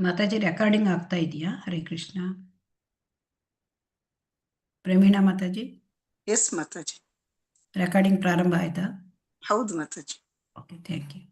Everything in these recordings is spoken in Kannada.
ಮಾತಾಜಿ ರೆಕಾರ್ಡಿಂಗ್ ಆಗ್ತಾ ಇದೆಯಾ? ಹರೇ ಕೃಷ್ಣ. ಪ್ರವೀಣಾ ಮಾತಾಜಿ, ಎಸ್ ಮಾತಾಜಿ. ರೆಕಾರ್ಡಿಂಗ್ ಪ್ರಾರಂಭ ಆಯ್ತಾ? ಹೌದು ಮಾತಾಜಿ. Okay, thank you.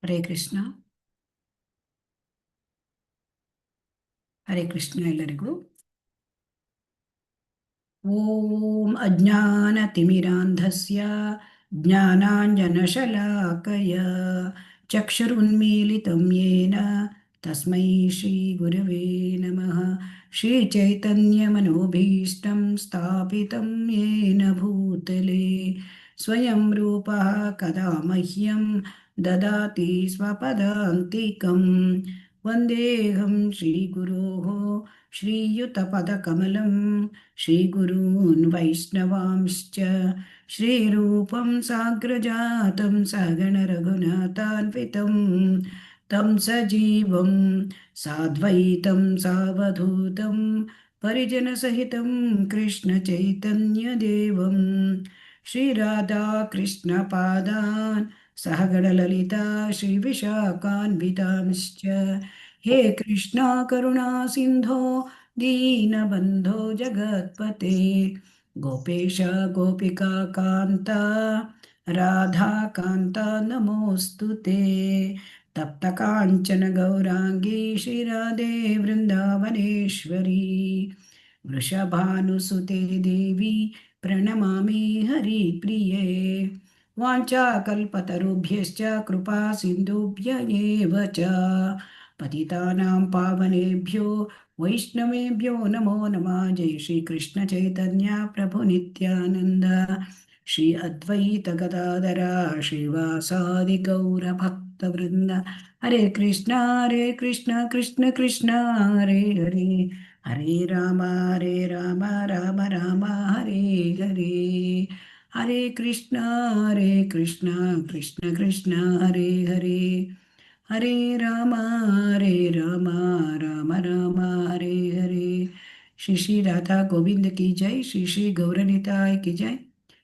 Hare Krishna. Hare Krishna ಎಲ್ಲರಿಗೂ. ಓಂ ಅಜ್ಞಾನತಿಮಿರಾಂಧಸ್ಯ ಜ್ಞಾನಾಂಜನಶಲಾಕಯ ಚಕ್ಷುರುನ್ಮೀಲಿತಂ ಯೇನ ತಸ್ಮೈ ಶ್ರೀಗುರವೇ ನಮಃ. ಶ್ರೀಚೈತನ್ಯಮನೋಭೀಷ್ಟಂ ಸ್ಥಾಪಿತಂ ಯೇನ ಭೂತಲೆ ಸ್ವಯಂ ರೂಪಃ ಕದಾ ಮಹ್ಯಂ ದದಾತಿ ಸ್ವಪದಾಂತಿಕಂ. ವಂದೇಹಂ ಶ್ರೀಗುರೋಃ ಶ್ರೀಯುತಪದಕಮಲಂ ಶ್ರೀಗುರೂನ್ ವೈಷ್ಣವಾಂಶ್ಚ ಶ್ರೀರೂಪಂ ಸಾಗ್ರಜಾತಂ ಸಗಣ ರಘುನಾಥಾನ್ವಿತಂ तं सजीवं साद्वैतं सावधूतं परिजनसहितं कृष्णचैतन्यदेवं श्रीराधाकृष्णपादान् सहगणललिता श्रीविशाखान्वितांश्च हे कृष्णा करुणा सिन्धो दीनबन्धो जगत्पते गोपेश गोपिका कान्ता राधाकान्ता नमोऽस्तु ते. तप्तकाञ्चन गौराङ्गी श्रीराधे वृन्दावनेश्वरी वृषभानुसुते देवी प्रणमामि हरिप्रिये. वाञ्छाकल्पतरुभ्यश्च कृपा सिन्धुभ्य एव च पतितानां पावनेभ्यो वैष्णवेभ्यो नमो नमः. जय श्री कृष्ण चैतन्य प्रभु नित्यानंद श्री अद्वैत गदाधर श्रीवासादि गौर भक्त वृंद. हरे कृष्ण कृष्ण कृष्ण हरे हरे, हरे राम राम राम हरे हरे. हरे कृष्ण कृष्ण कृष्ण हरे हरे, हरे राम राम राम हरे हरे. श्री श्री राधा गोविंद की जय. श्री श्री गौरनिताय की जय.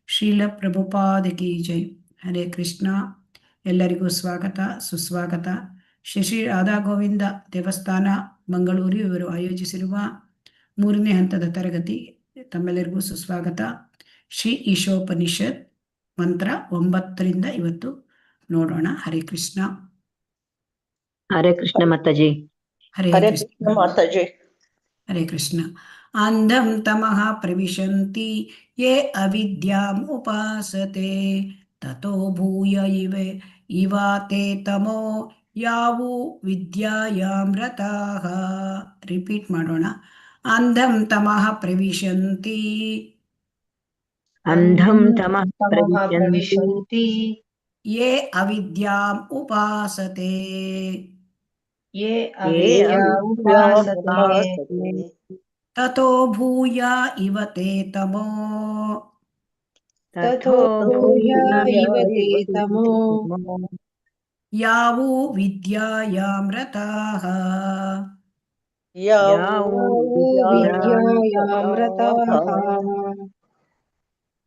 ಶ್ರೀಲ ಪ್ರಭುಪಾದ ಕಿ ಜೈ. ಹರೇ ಕೃಷ್ಣ. ಎಲ್ಲರಿಗೂ ಸ್ವಾಗತ ಸುಸ್ವಾಗತ. ಶ್ರೀ ಶ್ರೀ ರಾಧಾ ಗೋವಿಂದ ದೇವಸ್ಥಾನ ಮಂಗಳೂರು ಇವರು ಆಯೋಜಿಸಿರುವ 3ನೇ ಹಂತದ ತರಗತಿ ತಮ್ಮೆಲ್ಲರಿಗೂ ಸುಸ್ವಾಗತ. ಶ್ರೀ ಈಶೋಪನಿಷತ್ ಮಂತ್ರ 9ರಿಂದ ಇವತ್ತು ನೋಡೋಣ. ಹರೇ ಕೃಷ್ಣ. ಹರೇ ಕೃಷ್ಣ ಮಾತಾಜಿ. ಹರೇ ಕೃಷ್ಣ ಮಾತಾಜಿ. ಹರೇ ಕೃಷ್ಣ. ಅಂಧಂ ತಮಃ ಪ್ರವಿಶಂತಿ ಯೇ ಅವಿದ್ಯಾಂ ಉಪಾಸತೆ ತತೋ ಭೂಯ ಇವಾತೆ ತಮೋ ಯಾವು ವಿದ್ಯಾಯಾಂ ರತಾಃ. ರಿಪೀಟ್ ಮಾಡೋಣ. ಅಂಧಂ ತಮಃ ಪ್ರವಿಶಂತಿ ಅಂಧಂ ತಮಃ ಪ್ರವಿಶಂತಿ ಯೇ ಅವಿದ್ಯಾಂ ಉಪಾಸತೆ ये अविद्या उपासते ततो भूय इव ते तमो ततो भूय इव ते तमो यावु विद्यायां रताः. यावु विद्यायां रताः.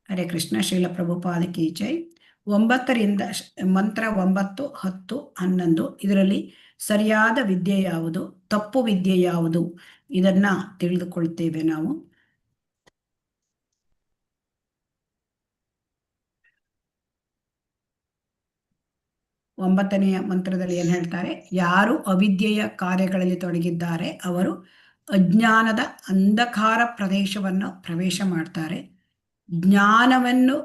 ಹರೇ ಕೃಷ್ಣ. ಶ್ರೀಲ ಪ್ರಭುಪಾದ ಕಿ ಜೈ. 9ರಿಂದ ಮಂತ್ರ 9, 10, 11 ಇದರಲ್ಲಿ ಸರಿಯಾದ ವಿದ್ಯೆ ಯಾವುದು, ತಪ್ಪು ವಿದ್ಯೆ ಯಾವುದು ಇದನ್ನ ತಿಳಿದುಕೊಳ್ತೇವೆ ನಾವು. ಒಂಬತ್ತನೆಯ ಮಂತ್ರದಲ್ಲಿ ಏನ್ ಹೇಳ್ತಾರೆ? ಯಾರು ಅವಿದ್ಯೆಯ ಕಾರ್ಯಗಳಲ್ಲಿ ತೊಡಗಿದ್ದಾರೆ ಅವರು ಅಜ್ಞಾನದ ಅಂಧಕಾರ ಪ್ರದೇಶವನ್ನು ಪ್ರವೇಶ ಮಾಡ್ತಾರೆ. ಜ್ಞಾನವನ್ನು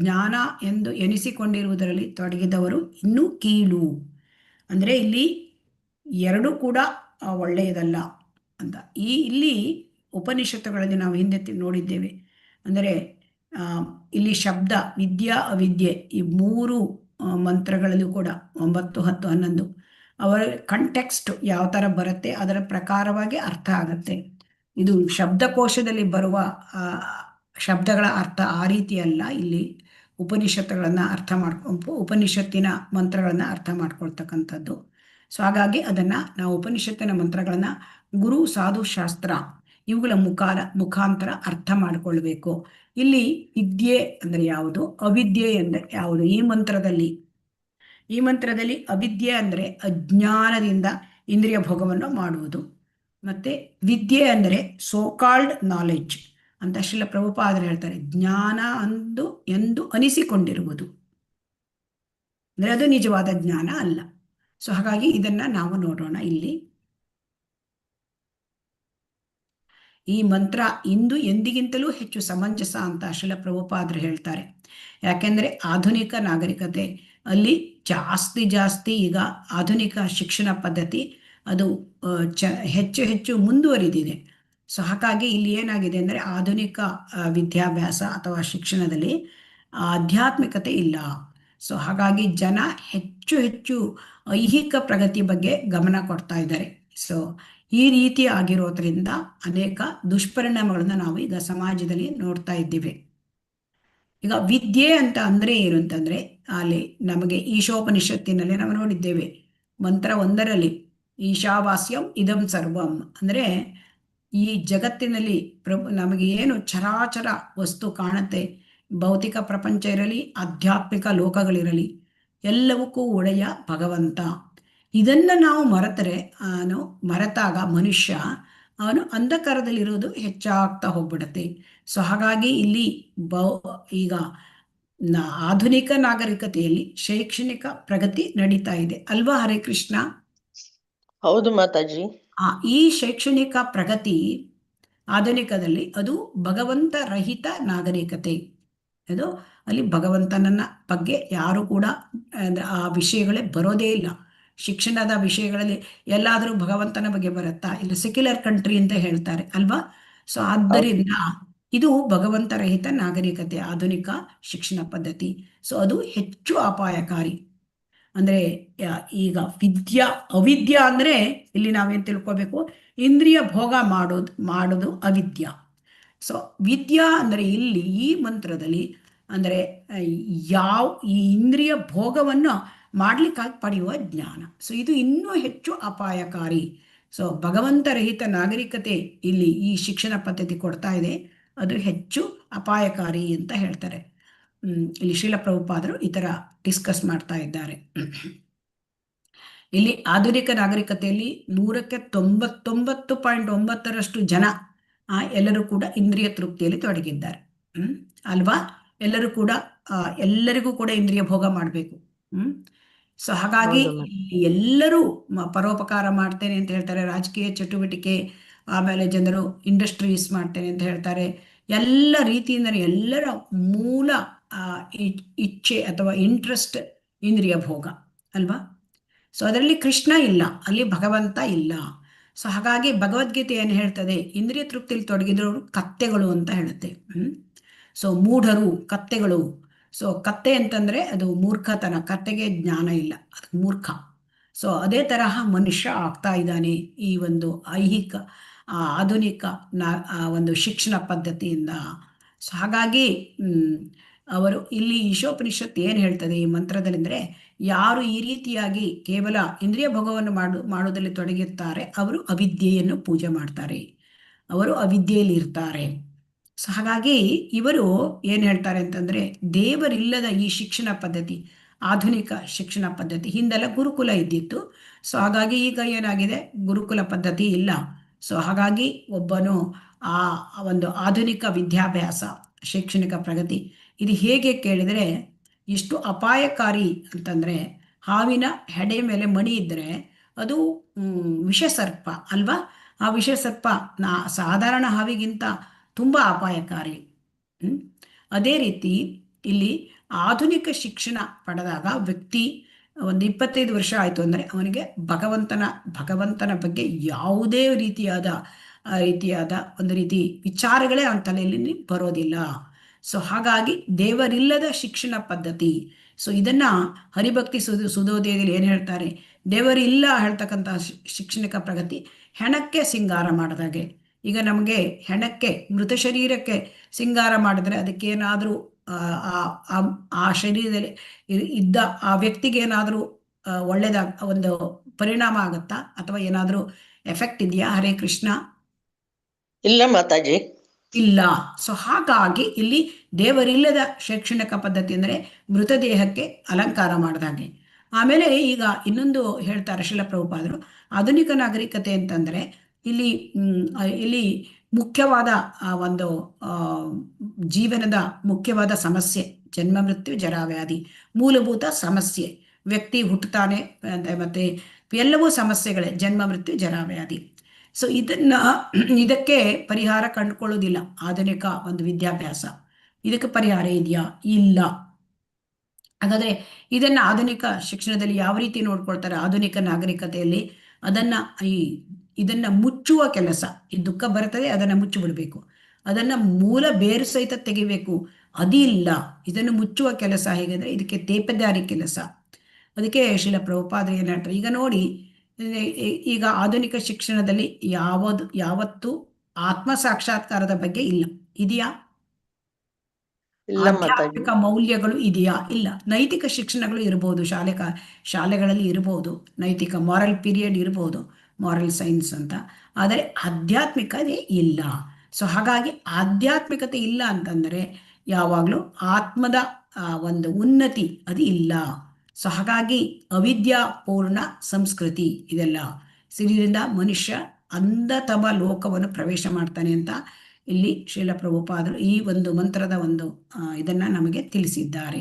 ಜ್ಞಾನ ಎಂದು ಎನಿಸಿಕೊಂಡಿರುವುದರಲ್ಲಿ ತೊಡಗಿದವರು ಇನ್ನೂ ಕೀಳು. ಅಂದರೆ ಇಲ್ಲಿ ಎರಡೂ ಕೂಡ ಒಳ್ಳೆಯದಲ್ಲ ಅಂತ. ಇಲ್ಲಿ ಉಪನಿಷತ್ತುಗಳಲ್ಲಿ ನಾವು ಹಿಂದೆ ನೋಡಿದ್ದೇವೆ. ಅಂದರೆ ಇಲ್ಲಿ ಶಬ್ದ, ವಿದ್ಯಾ, ಅವಿದ್ಯೆ ಈ ಮೂರು ಮಂತ್ರಗಳಲ್ಲೂ ಕೂಡ 9, 10, 11 ಅವರ ಕಂಟೆಕ್ಸ್ಟ್ ಯಾವ ಥರ ಬರುತ್ತೆ ಅದರ ಪ್ರಕಾರವಾಗಿ ಅರ್ಥ ಆಗುತ್ತೆ. ಇದು ಶಬ್ದಕೋಶದಲ್ಲಿ ಬರುವ ಶಬ್ದಗಳ ಅರ್ಥ ಆ ರೀತಿ ಅಲ್ಲ. ಇಲ್ಲಿ ಉಪನಿಷತ್ತುಗಳನ್ನು ಅರ್ಥ ಉಪನಿಷತ್ತಿನ ಮಂತ್ರಗಳನ್ನು ಅರ್ಥ ಮಾಡ್ಕೊಳ್ತಕ್ಕಂಥದ್ದು. ಸೊ ಹಾಗಾಗಿ ಅದನ್ನು ನಾವು ಉಪನಿಷತ್ತಿನ ಮಂತ್ರಗಳನ್ನು ಗುರು, ಸಾಧು, ಶಾಸ್ತ್ರ ಇವುಗಳ ಮುಖಾಂತರ ಅರ್ಥ ಮಾಡಿಕೊಳ್ಬೇಕು. ಇಲ್ಲಿ ವಿದ್ಯೆ ಅಂದರೆ ಯಾವುದು, ಅವಿದ್ಯೆ ಅಂದರೆ ಯಾವುದು? ಈ ಮಂತ್ರದಲ್ಲಿ ಅವಿದ್ಯೆ ಅಂದರೆ ಅಜ್ಞಾನದಿಂದ ಇಂದ್ರಿಯ ಭೋಗವನ್ನು ಮಾಡುವುದು. ಮತ್ತೆ ವಿದ್ಯೆ ಅಂದರೆ ಸೋಕಾಲ್ಡ್ ನಾಲೆಡ್ಜ್ ಅಂತ ಶ್ರೀಲ ಪ್ರಭುಪಾದರು ಹೇಳ್ತಾರೆ. ಜ್ಞಾನ ಎಂದು ಅನಿಸಿಕೊಂಡಿರುವುದು ಅಂದರೆ ಅದು ನಿಜವಾದ ಜ್ಞಾನ ಅಲ್ಲ. ಸೊ ಹಾಗಾಗಿ ಇದನ್ನ ನಾವು ನೋಡೋಣ. ಇಲ್ಲಿ ಈ ಮಂತ್ರ ಇಂದು ಎಂದಿಗಿಂತಲೂ ಹೆಚ್ಚು ಸಮಂಜಸ ಅಂತ ಶ್ರೀಲ ಪ್ರಭುಪಾದರು ಹೇಳ್ತಾರೆ. ಯಾಕೆಂದರೆ ಆಧುನಿಕ ನಾಗರಿಕತೆ ಅಲ್ಲಿ ಜಾಸ್ತಿ ಈಗ ಆಧುನಿಕ ಶಿಕ್ಷಣ ಪದ್ಧತಿ ಅದು ಹೆಚ್ಚು ಮುಂದುವರಿದಿದೆ. ಸೊ ಹಾಗಾಗಿ ಇಲ್ಲಿ ಏನಾಗಿದೆ ಅಂದರೆ ಆಧುನಿಕ ವಿದ್ಯಾಭ್ಯಾಸ ಅಥವಾ ಶಿಕ್ಷಣದಲ್ಲಿ ಆಧ್ಯಾತ್ಮಿಕತೆ ಇಲ್ಲ. ಸೊ ಹಾಗಾಗಿ ಜನ ಹೆಚ್ಚು ಐಹಿಕ ಪ್ರಗತಿ ಬಗ್ಗೆ ಗಮನ ಕೊಡ್ತಾ ಇದ್ದಾರೆ. ಸೊ ಈ ರೀತಿ ಆಗಿರೋದ್ರಿಂದ ಅನೇಕ ದುಷ್ಪರಿಣಾಮಗಳನ್ನು ನಾವು ಈಗ ಸಮಾಜದಲ್ಲಿ ನೋಡ್ತಾ ಇದ್ದೀವಿ. ಈಗ ವಿದ್ಯೆ ಅಂತ ಅಂದರೆ ಏನು ಅಂತಂದರೆ ಅಲ್ಲಿ ನಮಗೆ ಈಶೋಪನಿಷತ್ತಿನಲ್ಲಿ ನಾವು ನೋಡಿದ್ದೇವೆ. ಮಂತ್ರ 1ರಲ್ಲಿ ಈಶಾವಾಸ್ಯಂ ಇದಂ ಸರ್ವಂ ಅಂದರೆ ಈ ಜಗತ್ತಿನಲ್ಲಿ ನಮಗೆ ಏನು ಚರಾಚರ ವಸ್ತು ಕಾಣುತ್ತೆ, ಭೌತಿಕ ಪ್ರಪಂಚ ಇರಲಿ, ಆಧ್ಯಾತ್ಮಿಕ ಲೋಕಗಳಿರಲಿ, ಎಲ್ಲವಕ್ಕೂ ಒಡೆಯ ಭಗವಂತ. ಇದನ್ನು ನಾವು ಮರೆತಾಗ ಮನುಷ್ಯ ಅವನು ಅಂಧಕಾರದಲ್ಲಿರೋದು ಹೆಚ್ಚಾಗ್ತಾ ಹೋಗ್ಬಿಡುತ್ತೆ. ಸೊ ಹಾಗಾಗಿ ಇಲ್ಲಿ ಈಗ ಆಧುನಿಕ ನಾಗರಿಕತೆಯಲ್ಲಿ ಶೈಕ್ಷಣಿಕ ಪ್ರಗತಿ ನಡೀತಾ ಇದೆ ಅಲ್ವಾ? ಹರೇ ಕೃಷ್ಣ. ಹೌದು ಮಾತಾಜಿ. ಈ ಶೈಕ್ಷಣಿಕ ಪ್ರಗತಿ ಆಧುನಿಕದಲ್ಲಿ ಅದು ಭಗವಂತ ರಹಿತ ನಾಗರಿಕತೆ. ಅದು ಅಲ್ಲಿ ಭಗವಂತನನ್ನ ಬಗ್ಗೆ ಯಾರು ಕೂಡ ಆ ವಿಷಯಗಳೇ ಬರೋದೇ ಇಲ್ಲ. ಶಿಕ್ಷಣದ ವಿಷಯಗಳಲ್ಲಿ ಎಲ್ಲಾದರೂ ಭಗವಂತನ ಬಗ್ಗೆ ಬರುತ್ತಾ? ಇಲ್ಲ, ಸೆಕ್ಯುಲರ್ ಕಂಟ್ರಿ ಅಂತ ಹೇಳ್ತಾರೆ ಅಲ್ವಾ? ಸೊ ಆದ್ದರಿಂದ ಇದು ಭಗವಂತ ರಹಿತ ನಾಗರಿಕತೆ ಆಧುನಿಕ ಶಿಕ್ಷಣ ಪದ್ಧತಿ. ಸೊ ಅದು ಹೆಚ್ಚು ಅಪಾಯಕಾರಿ. ಅಂದರೆ ಈಗ ಅವಿದ್ಯಾ ಅಂದರೆ ಇಲ್ಲಿ ನಾವೇನು ತಿಳ್ಕೊಬೇಕು, ಇಂದ್ರಿಯ ಭೋಗ ಮಾಡೋದು ಅವಿದ್ಯಾ. ಸೊ ವಿದ್ಯಾ ಅಂದರೆ ಇಲ್ಲಿ ಈ ಮಂತ್ರದಲ್ಲಿ ಅಂದರೆ ಈ ಇಂದ್ರಿಯ ಭೋಗವನ್ನು ಮಾಡ್ಲಿಕ್ಕಾಗಿ ಪಡೆಯುವ ಜ್ಞಾನ. ಸೊ ಇದು ಇನ್ನೂ ಹೆಚ್ಚು ಅಪಾಯಕಾರಿ. ಸೊ ಭಗವಂತ ರಹಿತ ನಾಗರಿಕತೆ ಇಲ್ಲಿ ಈ ಶಿಕ್ಷಣ ಪದ್ಧತಿ ಕೊಡ್ತಾ ಇದೆ, ಅದು ಹೆಚ್ಚು ಅಪಾಯಕಾರಿ ಅಂತ ಹೇಳ್ತಾರೆ. ಇಲ್ಲಿ ಶ್ರೀಲ ಪ್ರಭುಪಾದರು ಈ ಥರ ಡಿಸ್ಕಸ್ ಮಾಡ್ತಾ ಇದ್ದಾರೆ. ಇಲ್ಲಿ ಆಧುನಿಕ ನಾಗರಿಕತೆಯಲ್ಲಿ 100ಕ್ಕೆ 99.9% ಜನ ಎಲ್ಲರೂ ಕೂಡ ಇಂದ್ರಿಯ ತೃಪ್ತಿಯಲ್ಲಿ ತೊಡಗಿದ್ದಾರೆ ಅಲ್ವಾ? ಎಲ್ಲರಿಗೂ ಕೂಡ ಇಂದ್ರಿಯ ಭೋಗ ಮಾಡಬೇಕು. ಸೊ ಹಾಗಾಗಿ ಎಲ್ಲರೂ ಪರೋಪಕಾರ ಮಾಡ್ತೇನೆ ಅಂತ ಹೇಳ್ತಾರೆ, ರಾಜಕೀಯ ಚಟುವಟಿಕೆ, ಆಮೇಲೆ ಜನರು ಇಂಡಸ್ಟ್ರೀಸ್ ಮಾಡ್ತೇನೆ ಅಂತ ಹೇಳ್ತಾರೆ. ಎಲ್ಲ ರೀತಿಯಿಂದ ಎಲ್ಲರ ಮೂಲ ಇಚ್ಛೆ ಅಥವಾ ಇಂಟ್ರೆಸ್ಟ್ ಇಂದ್ರಿಯ ಭೋಗ ಅಲ್ವಾ? ಸೊ ಅದರಲ್ಲಿ ಕೃಷ್ಣ ಇಲ್ಲ, ಅಲ್ಲಿ ಭಗವಂತ ಇಲ್ಲ. ಸೊ ಹಾಗಾಗಿ ಭಗವದ್ಗೀತೆ ಏನು ಹೇಳ್ತದೆ, ಇಂದ್ರಿಯ ತೃಪ್ತಿಯಲ್ಲಿ ತೊಡಗಿದವರು ಕತ್ತೆಗಳು ಅಂತ ಹೇಳುತ್ತೆ. ಸೊ ಮೂಢರು, ಕತ್ತೆಗಳು. ಸೊ ಕತ್ತೆ ಅಂತಂದ್ರೆ ಅದು ಮೂರ್ಖತನ, ಕತ್ತೆಗೆ ಜ್ಞಾನ ಇಲ್ಲ, ಅದು ಮೂರ್ಖ. ಸೊ ಅದೇ ತರಹ ಮನುಷ್ಯ ಆಗ್ತಾ ಇದ್ದಾನೆ ಈ ಒಂದು ಐಹಿಕ ಆಧುನಿಕ ಒಂದು ಶಿಕ್ಷಣ ಪದ್ಧತಿಯಿಂದ. ಸೊ ಹಾಗಾಗಿ ಅವರು ಇಲ್ಲಿ ಈಶೋಪನಿಷತ್ ಏನು ಹೇಳ್ತದೆ ಈ ಮಂತ್ರದಲ್ಲಿ ಅಂದರೆ, ಯಾರು ಈ ರೀತಿಯಾಗಿ ಕೇವಲ ಇಂದ್ರಿಯ ಭೋಗವನ್ನು ಮಾಡೋದ್ರಲ್ಲಿ ತೊಡಗಿರ್ತಾರೆ ಅವರು ಅವಿದ್ಯೆಯನ್ನು ಪೂಜೆ ಮಾಡ್ತಾರೆ, ಅವರು ಅವಿದ್ಯೆಯಲ್ಲಿ ಇರ್ತಾರೆ. ಸೊ ಹಾಗಾಗಿ ಇವರು ಏನು ಹೇಳ್ತಾರೆ ಅಂತಂದರೆ, ದೇವರಿಲ್ಲದ ಈ ಶಿಕ್ಷಣ ಪದ್ಧತಿ, ಆಧುನಿಕ ಶಿಕ್ಷಣ ಪದ್ಧತಿ, ಹಿಂದೆಲ್ಲ ಗುರುಕುಲ ಇದ್ದಿತ್ತು. ಸೊ ಹಾಗಾಗಿ ಈಗ ಏನಾಗಿದೆ, ಗುರುಕುಲ ಪದ್ಧತಿ ಇಲ್ಲ. ಸೊ ಹಾಗಾಗಿ ಒಬ್ಬನು ಆ ಒಂದು ಆಧುನಿಕ ವಿದ್ಯಾಭ್ಯಾಸ, ಶೈಕ್ಷಣಿಕ ಪ್ರಗತಿ ಇದು ಹೇಗೆ ಕೇಳಿದರೆ ಎಷ್ಟು ಅಪಾಯಕಾರಿ ಅಂತಂದರೆ, ಹಾವಿನ ಹೆಡೆ ಮೇಲೆ ಮಣಿ ಇದ್ದರೆ ಅದು ವಿಷಸರ್ಪ ಅಲ್ವಾ? ಆ ವಿಷ ಸರ್ಪ ಸಾಧಾರಣ ಹಾವಿಗಿಂತ ತುಂಬ ಅಪಾಯಕಾರಿ. ಅದೇ ರೀತಿ ಇಲ್ಲಿ ಆಧುನಿಕ ಶಿಕ್ಷಣ ಪಡೆದಾಗ ವ್ಯಕ್ತಿ ಒಂದು 25 ವರ್ಷ ಆಯಿತು ಅಂದರೆ ಅವನಿಗೆ ಭಗವಂತನ ಬಗ್ಗೆ ಯಾವುದೇ ರೀತಿಯಾದ ಒಂದು ರೀತಿ ವಿಚಾರಗಳೇ ಅವನ ತಲೆಯಲ್ಲಿ ಬರೋದಿಲ್ಲ. ಸೊ ಹಾಗಾಗಿ ದೇವರಿಲ್ಲದ ಶಿಕ್ಷಣ ಪದ್ಧತಿ. ಸೊ ಇದನ್ನ ಹರಿಭಕ್ತಿ ಸುಧೋದಯದಲ್ಲಿ ಏನು ಹೇಳ್ತಾರೆ, ದೇವರಿಲ್ಲ ಹೇಳ್ತಕ್ಕಂಥ ಶಿಕ್ಷಣಿಕ ಪ್ರಗತಿ ಹೆಣಕ್ಕೆ ಸಿಂಗಾರ ಮಾಡಿದಾಗೆ. ಈಗ ನಮಗೆ ಹೆಣಕ್ಕೆ ಮೃತ ಶರೀರಕ್ಕೆ ಸಿಂಗಾರ ಮಾಡಿದ್ರೆ ಅದಕ್ಕೇನಾದರೂ ಆ ಶರೀರದಲ್ಲಿ ಇದ್ದ ಆ ವ್ಯಕ್ತಿಗೆ ಏನಾದರೂ ಒಳ್ಳೇದಾಗ ಒಂದು ಪರಿಣಾಮ ಆಗುತ್ತಾ ಅಥವಾ ಏನಾದರೂ ಎಫೆಕ್ಟ್ ಇದೆಯಾ? ಹರೇ ಕೃಷ್ಣ. ಇಲ್ಲ ಮಾತಾಜಿ. ಇಲ್ಲ. ಸೊ ಹಾಗಾಗಿ ಇಲ್ಲಿ ದೇವರಿಲ್ಲದ ಶೈಕ್ಷಣಿಕ ಪದ್ಧತಿ ಅಂದರೆ ಮೃತದೇಹಕ್ಕೆ ಅಲಂಕಾರ ಮಾಡಿದಾಗೆ. ಆಮೇಲೆ ಈಗ ಇನ್ನೊಂದು ಹೇಳ್ತಾರೆ ಶ್ರೀಲ ಪ್ರಭುಪಾದರು, ಆಧುನಿಕ ನಾಗರಿಕತೆ ಅಂತಂದರೆ ಇಲ್ಲಿ ಮುಖ್ಯವಾದ ಒಂದು ಜೀವನದ ಮುಖ್ಯವಾದ ಸಮಸ್ಯೆ ಜನ್ಮ ಮೃತ್ಯು ಜರಾವ್ಯಾಧಿ, ಮೂಲಭೂತ ಸಮಸ್ಯೆ. ವ್ಯಕ್ತಿ ಹುಟ್ಟುತ್ತಾನೆ ಮತ್ತೆ ಎಲ್ಲವೂ ಸಮಸ್ಯೆಗಳೇ, ಜನ್ಮ ಮೃತ್ಯು ಜರಾವ್ಯಾಧಿ. ಸೊ ಇದಕ್ಕೆ ಪರಿಹಾರ ಕಂಡುಕೊಳ್ಳೋದಿಲ್ಲ ಆಧುನಿಕ ಒಂದು ವಿದ್ಯಾಭ್ಯಾಸ. ಇದಕ್ಕೆ ಪರಿಹಾರ ಇದೆಯಾ? ಇಲ್ಲ. ಹಾಗಾದ್ರೆ ಇದನ್ನ ಆಧುನಿಕ ಶಿಕ್ಷಣದಲ್ಲಿ ಯಾವ ರೀತಿ ನೋಡ್ಕೊಳ್ತಾರೆ? ಆಧುನಿಕ ನಾಗರಿಕತೆಯಲ್ಲಿ ಇದನ್ನ ಮುಚ್ಚುವ ಕೆಲಸ. ಈ ದುಃಖ ಬರ್ತದೆ, ಅದನ್ನ ಮುಚ್ಚಿಬಿಡ್ಬೇಕು, ಅದನ್ನ ಮೂಲ ಬೇರು ಸಹಿತ ತೆಗಿಬೇಕು. ಅದಿಲ್ಲ. ಇದನ್ನು ಮುಚ್ಚುವ ಕೆಲಸ ಹೇಗೆಂದ್ರೆ ಇದಕ್ಕೆ ತೇಪೆದಾರಿ ಕೆಲಸ. ಅದಕ್ಕೆ ಶ್ರೀಲ ಪ್ರಭುಪಾದರು ಏನು ಹೇಳ್ತಾರೆ, ಈಗ ನೋಡಿ, ಈಗ ಆಧುನಿಕ ಶಿಕ್ಷಣದಲ್ಲಿ ಯಾವತ್ತೂ ಆತ್ಮ ಸಾಕ್ಷಾತ್ಕಾರದ ಬಗ್ಗೆ ಇಲ್ಲ. ಇದೆಯಾ? ಆಧ್ಯಾತ್ಮಿಕ ಮೌಲ್ಯಗಳು ಇದೆಯಾ? ಇಲ್ಲ. ನೈತಿಕ ಶಿಕ್ಷಣಗಳು ಇರಬಹುದು, ಶಾಲೆಗಳಲ್ಲಿ ಇರಬಹುದು, ನೈತಿಕ ಮಾರಲ್ ಪೀರಿಯಡ್ ಇರಬಹುದು, ಮಾರಲ್ ಸೈನ್ಸ್ ಅಂತ. ಆದರೆ ಆಧ್ಯಾತ್ಮಿಕತೆ ಇಲ್ಲ. ಸೊ ಹಾಗಾಗಿ ಆಧ್ಯಾತ್ಮಿಕತೆ ಇಲ್ಲ ಅಂತಂದರೆ ಯಾವಾಗಲೂ ಆತ್ಮದ ಒಂದು ಉನ್ನತಿ ಅದು ಇಲ್ಲ. ಸೊ ಹಾಗಾಗಿ ಅವಿದ್ಯಾಪೂರ್ಣ ಸಂಸ್ಕೃತಿ ಇದೆಲ್ಲ ಸಿರಿಯಿಂದ ಮನುಷ್ಯ ಅಂಧತಮ ಲೋಕವನ್ನು ಪ್ರವೇಶ ಮಾಡ್ತಾನೆ ಅಂತ ಇಲ್ಲಿ ಶ್ರೀಲ ಪ್ರಭುಪಾದರು ಈ ಒಂದು ಮಂತ್ರದ ಒಂದು ಇದನ್ನ ನಮಗೆ ತಿಳಿಸಿದ್ದಾರೆ.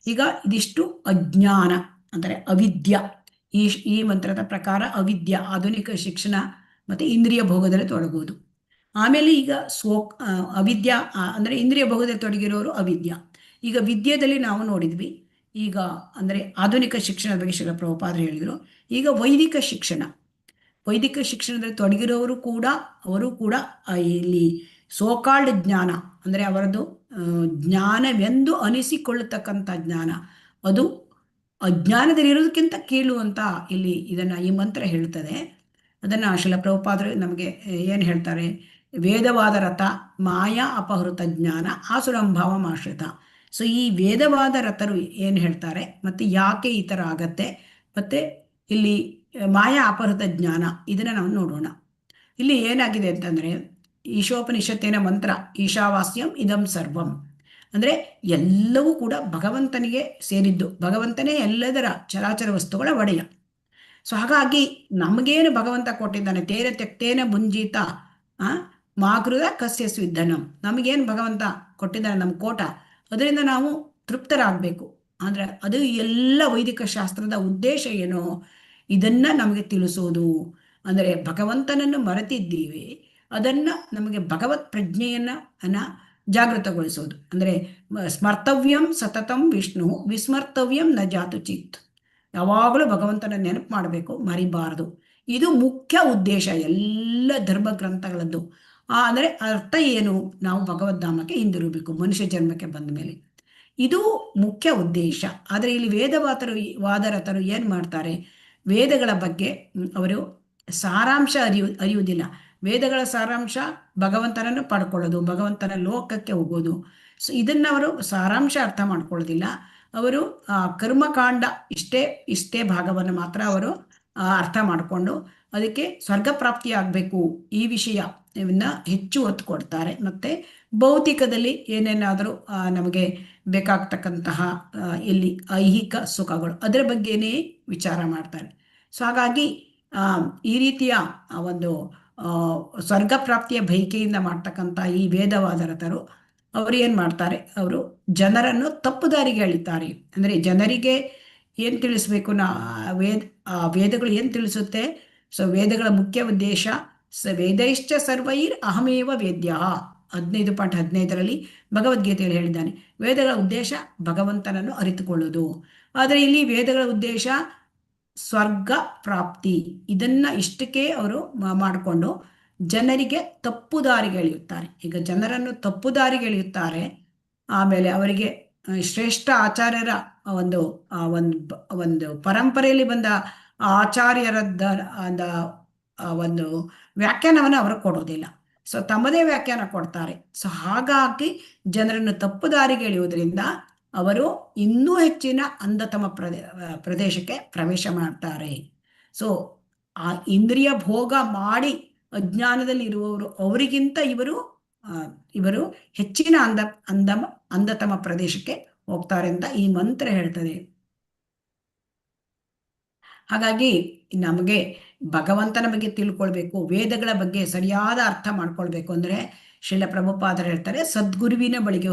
ಈಗ ಇದಿಷ್ಟು ಅಜ್ಞಾನ ಅಂದರೆ ಅವಿದ್ಯ. ಈ ಮಂತ್ರದ ಪ್ರಕಾರ ಅವಿದ್ಯ ಆಧುನಿಕ ಶಿಕ್ಷಣ ಮತ್ತೆ ಇಂದ್ರಿಯ ಭೋಗದಲ್ಲಿ ತೊಡಗುವುದು. ಆಮೇಲೆ ಈಗ ಅವಿದ್ಯಾ ಅಂದರೆ ಇಂದ್ರಿಯ ಭೋಗದಲ್ಲಿ ತೊಡಗಿರೋರು ಅವಿದ್ಯ. ಈಗ ವಿದ್ಯೆಯಲ್ಲಿ ನಾವು ನೋಡಿದ್ವಿ. ಈಗ ಅಂದರೆ ಆಧುನಿಕ ಶಿಕ್ಷಣದ ಬಗ್ಗೆ ಶ್ರೀಲ ಪ್ರಭುಪಾದರು ಹೇಳಿದರು. ಈಗ ವೈದಿಕ ಶಿಕ್ಷಣದಲ್ಲಿ ತೊಡಗಿರೋರು ಕೂಡ ಇಲ್ಲಿ ಸೋಕಾಲ್ಡ್ ಜ್ಞಾನ ಅಂದರೆ ಅವರದ್ದು ಜ್ಞಾನವೆಂದು ಅನಿಸಿಕೊಳ್ಳತಕ್ಕಂಥ ಜ್ಞಾನ ಅದು ಅಜ್ಞಾನದಲ್ಲಿರೋದಕ್ಕಿಂತ ಕೀಳು ಅಂತ ಇಲ್ಲಿ ಈ ಮಂತ್ರ ಹೇಳ್ತದೆ. ಅದನ್ನು ಶ್ರೀಲ ಪ್ರಭುಪಾದರು ನಮಗೆ ಏನು ಹೇಳ್ತಾರೆ, ವೇದವಾದ ರಥ ಮಾಯಾ ಅಪಹೃತ ಜ್ಞಾನ ಆಸುರಂಭಾವ ಆಶ್ರಿತ. ಸೊ ಈ ವೇದವಾದ ರಥರು ಏನು ಹೇಳ್ತಾರೆ ಮತ್ತು ಯಾಕೆ ಈ ಥರ ಆಗತ್ತೆ, ಮತ್ತು ಇಲ್ಲಿ ಮಾಯಾ ಅಪಹೃತ ಜ್ಞಾನ ಇದನ್ನು ನಾವು ನೋಡೋಣ. ಇಲ್ಲಿ ಏನಾಗಿದೆ ಅಂತಂದರೆ ಈಶೋಪನಿಷತ್ತಿನ ಮಂತ್ರ ಈಶಾವಾಸ್ಯಂ ಇದಂ ಸರ್ವಂ ಅಂದರೆ ಎಲ್ಲವೂ ಕೂಡ ಭಗವಂತನಿಗೆ ಸೇರಿದ್ದು, ಭಗವಂತನೇ ಎಲ್ಲದರ ಚರಾಚರ ವಸ್ತುಗಳ ಒಡೆಯ. ಸೊ ಹಾಗಾಗಿ ನಮಗೇನು ಭಗವಂತ ಕೊಟ್ಟಿದ್ದಾನೆ, ತೇರ ತೆಕ್ತೇನ ಮುಂಜೀತ ಮಾಕೃದ ಕಸ್ಯ ಸ್ವಿಧನಂ, ನಮಗೇನು ಭಗವಂತ ಕೊಟ್ಟಿದ್ದಾನೆ ನಮ್ಮ ಕೋಟ, ಅದರಿಂದ ನಾವು ತೃಪ್ತರಾಗಬೇಕು. ಅಂದರೆ ಅದು ಎಲ್ಲ ವೈದಿಕ ಶಾಸ್ತ್ರದ ಉದ್ದೇಶ ಏನೋ ಇದನ್ನ ನಮಗೆ ತಿಳಿಸೋದು. ಅಂದರೆ ಭಗವಂತನನ್ನು ಮರೆತಿದ್ದೀವಿ, ಅದನ್ನು ನಮಗೆ ಭಗವತ್ ಪ್ರಜ್ಞೆಯನ್ನ ಜಾಗೃತಗೊಳಿಸೋದು. ಅಂದರೆ ಸ್ಮರ್ತವ್ಯಂ ಸತತಂ ವಿಷ್ಣು ವಿಸ್ಮರ್ತವ್ಯಂ ನ ಜಾತು ಚಿತ್. ಯಾವಾಗಲೂ ಭಗವಂತನ ನೆನಪು ಮಾಡಬೇಕು, ಮರಿಬಾರದು. ಇದು ಮುಖ್ಯ ಉದ್ದೇಶ ಎಲ್ಲ ಧರ್ಮ ಗ್ರಂಥಗಳದ್ದು. ಅಂದರೆ ಅರ್ಥ ಏನು, ನಾವು ಭಗವದ್ಧಾಮಕ್ಕೆ ಹಿಂದಿರುಗಬೇಕು ಮನುಷ್ಯ ಜನ್ಮಕ್ಕೆ ಬಂದ ಮೇಲೆ. ಇದು ಮುಖ್ಯ ಉದ್ದೇಶ. ಆದರೆ ಇಲ್ಲಿ ವಾದರತರು ಏನು ಮಾಡ್ತಾರೆ, ವೇದಗಳ ಬಗ್ಗೆ ಅವರು ಸಾರಾಂಶ ಅರಿಯುವುದಿಲ್ಲ. ವೇದಗಳ ಸಾರಾಂಶ ಭಗವಂತನನ್ನು ಪಡ್ಕೊಳ್ಳೋದು, ಭಗವಂತನ ಲೋಕಕ್ಕೆ ಹೋಗೋದು. ಸೊ ಇದನ್ನು ಅವರು ಸಾರಾಂಶ ಅರ್ಥ ಮಾಡ್ಕೊಳ್ಳೋದಿಲ್ಲ. ಅವರು ಕರ್ಮಕಾಂಡ ಇಷ್ಟೇ ಭಾಗವನ್ನು ಮಾತ್ರ ಅವರು ಅರ್ಥ ಮಾಡಿಕೊಂಡು ಅದಕ್ಕೆ ಸ್ವರ್ಗ ಪ್ರಾಪ್ತಿ ಆಗಬೇಕು ಈ ವಿಷಯವನ್ನ ಹೆಚ್ಚು ಒತ್ತು ಕೊಡ್ತಾರೆ. ಮತ್ತು ಭೌತಿಕದಲ್ಲಿ ಏನೇನಾದರೂ ನಮಗೆ ಬೇಕಾಗ್ತಕ್ಕಂತಹ ಇಲ್ಲಿ ಐಹಿಕ ಸುಖಗಳು ಅದರ ಬಗ್ಗೆನೇ ವಿಚಾರ ಮಾಡ್ತಾರೆ. ಸೊ ಹಾಗಾಗಿ ಈ ರೀತಿಯ ಒಂದು ಸ್ವರ್ಗ ಪ್ರಾಪ್ತಿಯ ಬಯಕೆಯಿಂದ ಮಾಡ್ತಕ್ಕಂಥ ಈ ವೇದವಾದರತರು ಅವರು ಏನು ಮಾಡ್ತಾರೆ, ಅವರು ಜನರನ್ನು ತಪ್ಪು ದಾರಿಗೆ ಎಳಿತಾರೆ. ಅಂದರೆ ಜನರಿಗೆ ಏನು ತಿಳಿಸ್ಬೇಕು, ವೇದಗಳು ಏನು ತಿಳಿಸುತ್ತೆ. ಸೊ ವೇದಗಳ ಮುಖ್ಯ ಉದ್ದೇಶ ವೇದೈಶ್ಚ ಸರ್ವೈರ್ ಅಹಮೇವ ವೇದ್ಯ 15.15 ಭಗವದ್ಗೀತೆಯಲ್ಲಿ ಹೇಳಿದ್ದಾನೆ. ವೇದಗಳ ಉದ್ದೇಶ ಭಗವಂತನನ್ನು ಅರಿತುಕೊಳ್ಳುವುದು. ಆದರೆ ಇಲ್ಲಿ ವೇದಗಳ ಉದ್ದೇಶ ಸ್ವರ್ಗ ಪ್ರಾಪ್ತಿ. ಇದನ್ನ ಇಷ್ಟಕ್ಕೆ ಅವರು ಮಾಡಿಕೊಂಡು ಜನರಿಗೆ ತಪ್ಪು ದಾರಿಗೆ ಎಳೆಯುತ್ತಾರೆ. ಈಗ ಜನರನ್ನು ತಪ್ಪು ದಾರಿಗೆ ಎಳೆಯುತ್ತಾರೆ. ಆಮೇಲೆ ಅವರಿಗೆ ಶ್ರೇಷ್ಠ ಆಚಾರ್ಯರ ಒಂದು ಪರಂಪರೆಯಲ್ಲಿ ಬಂದ ಆಚಾರ್ಯರದ್ದ ಒಂದು ವ್ಯಾಖ್ಯಾನವನ್ನು ಅವರು ಕೊಡೋದಿಲ್ಲ. ಸೊ ತಮ್ಮದೇ ವ್ಯಾಖ್ಯಾನ ಕೊಡ್ತಾರೆ. ಸೊ ಹಾಗಾಗಿ ಜನರನ್ನು ತಪ್ಪು ದಾರಿಗೆ ಎಳೆಯುವುದರಿಂದ ಅವರು ಇನ್ನೂ ಹೆಚ್ಚಿನ ಅಂಧತಮ ಪ್ರದೇಶಕ್ಕೆ ಪ್ರವೇಶ ಮಾಡ್ತಾರೆ. ಸೊ ಆ ಇಂದ್ರಿಯ ಭೋಗ ಮಾಡಿ ಅಜ್ಞಾನದಲ್ಲಿ ಇರುವವರು ಅವರಿಗಿಂತ ಇವರು ಹೆಚ್ಚಿನ ಅಂಧತಮ ಪ್ರದೇಶಕ್ಕೆ ಹೋಗ್ತಾರೆ ಅಂತ ಈ ಮಂತ್ರ ಹೇಳ್ತದೆ. ಹಾಗಾಗಿ ನಮಗೆ ಭಗವಂತನ ಬಗ್ಗೆ ತಿಳ್ಕೊಳ್ಬೇಕು, ವೇದಗಳ ಬಗ್ಗೆ ಸರಿಯಾದ ಅರ್ಥ ಮಾಡ್ಕೊಳ್ಬೇಕು ಅಂದ್ರೆ ಶ್ರೀಲ ಪ್ರಭುಪಾದರು ಹೇಳ್ತಾರೆ, ಸದ್ಗುರುವಿನ ಬಳಿಗೆ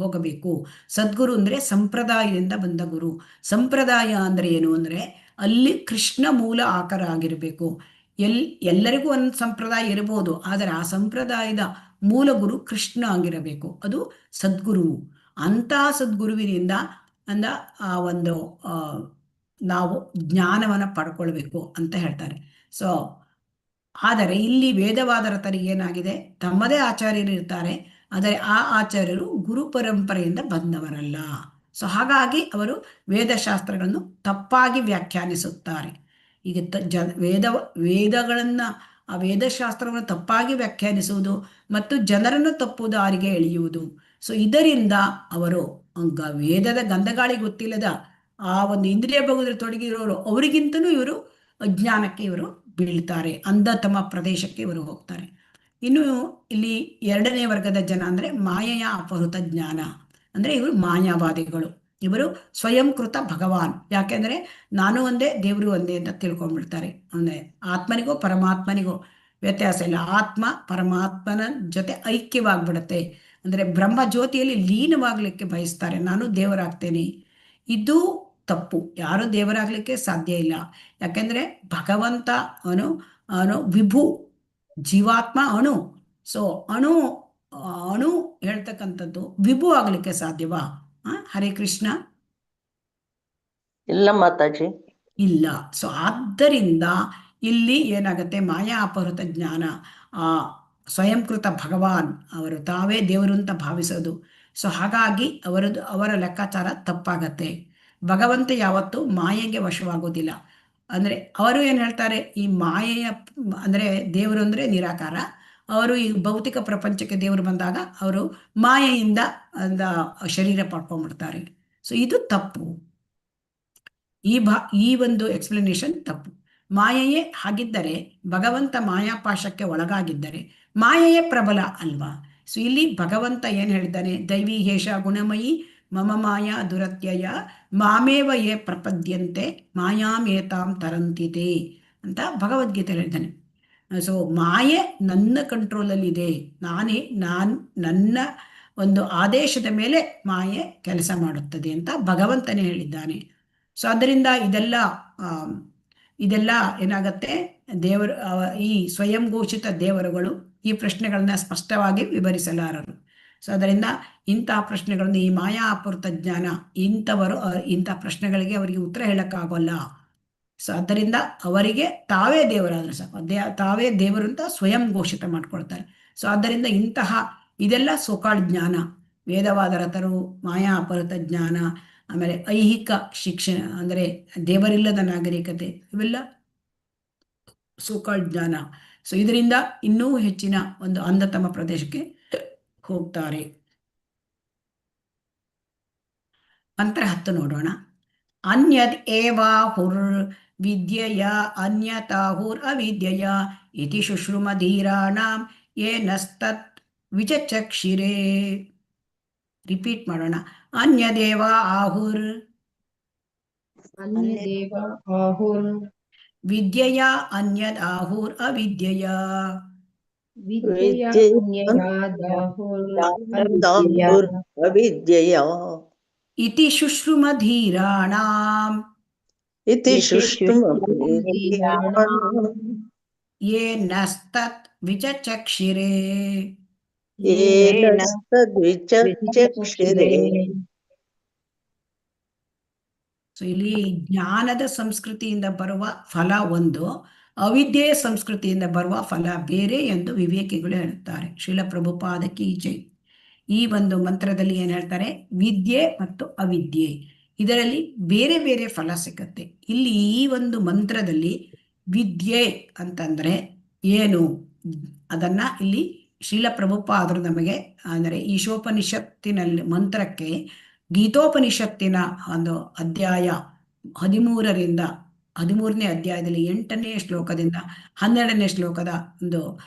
ಹೋಗಬೇಕು. ಸದ್ಗುರು ಅಂದ್ರೆ ಸಂಪ್ರದಾಯದಿಂದ ಬಂದ ಗುರು. ಸಂಪ್ರದಾಯ ಅಂದ್ರೆ ಏನು ಅಂದ್ರೆ ಅಲ್ಲಿ ಕೃಷ್ಣ ಮೂಲ ಆಕಾರ ಆಗಿರಬೇಕು. ಎಲ್ಲರಿಗೂ ಒಂದು ಸಂಪ್ರದಾಯ ಇರಬಹುದು, ಆದರೆ ಆ ಸಂಪ್ರದಾಯದ ಮೂಲ ಗುರು ಕೃಷ್ಣ ಆಗಿರಬೇಕು. ಅದು ಸದ್ಗುರು. ಅಂತಹ ಸದ್ಗುರುವಿನಿಂದ ನಾವು ಜ್ಞಾನವನ್ನು ಪಡ್ಕೊಳ್ಬೇಕು ಅಂತ ಹೇಳ್ತಾರೆ. ಸೊ ಆದರೆ ಇಲ್ಲಿ ವೇದವಾದರತರಿಗೆ ಏನಾಗಿದೆ, ತಮ್ಮದೇ ಆಚಾರ್ಯರು ಇರ್ತಾರೆ, ಆದರೆ ಆ ಆಚಾರ್ಯರು ಗುರು ಪರಂಪರೆಯಿಂದ ಬಂದವರಲ್ಲ. ಸೊ ಹಾಗಾಗಿ ಅವರು ವೇದಶಾಸ್ತ್ರಗಳನ್ನು ತಪ್ಪಾಗಿ ವ್ಯಾಖ್ಯಾನಿಸುತ್ತಾರೆ. ಈಗ ವೇದಗಳನ್ನು ಆ ವೇದಶಾಸ್ತ್ರವನ್ನು ತಪ್ಪಾಗಿ ವ್ಯಾಖ್ಯಾನಿಸುವುದು ಮತ್ತು ಜನರನ್ನು ತಪ್ಪು ದಾರಿಗೆ ಎಳೆಯುವುದು. ಸೊ ಇದರಿಂದ ಅವರು ವೇದದ ಗಂಧಗಾಳಿ ಗೊತ್ತಿಲ್ಲದ ಆ ಒಂದು ಇಂದ್ರಿಯ ಭೋಗದಲ್ಲಿ ತೊಡಗಿರೋರು ಅವರಿಗಿಂತಲೂ ಇವರು ಅಜ್ಞಾನಕ್ಕೆ ಇವರು ಬೀಳ್ತಾರೆ, ಅಂಧತಮ ಪ್ರದೇಶಕ್ಕೆ ಇವರು ಹೋಗ್ತಾರೆ. ಇನ್ನು ಇಲ್ಲಿ ಎರಡನೇ ವರ್ಗದ ಜನ ಅಂದ್ರೆ ಮಾಯೆಯ ಅಪಹೃತ ಜ್ಞಾನ ಅಂದ್ರೆ ಇವರು ಮಾಯಾವಾದಿಗಳು. ಇವರು ಸ್ವಯಂಕೃತ ಭಗವಾನ್. ಯಾಕೆಂದ್ರೆ ನಾನು ಒಂದೇ ದೇವರು ಒಂದೇ ಅಂತ ತಿಳ್ಕೊಂಡ್ಬಿಡ್ತಾರೆ. ಅಂದ್ರೆ ಆತ್ಮನಿಗೂ ಪರಮಾತ್ಮನಿಗೂ ವ್ಯತ್ಯಾಸ ಇಲ್ಲ. ಆತ್ಮ ಪರಮಾತ್ಮನ ಜೊತೆ ಐಕ್ಯವಾಗ್ಬಿಡುತ್ತೆ. ಅಂದ್ರೆ ಬ್ರಹ್ಮ ಜ್ಯೋತಿಯಲ್ಲಿ ಲೀನವಾಗ್ಲಿಕ್ಕೆ ಬಯಸ್ತಾರೆ, ನಾನು ದೇವರಾಗ್ತೇನೆ. ಇದು ತಪ್ಪು. ಯಾರು ದೇವರಾಗ್ಲಿಕ್ಕೆ ಸಾಧ್ಯ ಇಲ್ಲ. ಯಾಕೆಂದ್ರೆ ಭಗವಂತ ಅವನು ವಿಭು, ಜೀವಾತ್ಮ ಅಣು. ಸೊ ಅಣು ಹೇಳ್ತಕ್ಕಂಥದ್ದು ವಿಭು ಆಗ್ಲಿಕ್ಕೆ ಸಾಧ್ಯವಾ? ಹರೇ ಕೃಷ್ಣ. ಇಲ್ಲ ಮಾತಾಜಿ, ಇಲ್ಲ. ಸೊ ಆದ್ದರಿಂದ ಇಲ್ಲಿ ಏನಾಗುತ್ತೆ, ಮಾಯಾ ಅಪಹೃತ ಜ್ಞಾನ, ಆ ಸ್ವಯಂಕೃತ ಭಗವಾನ್ ಅವರು ತಾವೇ ದೇವರು ಅಂತ ಭಾವಿಸೋದು. ಸೊ ಹಾಗಾಗಿ ಅವರ ಲೆಕ್ಕಾಚಾರ ತಪ್ಪಾಗತ್ತೆ. ಭಗವಂತ ಯಾವತ್ತೂ ಮಾಯೆಗೆ ವಶವಾಗೋದಿಲ್ಲ. ಅಂದ್ರೆ ಅವರು ಏನ್ ಹೇಳ್ತಾರೆ, ಈ ಮಾಯೆಯ ಅಂದ್ರೆ ದೇವರು ಅಂದ್ರೆ ನಿರಾಕಾರ. ಅವರು ಈ ಭೌತಿಕ ಪ್ರಪಂಚಕ್ಕೆ ದೇವರು ಬಂದಾಗ ಅವರು ಮಾಯೆಯಿಂದ ಶರೀರ ಪಡ್ಕೊಂಡ್ಬಿಡ್ತಾರೆ. ಸೊ ಇದು ತಪ್ಪು. ಈ ಒಂದು ಎಕ್ಸ್ಪ್ಲನೇಷನ್ ತಪ್ಪು. ಮಾಯೆಯೇ ಹಾಗಿದ್ದರೆ, ಭಗವಂತ ಮಾಯಾಪಾಶಕ್ಕೆ ಒಳಗಾಗಿದ್ದರೆ ಮಾಯೆಯೇ ಪ್ರಬಲ ಅಲ್ವಾ? ಸೊ ಇಲ್ಲಿ ಭಗವಂತ ಏನ್ ಹೇಳಿದ್ದಾನೆ, ದೈವಿ ಹೇಷ ಗುಣಮಯಿ ಮಮ ಮಾಯಾ ದುರತ್ಯಯ ಮಾಮೇವ ಯೇ ಪ್ರಪದ್ಯಂತೆ ಮಾಯಾಮೇತಾಂ ತರಂತಿತೆ ಅಂತ ಭಗವದ್ಗೀತೆ ಹೇಳಿದ್ದಾನೆ. ಸೊ ಮಾಯೆ ನನ್ನ ಕಂಟ್ರೋಲಲ್ಲಿ ಇದೆ. ನನ್ನ ಒಂದು ಆದೇಶದ ಮೇಲೆ ಮಾಯೆ ಕೆಲಸ ಮಾಡುತ್ತದೆ ಅಂತ ಭಗವಂತನೇ ಹೇಳಿದ್ದಾನೆ. ಸೊ ಅದರಿಂದ ಇದೆಲ್ಲ ಏನಾಗತ್ತೆ, ಈ ಸ್ವಯಂ ಘೋಷಿತ ದೇವರುಗಳು ಈ ಪ್ರಶ್ನೆಗಳನ್ನ ಸ್ಪಷ್ಟವಾಗಿ ವಿವರಿಸಲಾರರು. ಸೊ ಅದರಿಂದ ಇಂತಹ ಪ್ರಶ್ನೆಗಳನ್ನು, ಈ ಮಾಯಾ ಅಪಹೃತ ಜ್ಞಾನ ಇಂಥ ಪ್ರಶ್ನೆಗಳಿಗೆ ಅವರಿಗೆ ಉತ್ತರ ಹೇಳಕ್ಕಾಗೋಲ್ಲ. ಸೊ ಅದರಿಂದ ಅವರಿಗೆ ತಾವೇ ದೇವರಾದ್ರೆ ಸಾಕು, ತಾವೇ ದೇವರು ಅಂತ ಸ್ವಯಂ ಘೋಷಿತ ಮಾಡ್ಕೊಳ್ತಾರೆ. ಸೊ ಆದ್ದರಿಂದ ಇದೆಲ್ಲ ಸೋಕಾಳ್ ಜ್ಞಾನ, ವೇದವಾದರತರು, ಮಾಯಾ ಅಪಹೃತ ಜ್ಞಾನ, ಆಮೇಲೆ ಐಹಿಕ ಶಿಕ್ಷಣ ಅಂದ್ರೆ ದೇವರಿಲ್ಲದ ನಾಗರಿಕತೆ, ಇವೆಲ್ಲ ಸೋಕಾಳ್ ಜ್ಞಾನ. ಸೊ ಇದರಿಂದ ಇನ್ನೂ ಹೆಚ್ಚಿನ ಒಂದು ಅಂಧತಮ ಪ್ರದೇಶಕ್ಕೆ ಹೋಗ್ತಾರೆ. ಮಂತ್ರ 10 ನೋಡೋಣ. ಅನ್ಯದ್ ಏವಾಹುರ್ ವಿದ್ಯೆಯ ಅನ್ಯತಾಹುರ್ ಅವಿದ್ಯೆಯ ಇತಿ ಶುಶ್ರುಮಧೀರಾಣಾಂ ಏನಸ್ತತ್ ವಿಚಕ್ಷಿರೇ. ರಿಪೀಟ್ ಮಾಡೋಣ. ಅನ್ಯದೇವ ಆಹುರ್ ವಿದ್ಯೆಯ ಅನ್ಯದ್ ಆಹುರ್ ಅವಿದ್ಯೆಯ ಅವಿದ್ಯೆಯ ಇತಿ ಶುಶ್ರುಮಧೀರಾಣಾಂ ಇತಿ ಶುಶ್ರುಮಧೀರಾಣಾಂ ಏನಸ್ತತ್ ವಿಚಕ್ಷಿರೆ. ಏನ ತದ್ವಿಚಕ್ಷಿರೆ. ಸೊ ಇಲ್ಲಿ ಜ್ಞಾನದ ಸಂಸ್ಕೃತಿಯಿಂದ ಬರುವ ಫಲ ಒಂದು, ಅವಿದ್ಯೆಯ ಸಂಸ್ಕೃತಿಯಿಂದ ಬರುವ ಫಲ ಬೇರೆ ಎಂದು ವಿವೇಕಿಗಳು ಹೇಳುತ್ತಾರೆ. ಶ್ರೀಲ ಪ್ರಭುಪಾದ ಕಿ ಜೈ. ಈ ಒಂದು ಮಂತ್ರದಲ್ಲಿ ಏನ್ ಹೇಳ್ತಾರೆ, ವಿದ್ಯೆ ಮತ್ತು ಅವಿದ್ಯೆ ಇದರಲ್ಲಿ ಬೇರೆ ಬೇರೆ ಫಲ ಸಿಕ್ಕತ್ತೆ. ಇಲ್ಲಿ ಈ ಒಂದು ಮಂತ್ರದಲ್ಲಿ ವಿದ್ಯೆ ಅಂತಂದ್ರೆ ಏನು ಅದನ್ನ ಇಲ್ಲಿ ಶ್ರೀಲ ಪ್ರಭುಪಾದರು ನಮಗೆ ಅಂದರೆ ಈಶೋಪನಿಷತ್ತಿನಲ್ಲಿ ಮಂತ್ರಕ್ಕೆ ಗೀತೋಪನಿಷತ್ತಿನ ಒಂದು ಅಧ್ಯಾಯ 13ನೇ ಅಧ್ಯಾಯದಲ್ಲಿ 8ನೇ ಶ್ಲೋಕದಿಂದ 12ನೇ ಶ್ಲೋಕದ ಒಂದು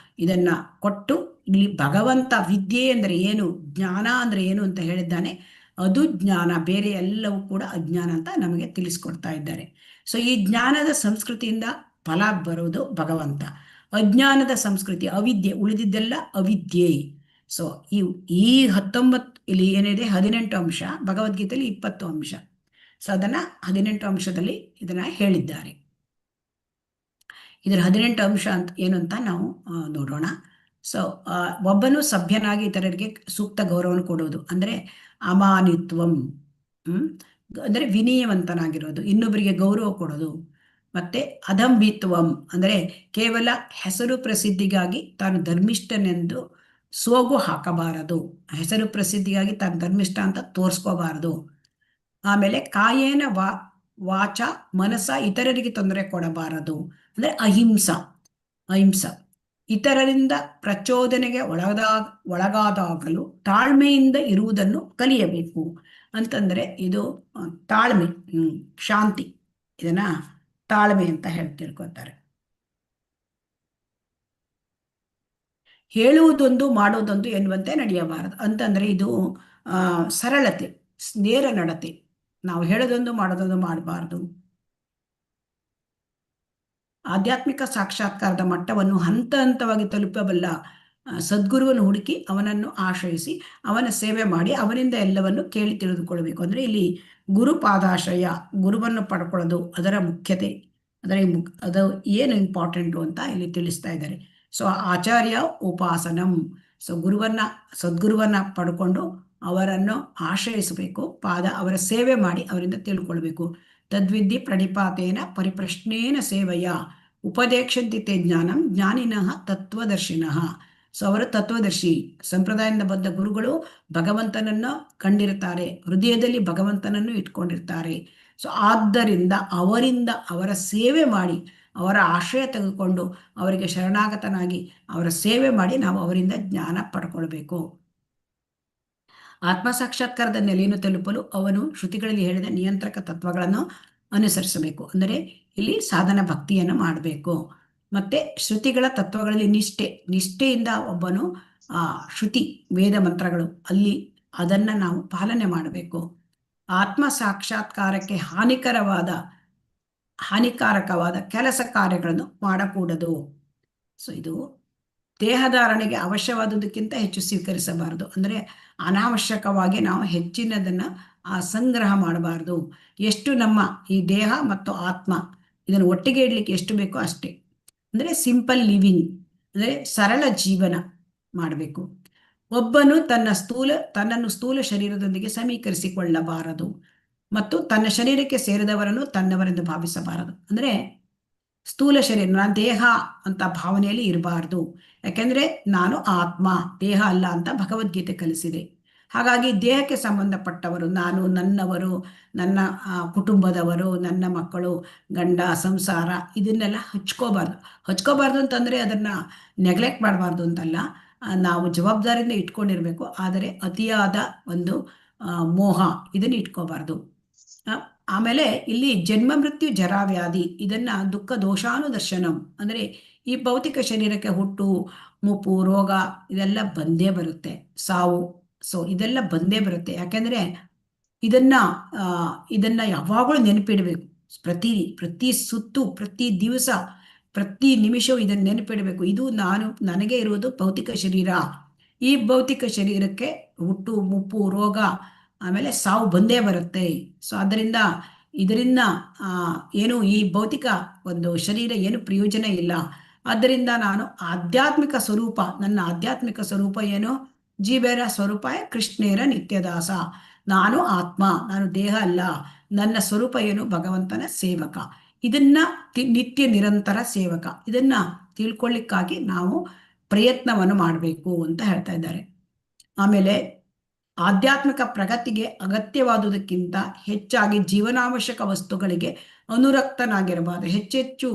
ಇದನ್ನ ಕೊಟ್ಟು ಇಲ್ಲಿ ಭಗವಂತ ವಿದ್ಯೆ ಅಂದ್ರೆ ಏನು, ಜ್ಞಾನ ಅಂದ್ರೆ ಏನು ಅಂತ ಹೇಳಿದ್ದಾನೆ. ಅದು ಜ್ಞಾನ, ಬೇರೆ ಎಲ್ಲವೂ ಕೂಡ ಅಜ್ಞಾನ ಅಂತ ನಮಗೆ ತಿಳಿಸ್ಕೊಡ್ತಾ ಇದ್ದಾರೆ. ಸೊ ಈ ಜ್ಞಾನದ ಸಂಸ್ಕೃತಿಯಿಂದ ಫಲ ಬರೋದು ಭಗವಂತ, ಅಜ್ಞಾನದ ಸಂಸ್ಕೃತಿ ಅವಿದ್ಯೆ, ಉಳಿದಿದ್ದೆಲ್ಲ ಅವಿದ್ಯೆ. ಸೊ ಈ 19 ಇಲ್ಲಿ ಏನಿದೆ 18 ಅಂಶ, ಭಗವದ್ಗೀತೆಯಲ್ಲಿ 20 ಅಂಶ. ಸೊ ಅದನ್ನ 18 ಅಂಶದಲ್ಲಿ ಇದನ್ನ ಹೇಳಿದ್ದಾರೆ. ಇದರ 18 ಅಂಶ ಅಂತ ಏನು ಅಂತ ನಾವು ನೋಡೋಣ. ಸೊ ಒಬ್ಬನು ಸಭ್ಯನಾಗಿ ಇತರರಿಗೆ ಸೂಕ್ತ ಗೌರವವನ್ನು ಕೊಡುವುದು ಅಂದ್ರೆ ಅಮಾನಿತ್ವಂ, ಅಂದ್ರೆ ವಿನಯವಂತನಾಗಿರೋದು, ಇನ್ನೊಬ್ಬರಿಗೆ ಗೌರವ ಕೊಡೋದು. ಮತ್ತೆ ಅದಂಬಿತ್ವಂ ಅಂದ್ರೆ ಕೇವಲ ಹೆಸರು ಪ್ರಸಿದ್ಧಿಗಾಗಿ ತಾನು ಧರ್ಮಿಷ್ಠನೆಂದು ಸೋಗು ಹಾಕಬಾರದು, ಹೆಸರು ಪ್ರಸಿದ್ಧಿಗಾಗಿ ತಾನು ಧರ್ಮಿಷ್ಠ ಅಂತ ತೋರಿಸ್ಕೋಬಾರದು. ಆಮೇಲೆ ಕಾಯೇನ ವಾಚ ಮನಸ ಇತರರಿಗೆ ತೊಂದರೆ ಕೊಡಬಾರದು ಅಂದ್ರೆ ಅಹಿಂಸ. ಇತರರಿಂದ ಪ್ರಚೋದನೆಗೆ ಒಳಗಾದಾಗಲೂ ತಾಳ್ಮೆಯಿಂದ ಇರುವುದನ್ನು ಕಲಿಯಬೇಕು ಅಂತಂದ್ರೆ ಇದು ತಾಳ್ಮೆ, ಶಾಂತಿ, ಇದನ್ನ ತಾಳ್ಮೆ ಅಂತ ತಿಳ್ಕೊತಾರೆ. ಹೇಳುವುದೊಂದು ಮಾಡುವುದೊಂದು ಎನ್ನುವಂತೆ ನಡೆಯಬಾರದು ಅಂತಂದ್ರೆ ಇದು ಸರಳತೆ, ನೇರ ನಡತೆ. ನಾವು ಹೇಳೋದೊಂದು ಮಾಡೋದೊಂದು ಮಾಡಬಾರ್ದು. ಆಧ್ಯಾತ್ಮಿಕ ಸಾಕ್ಷಾತ್ಕಾರದ ಮಟ್ಟವನ್ನು ಹಂತ ಹಂತವಾಗಿ ತಲುಪಬಲ್ಲ ಸದ್ಗುರುವನ್ನು ಹುಡುಕಿ ಅವನನ್ನು ಆಶ್ರಯಿಸಿ ಅವನ ಸೇವೆ ಮಾಡಿ ಅವನಿಂದ ಎಲ್ಲವನ್ನು ಕೇಳಿ ತಿಳಿದುಕೊಳ್ಬೇಕು. ಅಂದ್ರೆ ಇಲ್ಲಿ ಗುರುಪಾದಾಶ್ರಯ, ಗುರುವನ್ನು ಪಡ್ಕೊಳ್ಳೋದು ಅದರ ಮುಖ್ಯತೆ, ಅದು ಏನು ಇಂಪಾರ್ಟೆಂಟು ಅಂತ ಇಲ್ಲಿ ತಿಳಿಸ್ತಾ ಇದ್ದಾರೆ. ಸೊ ಆಚಾರ್ಯ ಉಪಾಸನಂ, ಸೊ ಸದ್ಗುರುವನ್ನ ಪಡ್ಕೊಂಡು ಅವರನ್ನು ಆಶ್ರಯಿಸಬೇಕು, ಅವರ ಸೇವೆ ಮಾಡಿ ಅವರಿಂದ ತಿಳ್ಕೊಳ್ಬೇಕು. ತದ್ವಿದ್ಯೆ ಪ್ರಣಿಪಾತೇನ ಪರಿಪ್ರಶ್ನೇನ ಸೇವೆಯ ಉಪದೇಕ್ಷಂತಿ ತೇ ಜ್ಞಾನಂ ಜ್ಞಾನಿನಃ ತತ್ವದರ್ಶಿನಃ. ಸೊ ಅವರು ತತ್ವದರ್ಶಿ, ಸಂಪ್ರದಾಯದಿಂದ ಬಂದ ಗುರುಗಳು ಭಗವಂತನನ್ನು ಕಂಡಿರ್ತಾರೆ, ಹೃದಯದಲ್ಲಿ ಭಗವಂತನನ್ನು ಇಟ್ಕೊಂಡಿರ್ತಾರೆ. ಸೊ ಆದ್ದರಿಂದ ಅವರಿಂದ ಅವರ ಸೇವೆ ಮಾಡಿ, ಅವರ ಆಶ್ರಯ ತೆಗೆದುಕೊಂಡು ಅವರಿಗೆ ಶರಣಾಗತನಾಗಿ ಅವರ ಸೇವೆ ಮಾಡಿ ನಾವು ಅವರಿಂದ ಜ್ಞಾನ ಪಡ್ಕೊಳ್ಬೇಕು. ಆತ್ಮ ಸಾಕ್ಷಾತ್ಕಾರದ ನೆಲೆಯನ್ನು ತಲುಪಲು ಅವನು ಶ್ರುತಿಗಳಲ್ಲಿ ಹೇಳಿದ ನಿಯಂತ್ರಕ ತತ್ವಗಳನ್ನು ಅನುಸರಿಸಬೇಕು. ಅಂದರೆ ಇಲ್ಲಿ ಸಾಧನ ಭಕ್ತಿಯನ್ನು ಮಾಡಬೇಕು. ಮತ್ತೆ ಶ್ರುತಿಗಳ ತತ್ವಗಳಲ್ಲಿ ನಿಷ್ಠೆಯಿಂದ ಒಬ್ಬನು ಶ್ರುತಿ ವೇದ ಮಂತ್ರಗಳು ಅಲ್ಲಿ ಅದನ್ನ ನಾವು ಪಾಲನೆ ಮಾಡಬೇಕು. ಆತ್ಮ ಸಾಕ್ಷಾತ್ಕಾರಕ್ಕೆ ಹಾನಿಕಾರಕವಾದ ಕೆಲಸ ಕಾರ್ಯಗಳನ್ನು ಮಾಡಕೂಡದು. ಸೊ ಇದು ದೇಹಧಾರಣೆಗೆ ಅವಶ್ಯವಾದುದಕ್ಕಿಂತ ಹೆಚ್ಚು ಸ್ವೀಕರಿಸಬಾರದು. ಅಂದರೆ ಅನಾವಶ್ಯಕವಾಗಿ ನಾವು ಹೆಚ್ಚಿನದನ್ನ ಸಂಗ್ರಹ ಮಾಡಬಾರ್ದು. ಎಷ್ಟು ನಮ್ಮ ಈ ದೇಹ ಮತ್ತು ಆತ್ಮ ಇದನ್ನು ಒಟ್ಟಿಗೆ ಇಡ್ಲಿಕ್ಕೆ ಎಷ್ಟು ಬೇಕೋ ಅಷ್ಟೇ. ಅಂದರೆ ಸಿಂಪಲ್ ಲಿವಿಂಗ್, ಅಂದರೆ ಸರಳ ಜೀವನ ಮಾಡಬೇಕು. ಒಬ್ಬನು ತನ್ನನ್ನು ಸ್ಥೂಲ ಶರೀರದೊಂದಿಗೆ ಸಮೀಕರಿಸಿಕೊಳ್ಳಬಾರದು ಮತ್ತು ತನ್ನ ಶರೀರಕ್ಕೆ ಸೇರಿದವರನ್ನು ತನ್ನವರೆಂದು ಭಾವಿಸಬಾರದು. ಅಂದರೆ ಸ್ಥೂಲ ಶರೀರ, ನಾನು ದೇಹ ಅಂತ ಭಾವನೆಯಲ್ಲಿ ಇರಬಾರ್ದು. ಯಾಕೆಂದ್ರೆ ನಾನು ಆತ್ಮ, ದೇಹ ಅಲ್ಲ ಅಂತ ಭಗವದ್ಗೀತೆ ಕಲಿಸಿದೆ. ಹಾಗಾಗಿ ದೇಹಕ್ಕೆ ಸಂಬಂಧಪಟ್ಟವರು, ನಾನು, ನನ್ನವರು, ನನ್ನ ಕುಟುಂಬದವರು, ನನ್ನ ಮಕ್ಕಳು, ಗಂಡ, ಸಂಸಾರ, ಇದನ್ನೆಲ್ಲ ಹಚ್ಕೋಬಾರ್ದು ಅಂತಂದ್ರೆ ಅದನ್ನ ನೆಗ್ಲೆಕ್ಟ್ ಮಾಡಬಾರ್ದು ಅಂತಲ್ಲ, ನಾವು ಜವಾಬ್ದಾರಿಯಿಂದ ಇಟ್ಕೊಂಡಿರ್ಬೇಕು. ಆದರೆ ಅತಿಯಾದ ಒಂದು ಮೋಹ ಇದನ್ನ ಇಟ್ಕೋಬಾರ್ದು. ಆಮೇಲೆ ಇಲ್ಲಿ ಜನ್ಮ ಮೃತ್ಯು ಜರಾವ್ಯಾಧಿ ಇದನ್ನ ದುಃಖ ದೋಷಾನುದರ್ಶನಂ, ಅಂದ್ರೆ ಈ ಭೌತಿಕ ಶರೀರಕ್ಕೆ ಹುಟ್ಟು, ಮುಪ್ಪು, ರೋಗ ಇದೆಲ್ಲ ಬಂದೇ ಬರುತ್ತೆ, ಸಾವು. ಸೊ ಇದೆಲ್ಲ ಬಂದೇ ಬರುತ್ತೆ. ಯಾಕೆಂದ್ರೆ ಇದನ್ನ ಯಾವಾಗಲೂ ನೆನಪಿಡ್ಬೇಕು. ಪ್ರತಿ ಸುತ್ತು, ಪ್ರತಿ ದಿವಸ, ಪ್ರತಿ ನಿಮಿಷವೂ ಇದನ್ನ ನೆನಪಿಡಬೇಕು. ಇದು ನನಗೆ ಇರುವುದು ಭೌತಿಕ ಶರೀರ. ಈ ಭೌತಿಕ ಶರೀರಕ್ಕೆ ಹುಟ್ಟು, ಮುಪ್ಪು, ರೋಗ, ಆಮೇಲೆ ಸಾವು ಬಂದೇ ಬರುತ್ತೆ. ಸೊ ಅದರಿಂದ ಇದರಿಂದ ಏನು ಈ ಭೌತಿಕ ಒಂದು ಶರೀರ ಏನು ಪ್ರಯೋಜನ ಇಲ್ಲ. ಆದ್ದರಿಂದ ನಾನು ಆಧ್ಯಾತ್ಮಿಕ ಸ್ವರೂಪ, ನನ್ನ ಆಧ್ಯಾತ್ಮಿಕ ಸ್ವರೂಪ ಏನು? ಜೀವೇರ ಸ್ವರೂಪಾಯ ಕೃಷ್ಣೇರ ನಿತ್ಯದಾಸ. ನಾನು ಆತ್ಮ, ನಾನು ದೇಹ ಅಲ್ಲ. ನನ್ನ ಸ್ವರೂಪ ಏನು? ಭಗವಂತನ ಸೇವಕ. ಇದನ್ನ ನಿತ್ಯ ನಿರಂತರ ಸೇವಕ. ಇದನ್ನ ತಿಳ್ಕೊಳ್ಳಿಕ್ಕಾಗಿ ನಾವು ಪ್ರಯತ್ನವನ್ನು ಮಾಡಬೇಕು ಅಂತ ಹೇಳ್ತಾ ಇದ್ದಾರೆ. ಆಮೇಲೆ ಆಧ್ಯಾತ್ಮಿಕ ಪ್ರಗತಿಗೆ ಅಗತ್ಯವಾದುದಕ್ಕಿಂತ ಹೆಚ್ಚಾಗಿ ಜೀವನಾವಶ್ಯಕ ವಸ್ತುಗಳಿಗೆ ಅನುರಕ್ತನಾಗಿರಬಾರದು. ಹೆಚ್ಚೆಚ್ಚು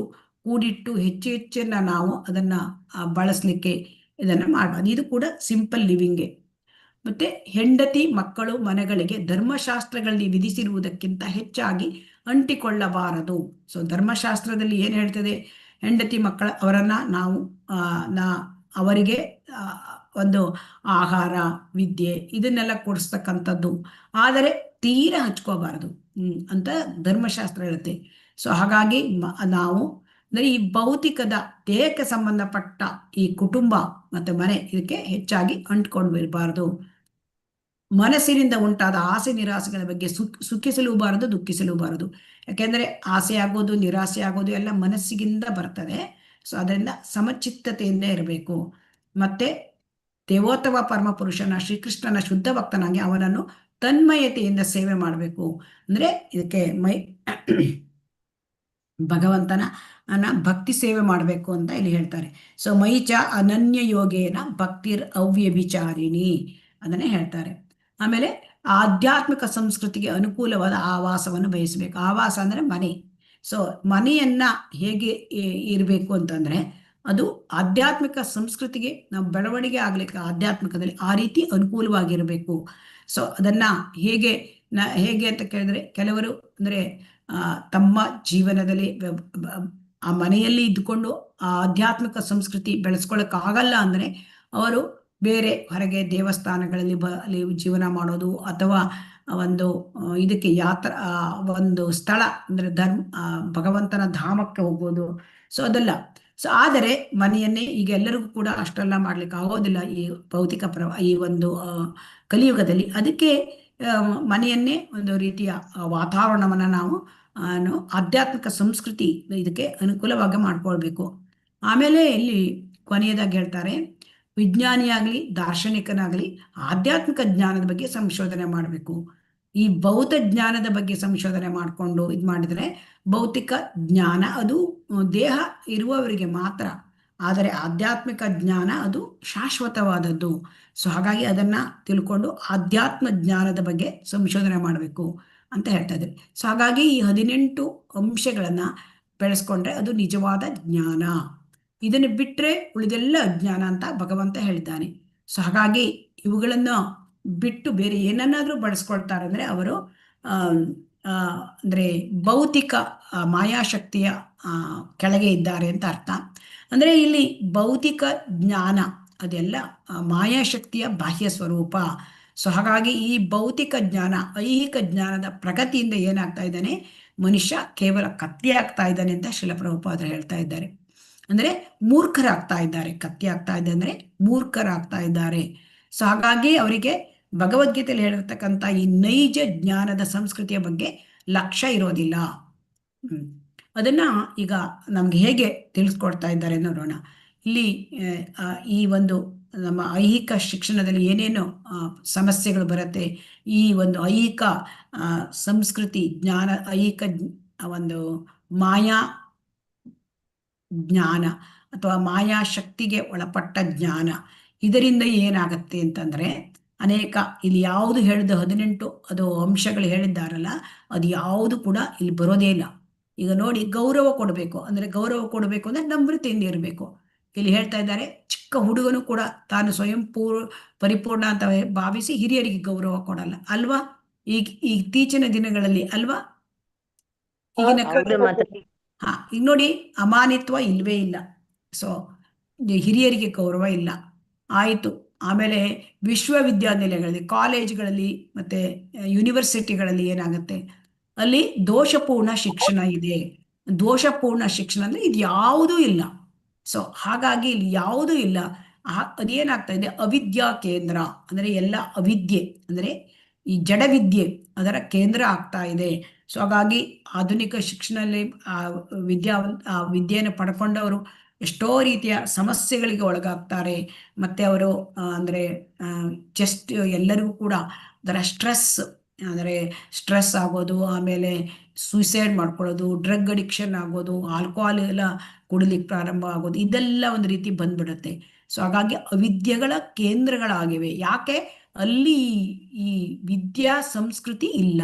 ಕೂಡಿಟ್ಟು ಹೆಚ್ಚೆಚ್ಚನ್ನ ನಾವು ಅದನ್ನ ಬಳಸಲಿಕ್ಕೆ ಇದನ್ನ ಮಾಡಬಾರ್ದು. ಇದು ಕೂಡ ಸಿಂಪಲ್ ಲಿವಿಂಗ್ಗೆ. ಮತ್ತೆ ಹೆಂಡತಿ ಮಕ್ಕಳು ಮನೆಗಳಿಗೆ ಧರ್ಮಶಾಸ್ತ್ರಗಳಲ್ಲಿ ವಿಧಿಸಿರುವುದಕ್ಕಿಂತ ಹೆಚ್ಚಾಗಿ ಅಂಟಿಕೊಳ್ಳಬಾರದು. ಸೊ ಧರ್ಮಶಾಸ್ತ್ರದಲ್ಲಿ ಏನು ಹೇಳ್ತದೆ? ಹೆಂಡತಿ ಮಕ್ಕಳ ಅವರನ್ನ ನಾವು ಅವರಿಗೆ ಒಂದು ಆಹಾರ, ವಿದ್ಯೆ ಇದನ್ನೆಲ್ಲ ಕೊಡಿಸ್ತಕ್ಕಂಥದ್ದು, ಆದರೆ ತೀರ ಹಚ್ಕೋಬಾರದು ಅಂತ ಧರ್ಮಶಾಸ್ತ್ರ ಹೇಳುತ್ತೆ. ಸೊ ಹಾಗಾಗಿ ನಾವು ಅಂದರೆ ಈ ಭೌತಿಕದ ದೇಹಕ್ಕೆ ಸಂಬಂಧಪಟ್ಟ ಈ ಕುಟುಂಬ ಮತ್ತು ಮನೆ ಇದಕ್ಕೆ ಹೆಚ್ಚಾಗಿ ಅಂಟ್ಕೊಂಡು ಇರಬಾರ್ದು. ಮನಸ್ಸಿನಿಂದ ಉಂಟಾದ ಆಸೆ ನಿರಾಸೆಗಳ ಬಗ್ಗೆ ಸುಖಿಸಲೂಬಾರದು, ದುಃಖಿಸಲೂಬಾರದು. ಯಾಕೆಂದರೆ ಆಸೆ ಆಗೋದು, ನಿರಾಸೆ ಆಗೋದು ಎಲ್ಲ ಮನಸ್ಸಿಗಿಂದ ಬರ್ತದೆ. ಸೊ ಅದರಿಂದ ಸಮಚಿತ್ತತೆಯಿಂದ ಇರಬೇಕು. ಮತ್ತೆ ದೇವೋತ್ತಮ ಪರಮಪುರುಷನ ಶ್ರೀಕೃಷ್ಣನ ಶುದ್ಧ ಭಕ್ತನಾಗಿ ಅವನನ್ನು ತನ್ಮಯತೆಯಿಂದ ಸೇವೆ ಮಾಡಬೇಕು. ಅಂದರೆ ಇದಕ್ಕೆ ಭಗವಂತನ ಭಕ್ತಿ ಸೇವೆ ಮಾಡಬೇಕು ಅಂತ ಇಲ್ಲಿ ಹೇಳ್ತಾರೆ. ಸೊ ಮೈಚ ಅನನ್ಯ ಯೋಗೇನ ಭಕ್ತಿರ್ ಅವ್ಯಭಿಚಾರಿಣಿ ಅದನ್ನೇ ಹೇಳ್ತಾರೆ. ಆಮೇಲೆ ಆಧ್ಯಾತ್ಮಿಕ ಸಂಸ್ಕೃತಿಗೆ ಅನುಕೂಲವಾದ ಆವಾಸವನ್ನು ಬಯಸಬೇಕು. ಆವಾಸ ಅಂದರೆ ಮನೆ. ಸೊ ಮನೆಯನ್ನ ಹೇಗೆ ಇರಬೇಕು ಅಂತಂದ್ರೆ ಅದು ಆಧ್ಯಾತ್ಮಿಕ ಸಂಸ್ಕೃತಿಗೆ ನಾವು ಬೆಳವಣಿಗೆ ಆಗ್ಲಿಕ್ಕೆ ಆಧ್ಯಾತ್ಮಿಕದಲ್ಲಿ ಆ ರೀತಿ ಅನುಕೂಲವಾಗಿರಬೇಕು. ಸೊ ಅದನ್ನ ಹೇಗೆ ಅಂತ ಕೇಳಿದ್ರೆ, ಕೆಲವರು ಅಂದ್ರೆ ತಮ್ಮ ಜೀವನದಲ್ಲಿ ಆ ಮನೆಯಲ್ಲಿ ಇದ್ದುಕೊಂಡು ಆ ಆಧ್ಯಾತ್ಮಿಕ ಸಂಸ್ಕೃತಿ ಬೆಳೆಸ್ಕೊಳ್ಳೋಕ್ಕಾಗಲ್ಲ ಅಂದ್ರೆ ಅವರು ಬೇರೆ ಹೊರಗೆ ದೇವಸ್ಥಾನಗಳಲ್ಲಿ ಅಲ್ಲಿ ಜೀವನ ಮಾಡೋದು, ಅಥವಾ ಒಂದು ಇದಕ್ಕೆ ಒಂದು ಸ್ಥಳ ಅಂದ್ರೆ ಭಗವಂತನ ಧಾಮಕ್ಕೆ ಹೋಗೋದು. ಸೊ ಅದೆಲ್ಲ. ಸೊ ಆದರೆ ಮನೆಯನ್ನೇ ಈಗ ಎಲ್ಲರಿಗೂ ಕೂಡ ಅಷ್ಟೆಲ್ಲ ಮಾಡ್ಲಿಕ್ಕೆ ಆಗೋದಿಲ್ಲ ಈ ಭೌತಿಕ ಈ ಒಂದು ಕಲಿಯುಗದಲ್ಲಿ. ಅದಕ್ಕೆ ಮನೆಯನ್ನೇ ಒಂದು ರೀತಿಯ ವಾತಾವರಣವನ್ನು ನಾವು ಆಧ್ಯಾತ್ಮಿಕ ಸಂಸ್ಕೃತಿ ಇದಕ್ಕೆ ಅನುಕೂಲವಾಗಿ ಮಾಡ್ಕೊಳ್ಬೇಕು. ಆಮೇಲೆ ಇಲ್ಲಿ ಕೊನೆಯದಾಗಿ ಹೇಳ್ತಾರೆ, ವಿಜ್ಞಾನಿಯಾಗಲಿ ದಾರ್ಶನಿಕನಾಗಲಿ ಆಧ್ಯಾತ್ಮಿಕ ಜ್ಞಾನದ ಬಗ್ಗೆ ಸಂಶೋಧನೆ ಮಾಡಬೇಕು. ಈ ಭೌತ ಜ್ಞಾನದ ಬಗ್ಗೆ ಸಂಶೋಧನೆ ಮಾಡಿಕೊಂಡು ಇದು ಮಾಡಿದರೆ ಭೌತಿಕ ಜ್ಞಾನ ಅದು ದೇಹ ಇರುವವರಿಗೆ ಮಾತ್ರ, ಆದರೆ ಆಧ್ಯಾತ್ಮಿಕ ಜ್ಞಾನ ಅದು ಶಾಶ್ವತವಾದದ್ದು. ಸೊ ಹಾಗಾಗಿ ಅದನ್ನ ತಿಳ್ಕೊಂಡು ಆಧ್ಯಾತ್ಮ ಜ್ಞಾನದ ಬಗ್ಗೆ ಸಂಶೋಧನೆ ಮಾಡಬೇಕು ಅಂತ ಹೇಳ್ತಾ ಇದ್ದಾರೆ. ಸೊ ಹಾಗಾಗಿ ಈ 18 ಅಂಶಗಳನ್ನ ಬೆಳೆಸ್ಕೊಂಡ್ರೆ ಅದು ನಿಜವಾದ ಜ್ಞಾನ. ಇದನ್ನು ಬಿಟ್ಟರೆ ಉಳಿದೆಲ್ಲ ಅಜ್ಞಾನ ಅಂತ ಭಗವಂತ ಹೇಳಿದ್ದಾನೆ. ಸೊ ಹಾಗಾಗಿ ಇವುಗಳನ್ನು ಬಿಟ್ಟು ಬೇರೆ ಏನನ್ನಾದ್ರೂ ಬಳಸ್ಕೊಳ್ತಾರೆ ಅಂದ್ರೆ ಅವರು ಅಂದ್ರೆ ಭೌತಿಕ ಮಾಯಾಶಕ್ತಿಯ ಕೆಳಗೆ ಇದ್ದಾರೆ ಅಂತ ಅರ್ಥ. ಅಂದ್ರೆ ಇಲ್ಲಿ ಭೌತಿಕ ಜ್ಞಾನ ಅದೆಲ್ಲ ಮಾಯಾಶಕ್ತಿಯ ಬಾಹ್ಯ ಸ್ವರೂಪ. ಸೊ ಹಾಗಾಗಿ ಈ ಭೌತಿಕ ಜ್ಞಾನ, ಐಹಿಕ ಜ್ಞಾನದ ಪ್ರಗತಿಯಿಂದ ಏನಾಗ್ತಾ ಇದ್ದಾನೆ, ಮನುಷ್ಯ ಕೇವಲ ಕತ್ತಿ ಆಗ್ತಾ ಇದ್ದಾನೆ ಅಂತ ಶ್ರೀಲ ಪ್ರಭುಪಾದರು ಹೇಳ್ತಾ ಇದ್ದಾರೆ. ಅಂದ್ರೆ ಮೂರ್ಖರಾಗ್ತಾ ಇದ್ದಾರೆ. ಕತ್ತಿ ಆಗ್ತಾ ಇದೆ ಅಂದ್ರೆ ಮೂರ್ಖರಾಗ್ತಾ ಇದ್ದಾರೆ. ಸೊ ಹಾಗಾಗಿ ಅವರಿಗೆ ಭಗವದ್ಗೀತೆಯಲ್ಲಿ ಹೇಳಿರ್ತಕ್ಕಂಥ ಈ ನೈಜ ಜ್ಞಾನದ ಸಂಸ್ಕೃತಿಯ ಬಗ್ಗೆ ಲಕ್ಷ್ಯ ಇರೋದಿಲ್ಲ. ಅದನ್ನ ಈಗ ನಮ್ಗೆ ಹೇಗೆ ತಿಳಿಸ್ಕೊಡ್ತಾ ಇದ್ದಾರೆ ನೋಡೋಣ. ಇಲ್ಲಿ ಈ ಒಂದು ನಮ್ಮ ಐಹಿಕ ಶಿಕ್ಷಣದಲ್ಲಿ ಏನೇನು ಸಮಸ್ಯೆಗಳು ಬರುತ್ತೆ, ಈ ಒಂದು ಐಹಿಕ ಸಂಸ್ಕೃತಿ ಜ್ಞಾನ, ಐಹಿಕ ಒಂದು ಮಾಯಾ ಜ್ಞಾನ ಅಥವಾ ಮಾಯಾಶಕ್ತಿಗೆ ಒಳಪಟ್ಟ ಜ್ಞಾನ, ಇದರಿಂದ ಏನಾಗತ್ತೆ ಅಂತಂದ್ರೆ ಅನೇಕ ಇಲ್ಲಿ ಯಾವುದು ಹೇಳಿದ 18 ಅದು ಅಂಶಗಳು ಹೇಳಿದ್ದಾರಲ್ಲ, ಅದು ಯಾವುದು ಕೂಡ ಇಲ್ಲಿ ಬರೋದೇ ಇಲ್ಲ. ಈಗ ನೋಡಿ, ಗೌರವ ಕೊಡಬೇಕು ಅಂದ್ರೆ ನಮ್ರತೆಯಿಂದ ಇರಬೇಕು. ಇಲ್ಲಿ ಹೇಳ್ತಾ ಇದ್ದಾರೆ, ಚಿಕ್ಕ ಹುಡುಗನು ಕೂಡ ತಾನು ಸ್ವಯಂ ಪರಿಪೂರ್ಣ ಅಂತ ಭಾವಿಸಿ ಹಿರಿಯರಿಗೆ ಗೌರವ ಕೊಡಲ್ಲ ಅಲ್ವಾ? ಈಗ ಇತ್ತೀಚಿನ ದಿನಗಳಲ್ಲಿ ಅಲ್ವಾ? ಈಗಿನ ಈಗ ನೋಡಿ, ಅಮಾನಿತ್ವ ಇಲ್ವೇ ಇಲ್ಲ. ಸೊ ಹಿರಿಯರಿಗೆ ಗೌರವ ಇಲ್ಲ, ಆಯಿತು. ಆಮೇಲೆ ವಿಶ್ವವಿದ್ಯಾನಿಲಯಗಳಲ್ಲಿ, ಕಾಲೇಜ್ಗಳಲ್ಲಿ ಮತ್ತೆ ಯೂನಿವರ್ಸಿಟಿಗಳಲ್ಲಿ ಏನಾಗುತ್ತೆ, ಅಲ್ಲಿ ದೋಷಪೂರ್ಣ ಶಿಕ್ಷಣ ಇದೆ. ದೋಷಪೂರ್ಣ ಶಿಕ್ಷಣ ಅಂದ್ರೆ ಇದು ಯಾವುದೂ ಇಲ್ಲ. ಸೊ ಹಾಗಾಗಿ ಇಲ್ಲಿ ಯಾವುದೂ ಇಲ್ಲ. ಅದೇನಾಗ್ತಾ ಇದೆ, ಅವಿದ್ಯಾ ಕೇಂದ್ರ ಅಂದ್ರೆ ಎಲ್ಲ ಅವಿದ್ಯೆ ಅಂದ್ರೆ ಈ ಜಡವಿದ್ಯೆ ಅದರ ಕೇಂದ್ರ ಆಗ್ತಾ ಇದೆ. ಸೊ ಹಾಗಾಗಿ ಆಧುನಿಕ ಶಿಕ್ಷಣದಲ್ಲಿ ವಿದ್ಯೆಯನ್ನು ಪಡ್ಕೊಂಡವರು ಎಷ್ಟೋ ರೀತಿಯ ಸಮಸ್ಯೆಗಳಿಗೆ ಒಳಗಾಗ್ತಾರೆ. ಮತ್ತೆ ಅವರು ಅಂದರೆ ಜಸ್ಟ್ ಎಲ್ಲರಿಗೂ ಕೂಡ ಅದರ ಸ್ಟ್ರೆಸ್ ಆಗೋದು, ಆಮೇಲೆ ಸೂಸೈಡ್ ಮಾಡ್ಕೊಳ್ಳೋದು, ಡ್ರಗ್ ಅಡಿಕ್ಷನ್ ಆಗೋದು, ಆಲ್ಕೋಹಾಲ್ ಎಲ್ಲ ಕುಡಿಲಿಕ್ಕೆ ಪ್ರಾರಂಭ ಆಗೋದು, ಇದೆಲ್ಲ ಒಂದು ರೀತಿ ಬಂದ್ಬಿಡುತ್ತೆ. ಸೊ ಹಾಗಾಗಿ ಅವಿದ್ಯೆಗಳ ಕೇಂದ್ರಗಳಾಗಿವೆ. ಯಾಕೆ? ಅಲ್ಲಿ ಈ ವಿದ್ಯಾ ಸಂಸ್ಕೃತಿ ಇಲ್ಲ.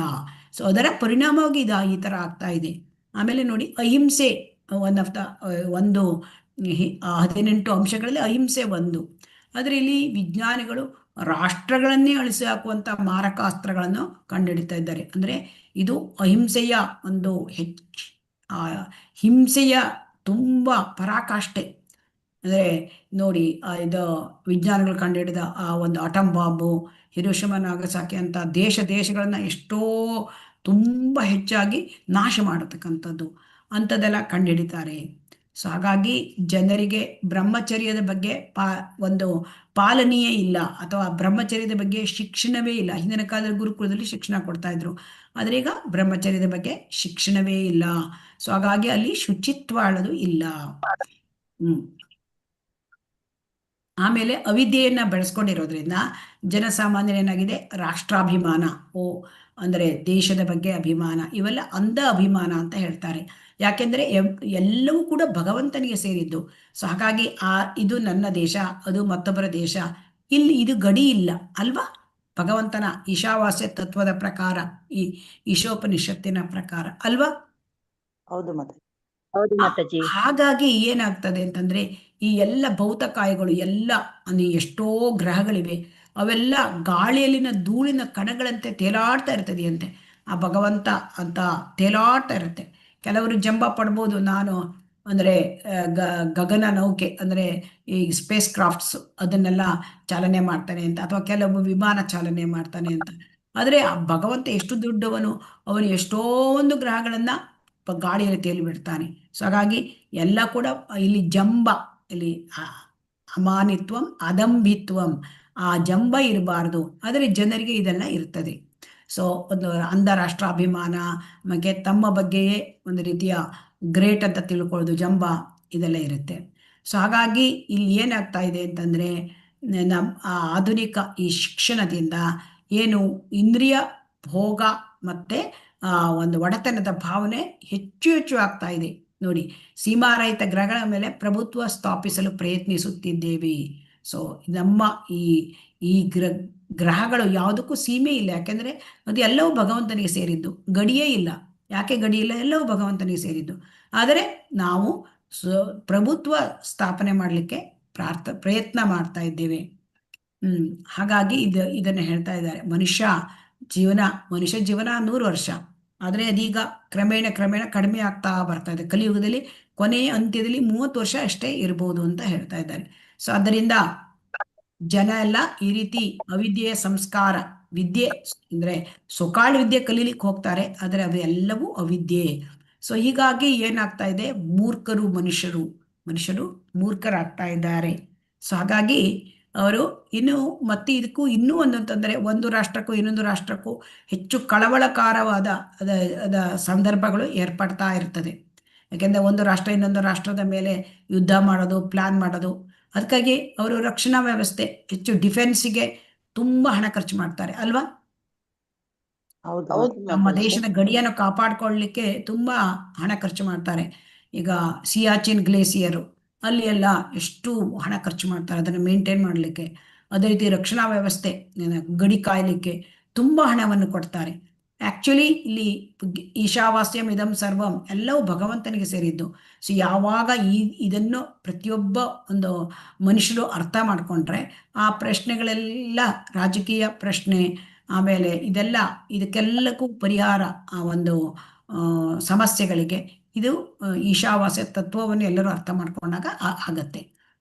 ಸೊ ಅದರ ಪರಿಣಾಮವಾಗಿ ಈ ಥರ ಆಗ್ತಾ ಇದೆ. ಆಮೇಲೆ ನೋಡಿ, ಅಹಿಂಸೆ ಒನ್ ಆಫ್ ದ ಒಂದು 18 ಅಂಶಗಳಲ್ಲಿ ಅಹಿಂಸೆ ಒಂದು. ಅದರಲ್ಲಿ ವಿಜ್ಞಾನಿಗಳು ರಾಷ್ಟ್ರಗಳನ್ನೇ ಅಳಿಸಿ ಹಾಕುವಂಥ ಮಾರಕಾಸ್ತ್ರಗಳನ್ನು ಕಂಡುಹಿಡಿತಾ ಇದ್ದಾರೆ. ಅಂದರೆ ಇದು ಅಹಿಂಸೆಯ ಒಂದು ಹಿಂಸೆಯ ತುಂಬ ಪರಾಕಾಷ್ಠೆ. ಅಂದರೆ ನೋಡಿ, ಇದು ವಿಜ್ಞಾನಿಗಳು ಕಂಡುಹಿಡಿದ ಆ ಒಂದು ಅಟಮ್ ಬಾಂಬು, ಹಿರೋಶಿಮಾ ನಾಗಸಾಕಿ ಅಂತ ದೇಶಗಳನ್ನು ಎಷ್ಟೋ ತುಂಬ ಹೆಚ್ಚಾಗಿ ನಾಶ ಮಾಡತಕ್ಕಂಥದ್ದು ಅಂಥದ್ದೆಲ್ಲ ಕಂಡುಹಿಡಿತಾರೆ. ಸೊ ಹಾಗಾಗಿ ಜನರಿಗೆ ಬ್ರಹ್ಮಚರ್ಯದ ಬಗ್ಗೆ ಒಂದು ಪಾಲನೆಯೇ ಇಲ್ಲ, ಅಥವಾ ಬ್ರಹ್ಮಚರ್ಯದ ಬಗ್ಗೆ ಶಿಕ್ಷಣವೇ ಇಲ್ಲ. ಹಿಂದಿನ ಕಾಲದಲ್ಲಿ ಗುರುಕುಲದಲ್ಲಿ ಶಿಕ್ಷಣ ಕೊಡ್ತಾ ಇದ್ರು, ಆದರೆ ಈಗ ಬ್ರಹ್ಮಚರ್ಯದ ಬಗ್ಗೆ ಶಿಕ್ಷಣವೇ ಇಲ್ಲ. ಸೊ ಹಾಗಾಗಿ ಅಲ್ಲಿ ಶುಚಿತ್ವ ಅನ್ನೋದು ಇಲ್ಲ. ಆಮೇಲೆ ಅವಿದ್ಯೆಯನ್ನ ಬೆಳೆಸ್ಕೊಂಡಿರೋದ್ರಿಂದ ಜನಸಾಮಾನ್ಯರೇನಾಗಿದೆ, ರಾಷ್ಟ್ರಾಭಿಮಾನ, ಅಂದರೆ ದೇಶದ ಬಗ್ಗೆ ಅಭಿಮಾನ, ಇವೆಲ್ಲ ಅಂಧ ಅಭಿಮಾನ ಅಂತ ಹೇಳ್ತಾರೆ. ಯಾಕೆಂದ್ರೆ ಎಲ್ಲವೂ ಕೂಡ ಭಗವಂತನಿಗೆ ಸೇರಿದ್ದು. ಸೊ ಹಾಗಾಗಿ ಇದು ನನ್ನ ದೇಶ, ಅದು ಮತ್ತೊಬ್ಬರ ದೇಶ, ಇಲ್ಲಿ ಇದು ಗಡಿ ಇಲ್ಲ ಅಲ್ವಾ? ಭಗವಂತನ ಈಶಾವಾಸ್ಯ ತತ್ವದ ಪ್ರಕಾರ, ಈ ಈಶೋಪನಿಷತ್ತಿನ ಪ್ರಕಾರ ಅಲ್ವಾ? ಹೌದು ಮಾತಾಜಿ. ಹೌದು ಮಾತಾಜಿ. ಹಾಗಾಗಿ ಏನಾಗ್ತದೆ ಅಂತಂದ್ರೆ, ಈ ಎಲ್ಲ ಭೌತಕಾಯಗಳು ಎಲ್ಲ ಎಷ್ಟೋ ಗ್ರಹಗಳಿವೆ, ಅವೆಲ್ಲ ಗಾಳಿಯಲ್ಲಿನ ಧೂಳಿನ ಕಣಗಳಂತೆ ತೇಲಾಡ್ತಾ ಇರ್ತದೆಯಂತೆ. ಆ ಭಗವಂತ ಅಂತ ತೇಲಾಡ್ತಾ ಇರುತ್ತೆ. ಕೆಲವರು ಜಂಬ ಪಡ್ಬೋದು, ನಾನು ಅಂದರೆ ಗಗನ ನೌಕೆ ಅಂದರೆ ಈ ಸ್ಪೇಸ್ ಕ್ರಾಫ್ಟ್ಸ್ ಅದನ್ನೆಲ್ಲ ಚಾಲನೆ ಮಾಡ್ತಾನೆ ಅಂತ, ಅಥವಾ ಕೆಲವು ವಿಮಾನ ಚಾಲನೆ ಮಾಡ್ತಾನೆ ಅಂತ. ಆದರೆ ಆ ಭಗವಂತ ಎಷ್ಟು ದೊಡ್ಡವನು, ಅವನು ಎಷ್ಟೊಂದು ಗ್ರಹಗಳನ್ನ ಗಾಳಿಯಲ್ಲಿ ತೇಲಿ ಬಿಡ್ತಾನೆ. ಸೊ ಹಾಗಾಗಿ ಎಲ್ಲ ಕೂಡ ಇಲ್ಲಿ ಜಂಬ, ಇಲ್ಲಿ ಅಮಾನಿತ್ವಂ ಅದಂಭಿತ್ವಂ, ಆ ಜಂಬ ಇರಬಾರ್ದು. ಆದರೆ ಜನರಿಗೆ ಇದೆಲ್ಲ ಇರ್ತದೆ. ಸೊ ಒಂದು ಅಂತಾರಾಷ್ಟ್ರಾಭಿಮಾನ, ಮತ್ತೆ ತಮ್ಮ ಬಗ್ಗೆಯೇ ಒಂದು ರೀತಿಯ ಗ್ರೇಟ್ ಅಂತ ತಿಳ್ಕೊಳ್ಳೋದು, ಜಂಬ, ಇದೆಲ್ಲ ಇರುತ್ತೆ. ಸೊ ಹಾಗಾಗಿ ಇಲ್ಲಿ ಏನಾಗ್ತಾ ಇದೆ ಅಂತಂದ್ರೆ, ಆಧುನಿಕ ಈ ಶಿಕ್ಷಣದಿಂದ ಏನು ಇಂದ್ರಿಯ ಭೋಗ ಮತ್ತೆ ಒಂದು ಒಡೆತನದ ಭಾವನೆ ಹೆಚ್ಚು ಆಗ್ತಾ ಇದೆ. ನೋಡಿ, ಸೀಮಾರಹಿತ ಗ್ರಹಗಳ ಮೇಲೆ ಪ್ರಭುತ್ವ ಸ್ಥಾಪಿಸಲು ಪ್ರಯತ್ನಿಸುತ್ತಿದ್ದೇವೆ. ಸೊ ನಮ್ಮ ಈ ಗ್ರಹಗಳು ಯಾವುದಕ್ಕೂ ಸೀಮೆ ಇಲ್ಲ. ಯಾಕೆಂದ್ರೆ ಅದು ಎಲ್ಲವೂ ಭಗವಂತನಿಗೆ ಸೇರಿದ್ದು, ಗಡಿಯೇ ಇಲ್ಲ. ಯಾಕೆ ಗಡಿ ಇಲ್ಲ? ಎಲ್ಲವೂ ಭಗವಂತನಿಗೆ ಸೇರಿದ್ದು. ಆದರೆ ನಾವು ಪ್ರಭುತ್ವ ಸ್ಥಾಪನೆ ಮಾಡಲಿಕ್ಕೆ ಪ್ರಯತ್ನ ಮಾಡ್ತಾ ಇದ್ದೇವೆ. ಹಾಗಾಗಿ ಇದನ್ನು ಹೇಳ್ತಾ ಇದ್ದಾರೆ. ಮನುಷ್ಯ ಜೀವನ 100 ವರ್ಷ, ಆದರೆ ಅದೀಗ ಕ್ರಮೇಣ ಕಡಿಮೆ ಆಗ್ತಾ ಬರ್ತಾ ಇದೆ. ಕಲಿಯುಗದಲ್ಲಿ ಕೊನೆಯ ಅಂತ್ಯದಲ್ಲಿ 30 ವರ್ಷ ಅಷ್ಟೇ ಇರ್ಬೋದು ಅಂತ ಹೇಳ್ತಾ ಇದ್ದಾರೆ. ಸೊ ಅದರಿಂದ ಜನ ಎಲ್ಲ ಈ ರೀತಿ ಅವಿದ್ಯೆಯ ಸಂಸ್ಕಾರ, ವಿದ್ಯೆ ಅಂದ್ರೆ ಸೊಕಾಳು ವಿದ್ಯೆ ಕಲೀಲಿಕ್ಕೆ ಹೋಗ್ತಾರೆ, ಆದರೆ ಅವೆಲ್ಲವೂ ಅವಿದ್ಯೆ. ಸೊ ಹೀಗಾಗಿ ಏನಾಗ್ತಾ ಇದೆ, ಮನುಷ್ಯರು ಮೂರ್ಖರಾಗ್ತಾ ಇದ್ದಾರೆ. ಸೊ ಹಾಗಾಗಿ ಅವರು ಮತ್ತೆ ಇದಕ್ಕೂ ಇನ್ನೂ ಒಂದಂತಂದ್ರೆ, ಒಂದು ರಾಷ್ಟ್ರಕ್ಕೂ ಇನ್ನೊಂದು ರಾಷ್ಟ್ರಕ್ಕೂ ಹೆಚ್ಚು ಕಳವಳಕಾರವಾದ ಅದ ಸಂದರ್ಭಗಳು ಏರ್ಪಡ್ತಾ ಇರ್ತದೆ. ಯಾಕೆಂದ್ರೆ ಒಂದು ರಾಷ್ಟ್ರ ಇನ್ನೊಂದು ರಾಷ್ಟ್ರದ ಮೇಲೆ ಯುದ್ಧ ಮಾಡೋದು, ಪ್ಲಾನ್ ಮಾಡೋದು. ಅದಕ್ಕಾಗಿ ಅವರು ರಕ್ಷಣಾ ವ್ಯವಸ್ಥೆ, ಹೆಚ್ಚು ಡಿಫೆನ್ಸಿಗೆ ತುಂಬಾ ಹಣ ಖರ್ಚು ಮಾಡ್ತಾರೆ ಅಲ್ವಾ? ನಮ್ಮ ದೇಶದ ಗಡಿಯನ್ನು ಕಾಪಾಡ್ಕೊಳ್ಳಿಕ್ಕೆ ತುಂಬಾ ಹಣ ಖರ್ಚು ಮಾಡ್ತಾರೆ. ಈಗ ಸಿಯಾಚಿನ್ ಗ್ಲೇಸಿಯರ್ ಅಲ್ಲಿ ಎಲ್ಲ ಎಷ್ಟು ಹಣ ಖರ್ಚು ಮಾಡ್ತಾರೆ ಅದನ್ನು ಮೇಂಟೈನ್ ಮಾಡಲಿಕ್ಕೆ. ಅದೇ ರೀತಿ ರಕ್ಷಣಾ ವ್ಯವಸ್ಥೆ, ಗಡಿ ಕಾಯಲಿಕ್ಕೆ ತುಂಬಾ ಹಣವನ್ನು ಕೊಡ್ತಾರೆ. ಆಕ್ಚುಲಿ ಇಲ್ಲಿ ಈಶಾವಾಸ್ಯಂ ಇದಂ ಸರ್ವಂ ಎಲ್ಲವೂ ಭಗವಂತನಿಗೆ ಸೇರಿದ್ದು. ಸೊ ಯಾವಾಗ ಇದನ್ನು ಪ್ರತಿಯೊಬ್ಬ ಒಂದು ಮನುಷ್ಯರು ಅರ್ಥ ಮಾಡ್ಕೊಂಡ್ರೆ, ಆ ಪ್ರಶ್ನೆಗಳೆಲ್ಲ ರಾಜಕೀಯ ಪ್ರಶ್ನೆ, ಆಮೇಲೆ ಇದಕ್ಕೆಲ್ಲಕ್ಕೂ ಪರಿಹಾರ, ಆ ಒಂದು ಸಮಸ್ಯೆಗಳಿಗೆ ಇದು ಈಶಾವಾಸ್ಯ ತತ್ವವನ್ನು ಎಲ್ಲರೂ ಅರ್ಥ ಮಾಡ್ಕೊಂಡಾಗ ಆಗತ್ತೆ.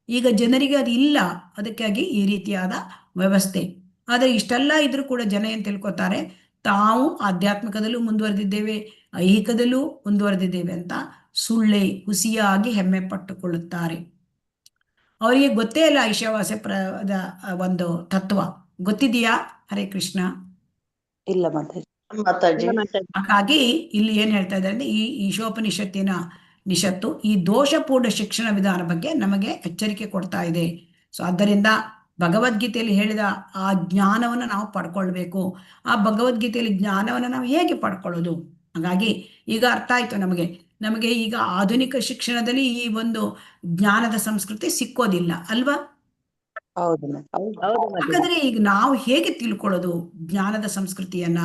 ಈಗ ಜನರಿಗೆ ಅದು ಇಲ್ಲ, ಅದಕ್ಕಾಗಿ ಈ ರೀತಿಯಾದ ವ್ಯವಸ್ಥೆ. ಆದರೆ ಇಷ್ಟೆಲ್ಲ ಇದ್ರೂ ಕೂಡ ಜನ ಏನ್ ತಿಳ್ಕೊತಾರೆ, ತಾವು ಆಧ್ಯಾತ್ಮಿಕದಲ್ಲೂ ಮುಂದುವರೆದಿದ್ದೇವೆ, ಐಹಿಕದಲ್ಲೂ ಮುಂದುವರೆದಿದ್ದೇವೆ ಅಂತ ಹುಸಿಯಾಗಿ ಹೆಮ್ಮೆ ಪಟ್ಟುಕೊಳ್ಳುತ್ತಾರೆ. ಅವರಿಗೆ ಗೊತ್ತೇ ಇಲ್ಲ ಈಶಾವಾಸ್ಯ ಒಂದು ತತ್ವ. ಗೊತ್ತಿದೆಯಾ? ಹರೇ ಕೃಷ್ಣ. ಇಲ್ಲ ಮಾತಾಜಿ. ಹಾಗಾಗಿ ಇಲ್ಲಿ ಏನ್ ಹೇಳ್ತಾ ಇದ್ದಾರೆ ಅಂದ್ರೆ, ಈ ಈಶೋಪನಿಷತ್ತಿನ ನಿಷತ್ತು ಈ ದೋಷಪೂರ್ಣ ಶಿಕ್ಷಣ ವಿಧಾನ ಬಗ್ಗೆ ನಮಗೆ ಎಚ್ಚರಿಕೆ ಕೊಡ್ತಾ ಇದೆ. ಸೊ ಆದ್ದರಿಂದ ಭಗವದ್ಗೀತೆಯಲ್ಲಿ ಹೇಳಿದ ಆ ಜ್ಞಾನವನ್ನು ನಾವು ಪಡ್ಕೊಳ್ಬೇಕು. ಆ ಭಗವದ್ಗೀತೆಯಲ್ಲಿ ಜ್ಞಾನವನ್ನು ನಾವು ಹೇಗೆ ಪಡ್ಕೊಳ್ಳೋದು? ಹಾಗಾಗಿ ಈಗ ಅರ್ಥ ಆಯ್ತು ನಮಗೆ ಈಗ ಆಧುನಿಕ ಶಿಕ್ಷಣದಲ್ಲಿ ಈ ಒಂದು ಜ್ಞಾನದ ಸಂಸ್ಕೃತಿ ಸಿಕ್ಕೋದಿಲ್ಲ ಅಲ್ವಾ? ಹೌದು ಹಾಗಾದ್ರೆ ಈಗ ನಾವು ಹೇಗೆ ತಿಳ್ಕೊಳ್ಳೋದು ಜ್ಞಾನದ ಸಂಸ್ಕೃತಿಯನ್ನ?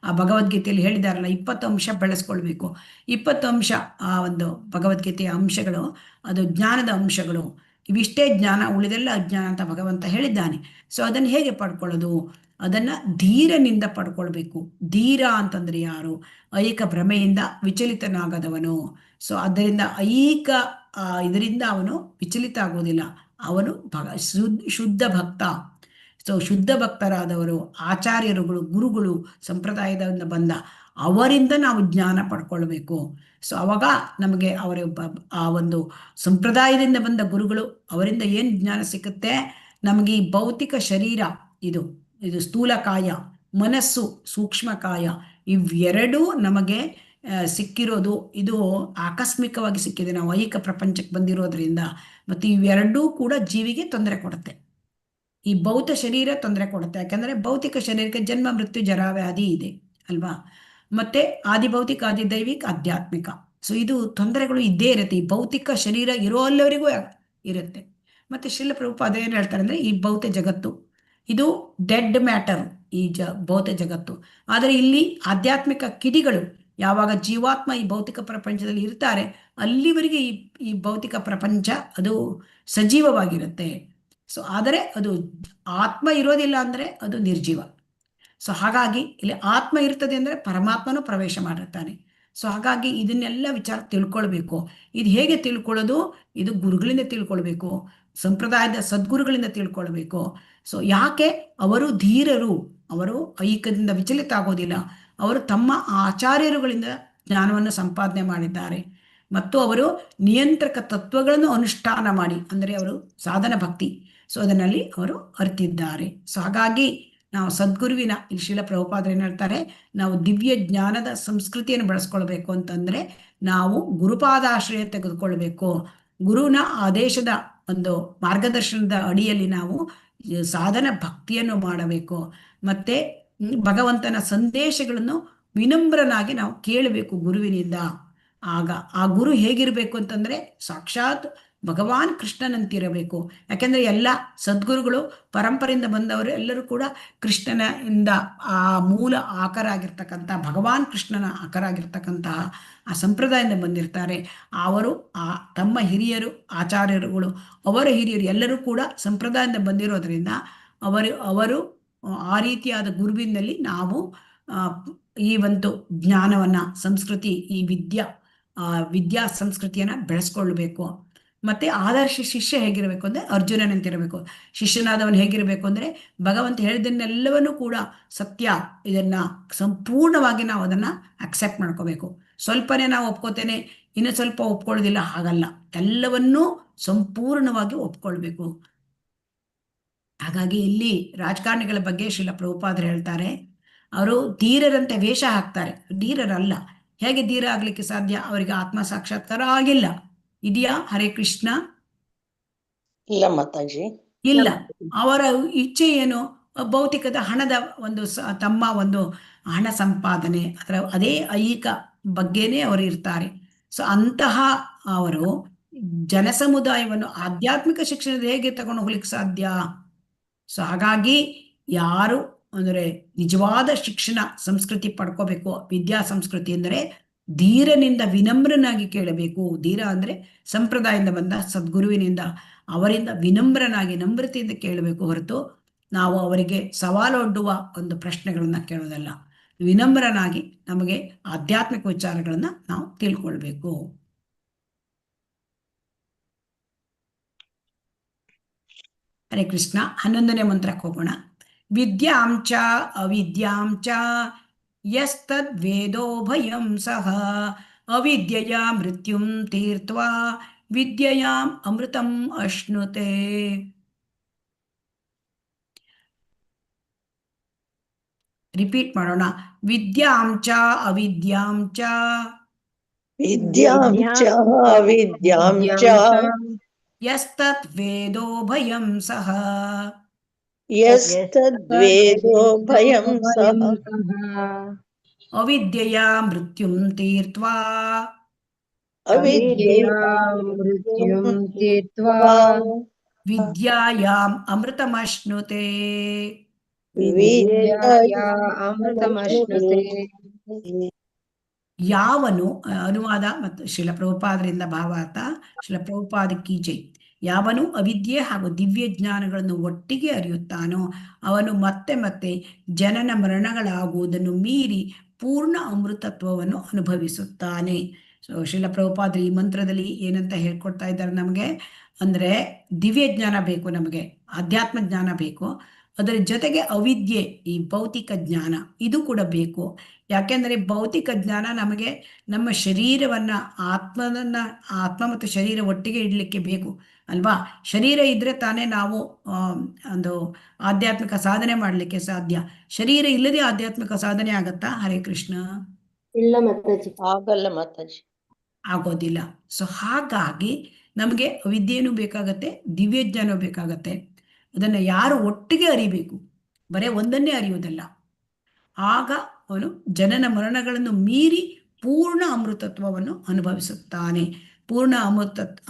ಆ ಭಗವದ್ಗೀತೆಯಲ್ಲಿ ಹೇಳಿದಾರಲ್ಲ 20 ಅಂಶ ಬೆಳೆಸ್ಕೊಳ್ಬೇಕು. 20 ಅಂಶ ಆ ಒಂದು ಭಗವದ್ಗೀತೆಯ ಅಂಶಗಳು, ಅದು ಜ್ಞಾನದ ಅಂಶಗಳು. ಇವಿಷ್ಟೇ ಜ್ಞಾನ, ಉಳಿದೆಲ್ಲ ಅಜ್ಞಾನ ಅಂತ ಭಗವಂತ ಹೇಳಿದ್ದಾನೆ. ಸೊ ಅದನ್ನು ಹೇಗೆ ಪಡ್ಕೊಳ್ಳೋದು? ಅದನ್ನ ಧೀರನಿಂದ ಪಡ್ಕೊಳ್ಬೇಕು. ಧೀರ ಅಂತಂದ್ರೆ ಯಾರು? ಐಕ ಭ್ರಮೆಯಿಂದ ವಿಚಲಿತನಾಗದವನು. ಸೊ ಅದರಿಂದ ಐಕ ಇದರಿಂದ ಅವನು ವಿಚಲಿತ ಆಗೋದಿಲ್ಲ. ಅವನು ಶುದ್ಧ ಭಕ್ತ. ಸೊ ಶುದ್ಧ ಭಕ್ತರಾದವರು, ಆಚಾರ್ಯರುಗಳು, ಗುರುಗಳು, ಸಂಪ್ರದಾಯದಿಂದ ಬಂದ ಅವರಿಂದ ನಾವು ಜ್ಞಾನ ಪಡ್ಕೊಳ್ಬೇಕು. ಸೊ ಅವಾಗ ನಮಗೆ ಅವರ ಆ ಒಂದು ಸಂಪ್ರದಾಯದಿಂದ ಬಂದ ಗುರುಗಳು, ಅವರಿಂದ ಏನು ಜ್ಞಾನ ಸಿಕ್ಕುತ್ತೆ? ನಮಗೆ ಈ ಭೌತಿಕ ಶರೀರ ಇದು ಸ್ಥೂಲ ಕಾಯ, ಮನಸ್ಸು ಸೂಕ್ಷ್ಮ ಕಾಯ, ಇವೆರಡೂ ನಮಗೆ ಸಿಕ್ಕಿರೋದು ಇದು ಆಕಸ್ಮಿಕವಾಗಿ ಸಿಕ್ಕಿದೆ. ನಾವು ಐಕ ಪ್ರಪಂಚಕ್ಕೆ ಬಂದಿರೋದ್ರಿಂದ. ಮತ್ತು ಇವೆರಡೂ ಕೂಡ ಜೀವಿಗೆ ತೊಂದರೆ ಕೊಡುತ್ತೆ. ಈ ಭೌತ ಶರೀರ ತೊಂದರೆ ಕೊಡುತ್ತೆ, ಯಾಕಂದ್ರೆ ಭೌತಿಕ ಶರೀರಕ್ಕೆ ಜನ್ಮ ಮೃತ್ಯು ಜರಾವ್ಯಾಧಿ ಇದೆ ಅಲ್ವಾ? ಮತ್ತೆ ಆದಿಭೌತಿಕ ಆದಿದೈವಿಕ ಆಧ್ಯಾತ್ಮಿಕ. ಸೊ ಇದು ತೊಂದರೆಗಳು ಇದ್ದೇ ಇರುತ್ತೆ. ಈ ಭೌತಿಕ ಶರೀರ ಇರೋಲ್ಲವರಿಗೂ ಇರುತ್ತೆ. ಮತ್ತೆ ಶ್ರೀಲ ಪ್ರಭುಪಾದ ಏನು ಹೇಳ್ತಾರೆ ಅಂದ್ರೆ, ಈ ಭೌತ ಜಗತ್ತು ಇದು ಡೆಡ್ ಮ್ಯಾಟರ್, ಈ ಭೌತ ಜಗತ್ತು. ಆದರೆ ಇಲ್ಲಿ ಆಧ್ಯಾತ್ಮಿಕ ಕಿಡಿಗಳು, ಯಾವಾಗ ಜೀವಾತ್ಮ ಈ ಭೌತಿಕ ಪ್ರಪಂಚದಲ್ಲಿ ಇರ್ತಾರೆ ಅಲ್ಲಿವರೆಗೆ ಈ ಭೌತಿಕ ಪ್ರಪಂಚ ಅದು ಸಜೀವವಾಗಿರುತ್ತೆ. ಸೊ ಆದರೆ ಅದು ಆತ್ಮ ಇರೋದಿಲ್ಲ ಅಂದ್ರೆ ಅದು ನಿರ್ಜೀವ. ಸೊ ಹಾಗಾಗಿ ಇಲ್ಲಿ ಆತ್ಮ ಇರ್ತದೆ ಅಂದ್ರೆ ಪರಮಾತ್ಮನೂ ಪ್ರವೇಶ ಮಾಡಿರ್ತಾನೆ. ಸೊ ಹಾಗಾಗಿ ಇದನ್ನೆಲ್ಲ ವಿಚಾರ ತಿಳ್ಕೊಳ್ಬೇಕು. ಇದು ಹೇಗೆ ತಿಳ್ಕೊಳ್ಳೋದು? ಇದು ಗುರುಗಳಿಂದ ತಿಳ್ಕೊಳ್ಬೇಕು, ಸಂಪ್ರದಾಯದ ಸದ್ಗುರುಗಳಿಂದ ತಿಳ್ಕೊಳ್ಬೇಕು. ಸೊ ಯಾಕೆ? ಅವರು ಧೀರರು, ಅವರು ಐಕ್ಯದಿಂದ ವಿಚಲಿತ ಆಗೋದಿಲ್ಲ. ಅವರು ತಮ್ಮ ಆಚಾರ್ಯರುಗಳಿಂದ ಜ್ಞಾನವನ್ನು ಸಂಪಾದನೆ ಮಾಡಿದ್ದಾರೆ ಮತ್ತು ಅವರು ನಿಯಂತ್ರಕ ತತ್ವಗಳನ್ನು ಅನುಷ್ಠಾನ ಮಾಡಿ, ಅಂದರೆ ಅವರು ಸಾಧನ ಭಕ್ತಿ, ಸೊ ಅದನ್ನಲ್ಲಿ ಅವರು ಅರಿತಿದ್ದಾರೆ. ಸೊ ಹಾಗಾಗಿ ನಾವು ಸದ್ಗುರುವಿನ, ಇಲ್ಲಿ ಶ್ರೀಲ ಪ್ರಭುಪಾದರು ಏನು ಹೇಳ್ತಾರೆ, ನಾವು ದಿವ್ಯ ಜ್ಞಾನದ ಸಂಸ್ಕೃತಿಯನ್ನು ಬೆಳೆಸ್ಕೊಳ್ಬೇಕು ಅಂತಂದ್ರೆ ನಾವು ಗುರುಪಾದಾಶ್ರಯ ತೆಗೆದುಕೊಳ್ಬೇಕು. ಗುರುವಿನ ಆದೇಶದ ಒಂದು ಮಾರ್ಗದರ್ಶನದ ಅಡಿಯಲ್ಲಿ ನಾವು ಸಾಧನ ಭಕ್ತಿಯನ್ನು ಮಾಡಬೇಕು. ಮತ್ತೆ ಭಗವಂತನ ಸಂದೇಶಗಳನ್ನು ವಿನಮ್ರನಾಗಿ ನಾವು ಕೇಳಬೇಕು ಗುರುವಿನಿಂದ. ಆಗ ಆ ಗುರು ಹೇಗಿರ್ಬೇಕು ಅಂತಂದ್ರೆ ಸಾಕ್ಷಾತ್ ಭಗವಾನ್ ಕೃಷ್ಣನಂತಿರಬೇಕು. ಯಾಕೆಂದ್ರೆ ಎಲ್ಲ ಸದ್ಗುರುಗಳು ಪರಂಪರೆಯಿಂದ ಬಂದವರು ಎಲ್ಲರೂ ಕೂಡ ಕೃಷ್ಣನಿಂದ ಆ ಮೂಲ ಆಕಾರ ಆಗಿರ್ತಕ್ಕಂಥ, ಭಗವಾನ್ ಕೃಷ್ಣನ ಆಕಾರ ಆಗಿರ್ತಕ್ಕಂತಹ ಆ ಸಂಪ್ರದಾಯದಿಂದ ಬಂದಿರ್ತಾರೆ. ಅವರು ತಮ್ಮ ಹಿರಿಯರು, ಆಚಾರ್ಯರುಗಳು, ಅವರ ಹಿರಿಯರು ಎಲ್ಲರೂ ಕೂಡ ಸಂಪ್ರದಾಯದಿಂದ ಬಂದಿರೋದ್ರಿಂದ ಅವರು ಆ ರೀತಿಯಾದ ಗುರುವಿನಲ್ಲಿ ನಾವು ಈ ಒಂದು ಜ್ಞಾನವನ್ನ, ಸಂಸ್ಕೃತಿ, ಈ ವಿದ್ಯಾ ಸಂಸ್ಕೃತಿಯನ್ನ ಬೆಳೆಸ್ಕೊಳ್ಬೇಕು. ಮತ್ತೆ ಆದರ್ಶ ಶಿಷ್ಯ ಹೇಗಿರಬೇಕು ಅಂದ್ರೆ ಅರ್ಜುನನಂತಿರಬೇಕು. ಶಿಷ್ಯನಾದವನು ಹೇಗಿರಬೇಕು ಅಂದ್ರೆ ಭಗವಂತ ಹೇಳಿದ್ದನ್ನೆಲ್ಲವನ್ನೂ ಕೂಡ ಸತ್ಯ, ಇದನ್ನ ಸಂಪೂರ್ಣವಾಗಿ ನಾವು ಅದನ್ನ ಅಕ್ಸೆಪ್ಟ್ ಮಾಡ್ಕೋಬೇಕು. ಸ್ವಲ್ಪನೇ ನಾವು ಒಪ್ಕೋತೇನೆ, ಇನ್ನು ಸ್ವಲ್ಪ ಒಪ್ಕೊಳ್ಳೋದಿಲ್ಲ, ಹಾಗಲ್ಲ. ಎಲ್ಲವನ್ನೂ ಸಂಪೂರ್ಣವಾಗಿ ಒಪ್ಕೊಳ್ಬೇಕು. ಹಾಗಾಗಿ ಇಲ್ಲಿ ರಾಜಕಾರಣಿಗಳ ಬಗ್ಗೆ ಶ್ರೀಲ ಪ್ರಭುಪಾದರು ಹೇಳ್ತಾರೆ, ಅವರು ಧೀರರಂತೆ ವೇಷ ಹಾಕ್ತಾರೆ, ಧೀರರಲ್ಲ. ಹೇಗೆ ಧೀರ ಆಗ್ಲಿಕ್ಕೆ ಸಾಧ್ಯ? ಅವರಿಗೆ ಆತ್ಮ ಸಾಕ್ಷಾತ್ಕಾರ ಆಗಿಲ್ಲ. ಇದೆಯಾ? ಹರೇ ಕೃಷ್ಣ. ಇಲ್ಲ ಮಾತಾಜಿ. ಇಲ್ಲ. ಅವರ ಇಚ್ಛೆ ಏನು? ಭೌತಿಕದ ಹಣದ ಒಂದು ತಮ್ಮ ಒಂದು ಹಣ ಸಂಪಾದನೆ, ಅದರ ಅದೇ ಐಹಿಕ ಬಗ್ಗೆನೇ ಅವರು ಇರ್ತಾರೆ. ಸೊ ಅಂತಹ ಅವರು ಜನಸಮುದಾಯವನ್ನು ಆಧ್ಯಾತ್ಮಿಕ ಶಿಕ್ಷಣದ ಹೇಗೆ ತಗೊಂಡು ಹೋಗ್ಲಿಕ್ಕೆ ಸಾಧ್ಯ? ಸೊ ಹಾಗಾಗಿ ಯಾರು ಅಂದರೆ ನಿಜವಾದ ಶಿಕ್ಷಣ ಸಂಸ್ಕೃತಿ ಪಡ್ಕೋಬೇಕು, ವಿದ್ಯಾ ಸಂಸ್ಕೃತಿ ಅಂದರೆ ಧೀರನಿಂದ ವಿನಮ್ರನಾಗಿ ಕೇಳಬೇಕು. ಧೀರ ಅಂದ್ರೆ ಸಂಪ್ರದಾಯದಿಂದ ಬಂದ ಸದ್ಗುರುವಿನಿಂದ, ಅವರಿಂದ ವಿನಮ್ರನಾಗಿ ನಮ್ರತೆಯಿಂದ ಕೇಳಬೇಕು ಹೊರತು ನಾವು ಅವರಿಗೆ ಸವಾಲೊಡ್ಡುವ ಒಂದು ಪ್ರಶ್ನೆಗಳನ್ನ ಕೇಳೋದಲ್ಲ. ವಿನಮ್ರನಾಗಿ ನಮಗೆ ಆಧ್ಯಾತ್ಮಿಕ ವಿಚಾರಗಳನ್ನ ನಾವು ತಿಳ್ಕೊಳ್ಬೇಕು. ಹರೇ ಕೃಷ್ಣ. 11ನೇ ಮಂತ್ರಕ್ಕೆ ಹೋಗೋಣ. ವಿದ್ಯಾಂಚ ಅವಿದ್ಯಾಂಚ ಯಸ್ತದ್ವೇದೋ ಭಯಂ ಸಹ ಅವಿದ್ಯೆಯ ಮೃತ್ಯುಂ ತೀರ್ತ್ವಾ ವಿದ್ಯೆಯಾಂ ಅಮೃತಂ ಅಶ್ನುತೆ. ರಿಪೀಟ್ ಮಾಡೋಣ. ವಿದ್ಯಾಂಚ ಅವಿದ್ಯಾಂಚ ವಿದ್ಯಾಂ ಚ ವಿದ್ಯಾಂ ಚ ಯಸ್ತತ್ ವೇದೋ ಭಯಂ ಸಹ ಯಸ್ತದ್ವೇದೋ ಭಯಂ ಸಹ ಅವಿದ್ಯೆಯಾ ಮೃತ್ಯುಂ ತೀರ್ತ್ವಾ ಅವಿದ್ಯೆಯ ಮೃತ್ಯುಂ ತೀರ್ತ್ವಾ ವಿದ್ಯಾಯಾಂ ಅಮೃತಮಶ್ನುತೆ. ವಿದ್ಯೆಯ ಅಮೃತಮಶ್ನುತೆ. ಯಾವನು ಅನುವಾದ ಮತ್ತು ಶ್ರೀಲ ಪ್ರಭುಪಾದರಿಂದ ಭಾವಾರ್ಥ. ಶ್ರೀಲ ಪ್ರಭುಪಾದ ಕಿ ಜೈ. ಯಾವನು ಅವಿದ್ಯೆ ಹಾಗೂ ದಿವ್ಯ ಜ್ಞಾನಗಳನ್ನು ಒಟ್ಟಿಗೆ ಅರಿಯುತ್ತಾನೋ ಅವನು ಮತ್ತೆ ಮತ್ತೆ ಜನನ ಮರಣಗಳಾಗುವುದನ್ನು ಮೀರಿ ಪೂರ್ಣ ಅಮೃತತ್ವವನ್ನು ಅನುಭವಿಸುತ್ತಾನೆ. ಸೊ ಶ್ರೀಲ ಪ್ರಭುಪಾದರು ಈ ಮಂತ್ರದಲ್ಲಿ ಏನಂತ ಹೇಳ್ಕೊಡ್ತಾ ಇದ್ದಾರೆ ನಮಗೆ ಅಂದ್ರೆ, ದಿವ್ಯ ಜ್ಞಾನ ಬೇಕು ನಮಗೆ, ಅಧ್ಯಾತ್ಮ ಜ್ಞಾನ ಬೇಕು, ಅದರ ಜೊತೆಗೆ ಅವಿದ್ಯೆ, ಈ ಭೌತಿಕ ಜ್ಞಾನ ಇದು ಕೂಡ ಬೇಕು. ಯಾಕೆಂದರೆ ಭೌತಿಕ ಜ್ಞಾನ ನಮಗೆ ನಮ್ಮ ಶರೀರವನ್ನ ಆತ್ಮ ಮತ್ತು ಶರೀರ ಒಟ್ಟಿಗೆ ಇಡಲಿಕ್ಕೆ ಬೇಕು ಅಲ್ವಾ. ಶರೀರ ಇದ್ರೆ ತಾನೇ ನಾವು ಒಂದು ಆಧ್ಯಾತ್ಮಿಕ ಸಾಧನೆ ಮಾಡಲಿಕ್ಕೆ ಸಾಧ್ಯ. ಶರೀರ ಇಲ್ಲದೆ ಆಧ್ಯಾತ್ಮಿಕ ಸಾಧನೆ ಆಗತ್ತಾ? ಹರೇ ಕೃಷ್ಣ. ಇಲ್ಲ ಮಾತಾಜಿ. ಆಗಲ್ಲ ಮಾತಾಜಿ. ಆಗೋದಿಲ್ಲ. ಸೊ ಹಾಗಾಗಿ ನಮಗೆ ವಿದ್ಯೆನೂ ಬೇಕಾಗತ್ತೆ, ದಿವ್ಯ ಜ್ಞಾನ ಬೇಕಾಗತ್ತೆ. ಅದನ್ನು ಯಾರು ಒಟ್ಟಿಗೆ ಅರಿಬೇಕು, ಬರೇ ಒಂದನ್ನೇ ಅರಿಯುವುದಲ್ಲ. ಆಗ ಅವನು ಜನನ ಮರಣಗಳನ್ನು ಮೀರಿ ಪೂರ್ಣ ಅಮೃತತ್ವವನ್ನು ಅನುಭವಿಸುತ್ತಾನೆ. ಪೂರ್ಣ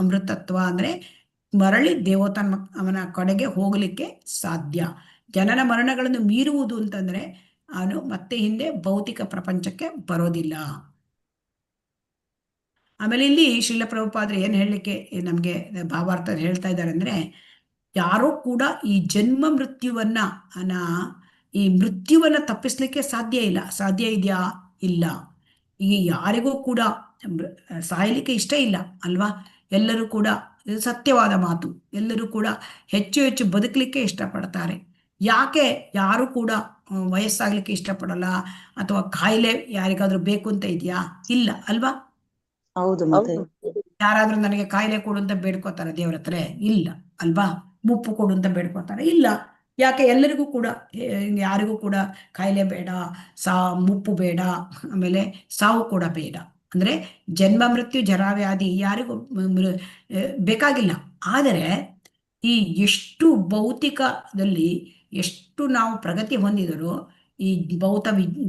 ಅಮೃತತ್ವ ಅಂದ್ರೆ ಮರಳಿ ಅವನ ಕಡೆಗೆ ಹೋಗಲಿಕ್ಕೆ ಸಾಧ್ಯ. ಜನನ ಮರಣಗಳನ್ನು ಮೀರುವುದು ಅಂತಂದ್ರೆ ಅವನು ಮತ್ತೆ ಹಿಂದೆ ಭೌತಿಕ ಪ್ರಪಂಚಕ್ಕೆ ಬರೋದಿಲ್ಲ. ಆಮೇಲೆ ಇಲ್ಲಿ ಶ್ರೀಲ ಪ್ರಭುಪಾದರು ಏನ್ ಹೇಳಲಿಕ್ಕೆ ನಮ್ಗೆ ಭಾವಾರ್ಥ ಹೇಳ್ತಾ ಇದ್ದಾರೆ ಅಂದ್ರೆ, ಯಾರೂ ಕೂಡ ಈ ಜನ್ಮ ಮೃತ್ಯುವನ್ನ ಈ ಮೃತ್ಯುವನ್ನ ತಪ್ಪಿಸ್ಲಿಕ್ಕೆ ಸಾಧ್ಯ ಇಲ್ಲ. ಸಾಧ್ಯ ಇದೆಯಾ? ಇಲ್ಲ. ಈಗ ಯಾರಿಗೂ ಕೂಡ ಸಾಯಲಿಕ್ಕೆ ಇಷ್ಟ ಇಲ್ಲ ಅಲ್ವಾ. ಎಲ್ಲರೂ ಕೂಡ, ಇದು ಸತ್ಯವಾದ ಮಾತು, ಎಲ್ಲರೂ ಕೂಡ ಹೆಚ್ಚು ಹೆಚ್ಚು ಬದುಕಲಿಕ್ಕೆ ಇಷ್ಟಪಡ್ತಾರೆ. ಯಾಕೆ ಯಾರು ಕೂಡ ವಯಸ್ಸಾಗ್ಲಿಕ್ಕೆ ಇಷ್ಟಪಡಲ್ಲ? ಅಥವಾ ಕಾಯಿಲೆ ಯಾರಿಗಾದ್ರೂ ಬೇಕು ಅಂತ ಇದೆಯಾ? ಇಲ್ಲ ಅಲ್ವಾ. ಹೌದು ಮಾತಾಜಿ. ಯಾರಾದ್ರೂ ನನಗೆ ಕಾಯಿಲೆ ಕೊಡು ಅಂತ ಬೇಡ್ಕೋತಾರೆ ದೇವ್ರ ಹತ್ರ? ಇಲ್ಲ ಅಲ್ವಾ. ಮುಪ್ಪು ಕೊಡು ಅಂತ ಬೇಡ್ಕೋತಾರೆ? ಇಲ್ಲ. ಯಾಕೆ? ಎಲ್ಲರಿಗೂ ಕೂಡ, ಯಾರಿಗೂ ಕೂಡ ಕಾಯಿಲೆ ಬೇಡ, ಮುಪ್ಪು ಬೇಡ, ಆಮೇಲೆ ಸಾವು ಕೂಡ ಬೇಡ. ಅಂದ್ರೆ ಜನ್ಮ ಮೃತ್ಯು ಜರಾವ್ಯಾಧಿ ಯಾರಿಗೂ ಬೇಕಾಗಿಲ್ಲ. ಆದರೆ ಈ ಎಷ್ಟು ಭೌತಿಕದಲ್ಲಿ ಎಷ್ಟು ನಾವು ಪ್ರಗತಿ ಹೊಂದಿದರೂ ಈ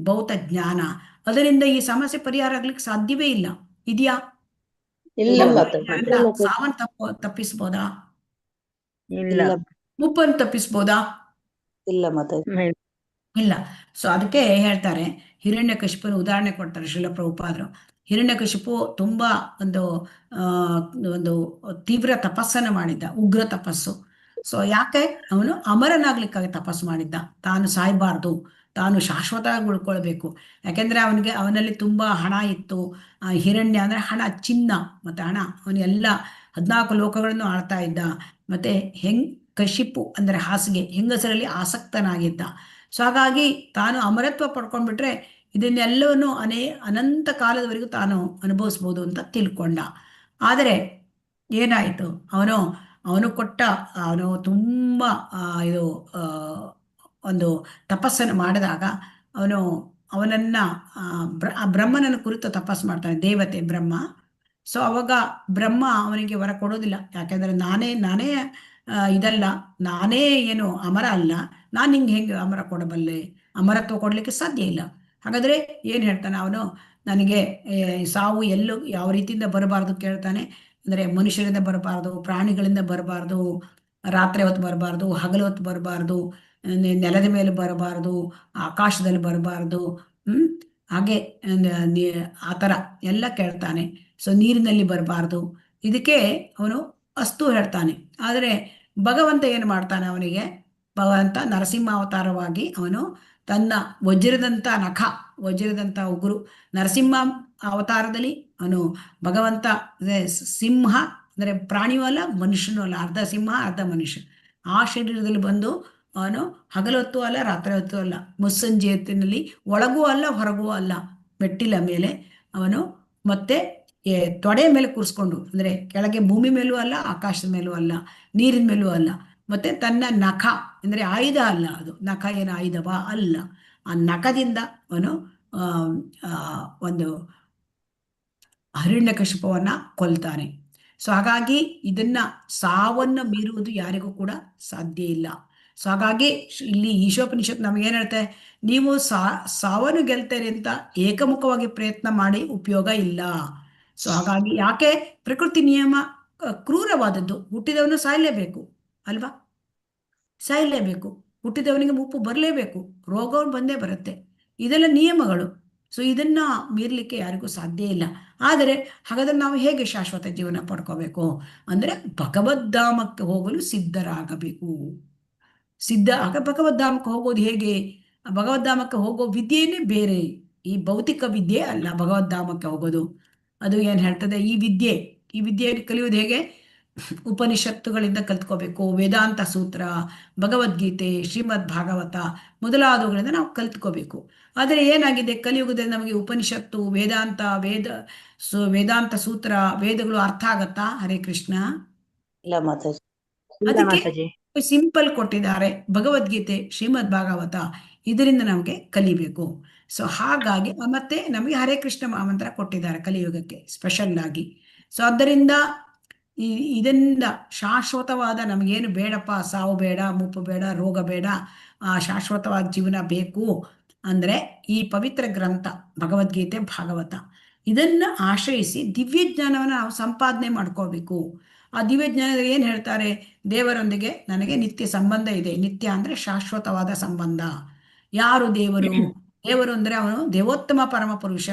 ಭೌತ ಜ್ಞಾನ, ಅದರಿಂದ ಈ ಸಮಸ್ಯೆ ಪರಿಹಾರ ಆಗ್ಲಿಕ್ಕೆ ಸಾಧ್ಯವೇ ಇಲ್ಲ. ಇದೆಯಾ? ಇಲ್ಲ ಮಾತಾಜಿ. ಸಾವನ್ ತಪ್ಪಿಸ್ಬೋದಾ? ಇಲ್ಲ. ಮುಪ್ಪನ್ನು ತಪ್ಪಿಸ್ಬೋದಾ? ಇಲ್ಲ ಮಾತಾಜಿ. ಇಲ್ಲ. ಸೊ ಅದಕ್ಕೆ ಹೇಳ್ತಾರೆ, ಹಿರಣ್ಯಕಶಿಪನ ಉದಾಹರಣೆ ಕೊಡ್ತಾರೆ ಶ್ರೀಲ ಪ್ರಭುಪಾದರು. ಹಿರಣ್ಯಕಶಿಪು ತುಂಬಾ ಒಂದು ತೀವ್ರ ತಪಸ್ಸನ್ನು ಮಾಡಿದ್ದ, ಉಗ್ರ ತಪಸ್ಸು. ಸೊ ಯಾಕೆ? ಅವನು ಅಮರನಾಗ್ಲಿಕ್ಕಾಗಿ ತಪಸ್ಸು ಮಾಡಿದ್ದ. ತಾನು ಸಾಯ್ಬಾರ್ದು, ತಾನು ಶಾಶ್ವತವಾಗಿ ಉಳ್ಕೊಳ್ಬೇಕು. ಯಾಕೆಂದ್ರೆ ಅವನಲ್ಲಿ ತುಂಬಾ ಹಣ ಇತ್ತು. ಹಿರಣ್ಯ ಅಂದ್ರೆ ಹಣ, ಚಿನ್ನ ಮತ್ತೆ ಹಣ. ಅವನು ಎಲ್ಲ 14 ಲೋಕಗಳನ್ನು ಆಳ್ತಾ ಇದ್ದ. ಮತ್ತೆ ಕಶಿಪು ಅಂದ್ರೆ ಹಾಸಿಗೆ, ಹೆಂಗಸರಲ್ಲಿ ಆಸಕ್ತನಾಗಿದ್ದ. ಸೊ ಹಾಗಾಗಿ ತಾನು ಅಮರತ್ವ ಪಡ್ಕೊಂಡ್ಬಿಟ್ರೆ ಇದನ್ನೆಲ್ಲವನ್ನು ಅನಂತ ಕಾಲದವರೆಗೂ ತಾನು ಅನುಭವಿಸ್ಬೋದು ಅಂತ ತಿಳ್ಕೊಂಡ. ಆದರೆ ಏನಾಯಿತು? ಅವನು ತುಂಬಾ ಒಂದು ತಪಸ್ಸನ್ನು ಮಾಡಿದಾಗ ಅವನನ್ನ ಬ್ರಹ್ಮನನ್ನು ಕುರಿತು ತಪಸ್ಸು ಮಾಡ್ತಾನೆ, ದೇವತೆ ಬ್ರಹ್ಮ. ಸೊ ಅವಾಗ ಬ್ರಹ್ಮ ಅವನಿಗೆ ವರ ಕೊಡೋದಿಲ್ಲ. ಯಾಕೆಂದ್ರೆ ನಾನೇ ಇದಲ್ಲ, ನಾನೇ ಏನು ಅಮರ ಅಲ್ಲ, ನಾನು ನಿಂಗೆ ಹೆಂಗೆ ಅಮರ ಕೊಡಬಲ್ಲೆ? ಅಮರತ್ವ ಕೊಡ್ಲಿಕ್ಕೆ ಸಾಧ್ಯ ಇಲ್ಲ. ಹಾಗಾದ್ರೆ ಏನ್ ಹೇಳ್ತಾನೆ ಅವನು? ನನಗೆ ಸಾವು ಯಾವ ರೀತಿಯಿಂದ ಬರಬಾರ್ದು ಕೇಳ್ತಾನೆ. ಅಂದ್ರೆ ಮನುಷ್ಯರಿಂದ ಬರಬಾರ್ದು, ಪ್ರಾಣಿಗಳಿಂದ ಬರಬಾರ್ದು, ರಾತ್ರಿ ಹೊತ್ತು ಬರಬಾರ್ದು, ಹಗಲು ಹೊತ್ತು ಬರಬಾರ್ದು, ನೆಲದ ಮೇಲೆ ಬರಬಾರ್ದು, ಆಕಾಶದಲ್ಲಿ ಬರಬಾರ್ದು, ಹಾಗೆ ಆ ಥರ ಎಲ್ಲ ಕೇಳ್ತಾನೆ. ಸೊ ನೀರಿನಲ್ಲಿ ಬರಬಾರ್ದು. ಇದಕ್ಕೆ ಅವನು ಅಸ್ತು ಹೇಳ್ತಾನೆ. ಆದರೆ ಭಗವಂತ ಏನು ಮಾಡ್ತಾನೆ? ಭಗವಂತ ನರಸಿಂಹಾವತಾರವಾಗಿ ಅವನು ತನ್ನ ವಜ್ರದಂತ ಉಗುರು, ನರಸಿಂಹ ಅವತಾರದಲ್ಲಿ ಅವನು ಭಗವಂತ ಸಿಂಹ ಅಂದ್ರೆ ಪ್ರಾಣಿಯೂ ಅಲ್ಲ, ಮನುಷ್ಯನೂ ಅಲ್ಲ, ಅರ್ಧ ಸಿಂಹ ಅರ್ಧ ಮನುಷ್ಯ. ಆ ಶರೀರದಲ್ಲಿ ಬಂದು ಅವನು ಹಗಲೊತ್ತು ಅಲ್ಲ, ರಾತ್ರಿ ಹೊತ್ತು ಅಲ್ಲ, ಮುಸ್ಸಂಜೆ ಹೊತ್ತಿನಲ್ಲಿ ಒಳಗೂ ಅಲ್ಲ ಹೊರಗೂ ಅಲ್ಲ, ಮೆಟ್ಟಿಲ ಮೇಲೆ ಅವನು ಮತ್ತೆ ತೊಡೆ ಮೇಲೆ ಕೂರಿಸ್ಕೊಂಡು, ಅಂದ್ರೆ ಕೆಳಗೆ ಭೂಮಿ ಮೇಲೂ ಅಲ್ಲ, ಆಕಾಶದ ಮೇಲೂ ಅಲ್ಲ, ನೀರಿನ ಮೇಲೂ ಅಲ್ಲ. ಮತ್ತೆ ತನ್ನ ನಖ ಅಂದ್ರೆ ಆಯುಧ ಅಲ್ಲ, ಅದು ನಖ ಏನು ಆಯುಧವಾ? ಅಲ್ಲ. ಆ ನಖದಿಂದ ಅವನು ಒಂದು ಹಿರಣ್ಯಕಶಿಪುವನ್ನ ಕೊಲ್ತಾನೆ. ಸೊ ಹಾಗಾಗಿ ಇದನ್ನ ಸಾವನ್ನ ಮೀರುವುದು ಯಾರಿಗೂ ಕೂಡ ಸಾಧ್ಯ ಇಲ್ಲ. ಸೊ ಹಾಗಾಗಿ ಇಲ್ಲಿ ಈಶೋಪನಿಷತ್ ನಮಗೇನು ಹೇಳ್ತೆ, ನೀವು ಸಾವನ್ನು ಗೆಲ್ತೀರಿ ಅಂತ ಏಕಮುಖವಾಗಿ ಪ್ರಯತ್ನ ಮಾಡಿ ಉಪಯೋಗ ಇಲ್ಲ. ಸೊ ಹಾಗಾಗಿ ಯಾಕೆ ಪ್ರಕೃತಿ ನಿಯಮ ಕ್ರೂರವಾದದ್ದು, ಹುಟ್ಟಿದವನು ಸಾಯಲೇಬೇಕು ಅಲ್ವಾ, ಸಾಯಲೇಬೇಕು, ಹುಟ್ಟಿದವನಿಗೆ ಮುಪ್ಪು ಬರಲೇಬೇಕು, ರೋಗವನ್ನು ಬಂದೇ ಬರುತ್ತೆ, ಇದೆಲ್ಲ ನಿಯಮಗಳು. ಸೊ ಇದನ್ನ ಮೀರ್ಲಿಕ್ಕೆ ಯಾರಿಗೂ ಸಾಧ್ಯ ಇಲ್ಲ. ಆದರೆ ಹಾಗಾದ್ರೆ ನಾವು ಹೇಗೆ ಶಾಶ್ವತ ಜೀವನ ಪಡ್ಕೋಬೇಕು ಅಂದ್ರೆ ಭಗವದ್ಧಾಮಕ್ಕೆ ಹೋಗಲು ಸಿದ್ಧರಾಗಬೇಕು. ಭಗವದ್ಧಾಮಕ್ಕೆ ಹೋಗೋದು ಹೇಗೆ? ಭಗವದ್ಧಾಮಕ್ಕೆ ಹೋಗೋ ವಿದ್ಯೆಯೇ ಬೇರೆ, ಈ ಭೌತಿಕ ವಿದ್ಯೆ ಅಲ್ಲ ಭಗವದ್ಧಾಮಕ್ಕೆ ಹೋಗೋದು. ಅದು ಏನು ಹೇಳ್ತದೆ, ಈ ವಿದ್ಯೆಯನ್ನು ಕಲಿಯೋದು ಹೇಗೆ? ಉಪನಿಷತ್ತುಗಳಿಂದ ಕಲ್ತ್ಕೋಬೇಕು. ವೇದಾಂತ ಸೂತ್ರ, ಭಗವದ್ಗೀತೆ, ಶ್ರೀಮದ್ ಭಾಗವತ ಮೊದಲಾದವುಗಳಿಂದ ನಾವು ಕಲ್ತ್ಕೋಬೇಕು. ಆದರೆ ಏನಾಗಿದೆ, ಕಲಿಯುಗದಲ್ಲಿ ನಮಗೆ ಉಪನಿಷತ್ತು, ವೇದಾಂತ ಸೂತ್ರ, ವೇದಗಳು ಅರ್ಥ ಆಗತ್ತಾ? ಹರೇ ಕೃಷ್ಣ. ಇಲ್ಲ ಮಾತಾಜಿ. ಅದಕ್ಕೆ ಸಿಂಪಲ್ ಕೊಟ್ಟಿದ್ದಾರೆ, ಭಗವದ್ಗೀತೆ, ಶ್ರೀಮದ್ ಭಾಗವತ, ಇದರಿಂದ ನಮಗೆ ಕಲಿಬೇಕು. ಸೊ ಹಾಗಾಗಿ ಮತ್ತೆ ನಮಗೆ ಹರೇ ಕೃಷ್ಣ ಮಂತ್ರ ಕೊಟ್ಟಿದ್ದಾರೆ ಕಲಿಯುಗಕ್ಕೆ ಸ್ಪೆಷಲ್ ಆಗಿ. ಸೊ ಆದ್ದರಿಂದ ಇದರಿಂದ ಶಾಶ್ವತವಾದ ನಮಗೇನು ಬೇಡಪ್ಪ, ಸಾವು ಬೇಡ, ಮುಪ್ಪು ಬೇಡ, ರೋಗ ಬೇಡ, ಶಾಶ್ವತವಾದ ಜೀವನ ಬೇಕು ಅಂದ್ರೆ ಈ ಪವಿತ್ರ ಗ್ರಂಥ ಭಗವದ್ಗೀತೆ, ಭಾಗವತ ಇದನ್ನ ಆಶ್ರಯಿಸಿ ದಿವ್ಯ ಜ್ಞಾನವನ್ನು ನಾವು ಸಂಪಾದನೆ ಮಾಡ್ಕೋಬೇಕು. ಆ ದಿವ್ಯ ಜ್ಞಾನದಲ್ಲಿ ಏನು ಹೇಳ್ತಾರೆ, ದೇವರೊಂದಿಗೆ ನನಗೆ ನಿತ್ಯ ಸಂಬಂಧ ಇದೆ. ನಿತ್ಯ ಅಂದ್ರೆ ಶಾಶ್ವತವಾದ ಸಂಬಂಧ. ಯಾರು ದೇವರು? ದೇವರು ಅಂದ್ರೆ ಅವನು ದೇವೋತ್ತಮ ಪರಮ ಪುರುಷ,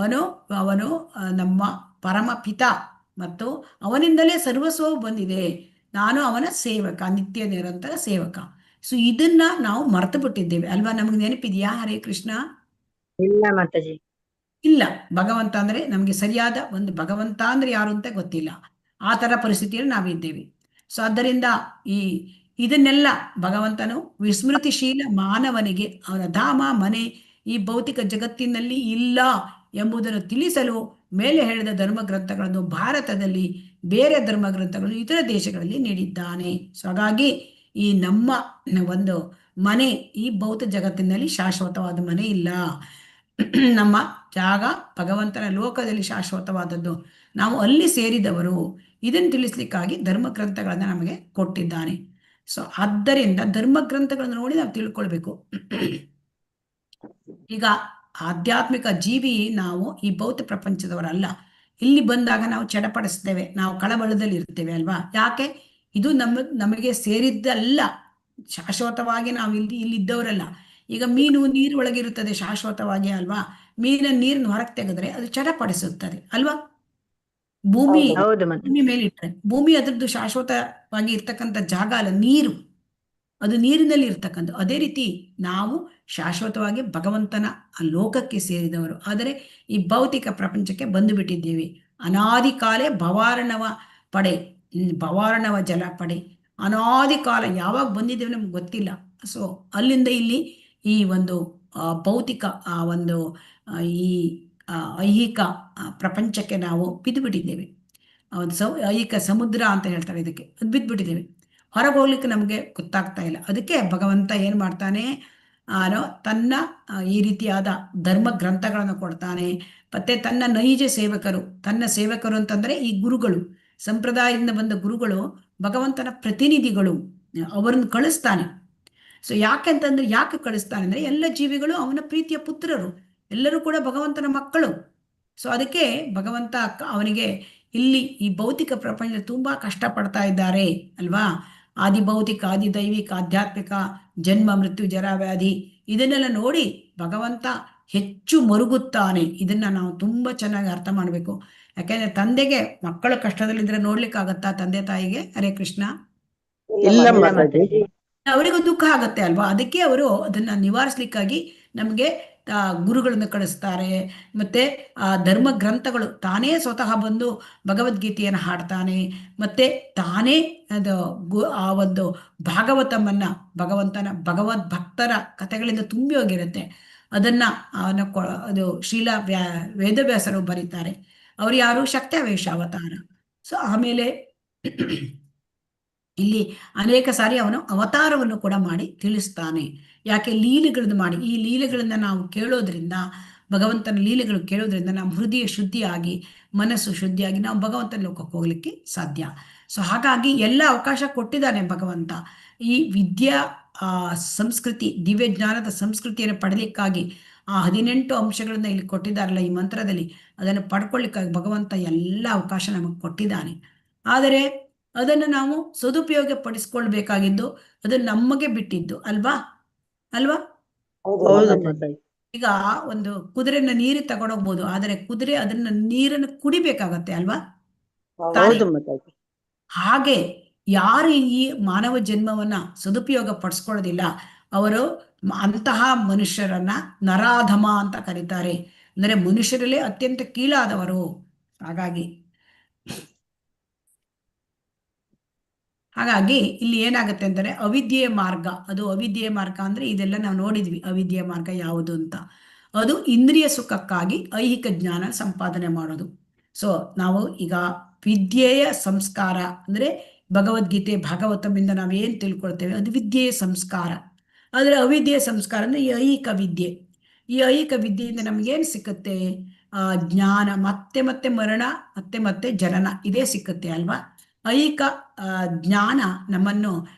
ಅವನು ನಮ್ಮ ಪರಮ ಪಿತ ಮತ್ತು ಅವನಿಂದಲೇ ಸರ್ವಸ್ವವು ಬಂದಿದೆ. ನಾನು ಅವನ ಸೇವಕ, ನಿತ್ಯ ನಿರಂತರ ಸೇವಕ. ಸೊ ಇದನ್ನ ನಾವು ಮರೆತು ಬಿಟ್ಟಿದ್ದೇವೆ ಅಲ್ವಾ? ನಮ್ಗೆ ನೆನಪಿದೆಯಾ ಹರೇ ಕೃಷ್ಣ? ಇಲ್ಲ ಮಾತಾಜಿ. ಇಲ್ಲ. ಭಗವಂತ ಅಂದ್ರೆ ನಮ್ಗೆ ಸರಿಯಾದ ಒಂದು ಭಗವಂತ ಅಂದ್ರೆ ಯಾರು ಅಂತ ಗೊತ್ತಿಲ್ಲ, ಆ ತರ ಪರಿಸ್ಥಿತಿಯಲ್ಲಿ ನಾವಿದ್ದೇವೆ. ಸೊ ಆದ್ದರಿಂದ ಇದನ್ನೆಲ್ಲ ಭಗವಂತನು ವಿಸ್ಮೃತಿಶೀಲ ಮಾನವನಿಗೆ ಅವನ ಧಾಮ, ಮನೆ ಈ ಭೌತಿಕ ಜಗತ್ತಿನಲ್ಲಿ ಇಲ್ಲ ಎಂಬುದನ್ನು ತಿಳಿಸಲು ಮೇಲೆ ಹೇಳಿದ ಧರ್ಮಗ್ರಂಥಗಳನ್ನು ಭಾರತದಲ್ಲಿ, ಬೇರೆ ಧರ್ಮಗ್ರಂಥಗಳನ್ನು ಇತರ ದೇಶಗಳಲ್ಲಿ ನೀಡಿದ್ದಾನೆ. ಸೊ ಹಾಗಾಗಿ ಈ ನಮ್ಮ ಒಂದು ಮನೆ ಈ ಭೌತ ಜಗತ್ತಿನಲ್ಲಿ ಶಾಶ್ವತವಾದ ಮನೆ ಇಲ್ಲ. ನಮ್ಮ ಜಾಗ ಭಗವಂತನ ಲೋಕದಲ್ಲಿ ಶಾಶ್ವತವಾದದ್ದು, ನಾವು ಅಲ್ಲಿ ಸೇರಿದವರು. ಇದನ್ನು ತಿಳಿಸ್ಲಿಕ್ಕಾಗಿ ಧರ್ಮಗ್ರಂಥಗಳನ್ನು ನಮಗೆ ಕೊಟ್ಟಿದ್ದಾನೆ. ಸೊ ಆದ್ದರಿಂದ ಧರ್ಮಗ್ರಂಥಗಳನ್ನು ನೋಡಿ ನಾವು ತಿಳ್ಕೊಳ್ಬೇಕು. ಈಗ ಆಧ್ಯಾತ್ಮಿಕ ಜೀವಿ ನಾವು, ಈ ಭೌತ ಪ್ರಪಂಚದವರಲ್ಲ. ಇಲ್ಲಿ ಬಂದಾಗ ನಾವು ಚಡಪಡಿಸ್ತೇವೆ, ನಾವು ಕಳವಳದಲ್ಲಿ ಇರ್ತೇವೆ ಅಲ್ವಾ? ಯಾಕೆ? ಇದು ನಮಗೆ ಸೇರಿದ್ದಲ್ಲ, ಶಾಶ್ವತವಾಗಿ ನಾವು ಇಲ್ಲಿದ್ದವರಲ್ಲ. ಈಗ ಮೀನು ನೀರು ಒಳಗಿರುತ್ತದೆ ಶಾಶ್ವತವಾಗಿ ಅಲ್ವಾ? ನೀರನ್ನು ಹೊರಗೆ ತೆಗೆದ್ರೆ ಅದು ಚಡಪಡಿಸುತ್ತದೆ ಅಲ್ವಾ? ಭೂಮಿ ಮೇಲೆ ಇಟ್ಟರೆ ಭೂಮಿ ಅದ್ರದ್ದು ಶಾಶ್ವತವಾಗಿ ಇರ್ತಕ್ಕಂಥ ಜಾಗ ಅಲ್ಲ, ನೀರು, ಅದು ನೀರಿನಲ್ಲಿ ಇರ್ತಕ್ಕಂಥ. ಅದೇ ರೀತಿ ನಾವು ಶಾಶ್ವತವಾಗಿ ಭಗವಂತನ ಲೋಕಕ್ಕೆ ಸೇರಿದವರು. ಆದರೆ ಈ ಭೌತಿಕ ಪ್ರಪಂಚಕ್ಕೆ ಬಂದು ಬಿಟ್ಟಿದ್ದೇವೆ. ಅನಾದಿ ಕಾಲೇ ಭವಾರ್ಣವ ಜಲ ಪಡೆ, ಅನಾದಿ ಕಾಲ ಯಾವಾಗ ಬಂದಿದ್ದೇವೆ ನಮ್ಗೆ ಗೊತ್ತಿಲ್ಲ. ಸೊ ಅಲ್ಲಿಂದ ಇಲ್ಲಿ ಈ ಒಂದು ಭೌತಿಕ ಈ ಐಹಿಕ ಪ್ರಪಂಚಕ್ಕೆ ನಾವು ಬಿದ್ದುಬಿಟ್ಟಿದ್ದೇವೆ. ಐಹಿಕ ಸಮುದ್ರ ಅಂತ ಹೇಳ್ತಾರೆ ಇದಕ್ಕೆ, ಅದು ಬಿದ್ದುಬಿಟ್ಟಿದ್ದೇವೆ. ಹೊರಗೆ ಹೋಗ್ಲಿಕ್ಕೆ ನಮಗೆ ಗೊತ್ತಾಗ್ತಾ ಇಲ್ಲ. ಅದಕ್ಕೆ ಭಗವಂತ ಏನು ಮಾಡ್ತಾನೆ, ತನ್ನ ಈ ರೀತಿಯಾದ ಧರ್ಮ ಗ್ರಂಥಗಳನ್ನು ಕೊಡ್ತಾನೆ. ಮತ್ತೆ ತನ್ನ ನೈಜ ಸೇವಕರು ಅಂತಂದ್ರೆ ಈ ಗುರುಗಳು, ಸಂಪ್ರದಾಯದಿಂದ ಬಂದ ಗುರುಗಳು, ಭಗವಂತನ ಪ್ರತಿನಿಧಿಗಳು, ಅವರನ್ನು ಕಳಿಸ್ತಾನೆ. ಸೊ ಯಾಕೆ ಕಳಿಸ್ತಾನೆ ಅಂದ್ರೆ ಎಲ್ಲ ಜೀವಿಗಳು ಅವನ ಪ್ರೀತಿಯ ಪುತ್ರರು, ಎಲ್ಲರೂ ಕೂಡ ಭಗವಂತನ ಮಕ್ಕಳು. ಸೊ ಅದಕ್ಕೆ ಭಗವಂತ ಅವನಿಗೆ ಇಲ್ಲಿ ಈ ಭೌತಿಕ ಪ್ರಪಂಚ ತುಂಬಾ ಕಷ್ಟಪಡ್ತಾ ಇದ್ದಾರೆ ಅಲ್ವಾ? ಆದಿ ಭೌತಿಕ, ಆದಿ ದೈವಿಕ, ಆಧ್ಯಾತ್ಮಿಕ, ಜನ್ಮ ಮೃತ್ಯು ಜರ ವ್ಯಾಧಿ ಇದನ್ನೆಲ್ಲ ನೋಡಿ ಭಗವಂತ ಹೆಚ್ಚು ಮರುಗುತ್ತಾನೆ. ಇದನ್ನ ನಾವು ತುಂಬಾ ಚೆನ್ನಾಗಿ ಅರ್ಥ ಮಾಡ್ಬೇಕು. ಯಾಕೆಂದ್ರೆ ತಂದೆಗೆ ಮಕ್ಕಳು ಕಷ್ಟದಲ್ಲಿದ್ರೆ ನೋಡ್ಲಿಕ್ಕಾಗತ್ತಾ ತಂದೆ ತಾಯಿಗೆ? ಹರೇ ಕೃಷ್ಣ. ಅವರಿಗೂ ದುಃಖ ಆಗತ್ತೆ ಅಲ್ವಾ? ಅದಕ್ಕೆ ಅವರು ಅದನ್ನ ನಿವಾರಿಸ್ಲಿಕ್ಕಾಗಿ ನಮ್ಗೆ ಗುರುಗಳನ್ನು ಕಳಿಸ್ತಾರೆ. ಮತ್ತೆ ಆ ಧರ್ಮ ಗ್ರಂಥಗಳು, ತಾನೇ ಸ್ವತಃ ಬಂದು ಭಗವದ್ಗೀತೆಯನ್ನು ಹಾಡ್ತಾನೆ. ಮತ್ತೆ ತಾನೇ ಆ ಒಂದು ಭಾಗವತಮನ್ನ, ಭಗವಂತನ ಭಗವದ್ ಭಕ್ತರ ಕಥೆಗಳಿಂದ ತುಂಬಿ ಹೋಗಿರುತ್ತೆ. ಅದು ವೇದವ್ಯಾಸರು ಬರೀತಾರೆ. ಅವರು ಯಾರು? ಶಕ್ತಾವೇಶ ಅವತಾರ. ಸೊ ಆಮೇಲೆ ಇಲ್ಲಿ ಅನೇಕ ಸಾರಿ ಅವನು ಅವತಾರವನ್ನು ಕೂಡ ಮಾಡಿ ತಿಳಿಸ್ತಾನೆ. ಯಾಕೆ? ಲೀಲೆಗಳನ್ನು ಮಾಡಿ, ಈ ಲೀಲೆಗಳನ್ನ ನಾವು ಕೇಳೋದ್ರಿಂದ ಭಗವಂತನ ಲೀಲೆಗಳು ಕೇಳೋದ್ರಿಂದ ನಮ್ಮ ಹೃದಯ ಶುದ್ಧಿಯಾಗಿ ಮನಸ್ಸು ಶುದ್ಧಿಯಾಗಿ ನಾವು ಭಗವಂತನ ಲೋಕಕ್ಕೆ ಹೋಗ್ಲಿಕ್ಕೆ ಸಾಧ್ಯ. ಸೊ ಹಾಗಾಗಿ ಎಲ್ಲ ಅವಕಾಶ ಕೊಟ್ಟಿದ್ದಾನೆ ಭಗವಂತ. ಈ ವಿದ್ಯಾ ಸಂಸ್ಕೃತಿ, ದಿವ್ಯ ಜ್ಞಾನದ ಸಂಸ್ಕೃತಿಯನ್ನು ಪಡಲಿಕ್ಕಾಗಿ ಆ 18 ಅಂಶಗಳನ್ನ ಇಲ್ಲಿ ಕೊಟ್ಟಿದ್ದಾರಲ್ಲ ಈ ಮಂತ್ರದಲ್ಲಿ, ಅದನ್ನು ಪಡ್ಕೊಳ್ಳಿಕ್ಕಾಗಿ ಭಗವಂತ ಎಲ್ಲ ಅವಕಾಶ ನಮಗೆ ಕೊಟ್ಟಿದ್ದಾನೆ. ಆದರೆ ಅದನ್ನು ನಾವು ಸದುಪಯೋಗ ಪಡಿಸ್ಕೊಳ್ಬೇಕಾಗಿದ್ದು ಅದು ನಮಗೆ ಬಿಟ್ಟಿದ್ದು ಅಲ್ವಾ ಅಲ್ವಾ. ಹೌದು ಮಾತಾಜಿ. ಈಗ ಒಂದು ಕುದುರೆನ ನೀರು ತಗೊಂಡೋಗ್ಬೋದು, ಆದರೆ ಕುದುರೆ ಅದನ್ನ ನೀರನ್ನು ಕುಡಿಬೇಕಾಗತ್ತೆ ಅಲ್ವಾ. ಹೌದು ಮಾತಾಜಿ. ಹಾಗೆ ಯಾರು ಈ ಮಾನವ ಜನ್ಮವನ್ನ ಸದುಪಯೋಗ ಪಡಿಸ್ಕೊಳ್ಳೋದಿಲ್ಲ ಅವರು ಅಂತಹ ಮನುಷ್ಯರನ್ನ ನರಾಧಮ ಅಂತ ಕರೀತಾರೆ. ಅಂದರೆ ಮನುಷ್ಯರಲ್ಲೇ ಅತ್ಯಂತ ಕೀಳಾದವರು. ಹಾಗಾಗಿ ಇಲ್ಲಿ ಏನಾಗುತ್ತೆ ಅಂದರೆ ಅವಿದ್ಯೆಯ ಮಾರ್ಗ, ಅದು ಅವಿದ್ಯೆಯ ಮಾರ್ಗ ಅಂದ್ರೆ ಇದೆಲ್ಲ ನಾವು ನೋಡಿದ್ವಿ. ಅವಿದ್ಯೆಯ ಮಾರ್ಗ ಯಾವುದು ಅಂತ, ಅದು ಇಂದ್ರಿಯ ಸುಖಕ್ಕಾಗಿ ಐಹಿಕ ಜ್ಞಾನ ಸಂಪಾದನೆ ಮಾಡೋದು. ಸೊ ನಾವು ಈಗ ವಿದ್ಯೆಯ ಸಂಸ್ಕಾರ ಅಂದ್ರೆ ಭಗವದ್ಗೀತೆ ಭಾಗವತಮಿಂದ ನಾವೇನ್ ತಿಳ್ಕೊಳ್ತೇವೆ ಅದು ವಿದ್ಯೆಯ ಸಂಸ್ಕಾರ. ಆದರೆ ಅವಿದ್ಯೆಯ ಸಂಸ್ಕಾರ ಅಂದ್ರೆ ಈ ಐಹಿಕ ವಿದ್ಯೆ. ಈ ಐಹಿಕ ವಿದ್ಯೆಯಿಂದ ನಮ್ಗೇನು ಸಿಕ್ಕುತ್ತೆ? ಜ್ಞಾನ, ಮತ್ತೆ ಮತ್ತೆ ಮರಣ, ಮತ್ತೆ ಮತ್ತೆ ಜನನ, ಇದೇ ಸಿಕ್ಕುತ್ತೆ ಅಲ್ವಾ. ಐಹಿಕ ಜ್ಞಾನ ನಮ್ಮನ್ನು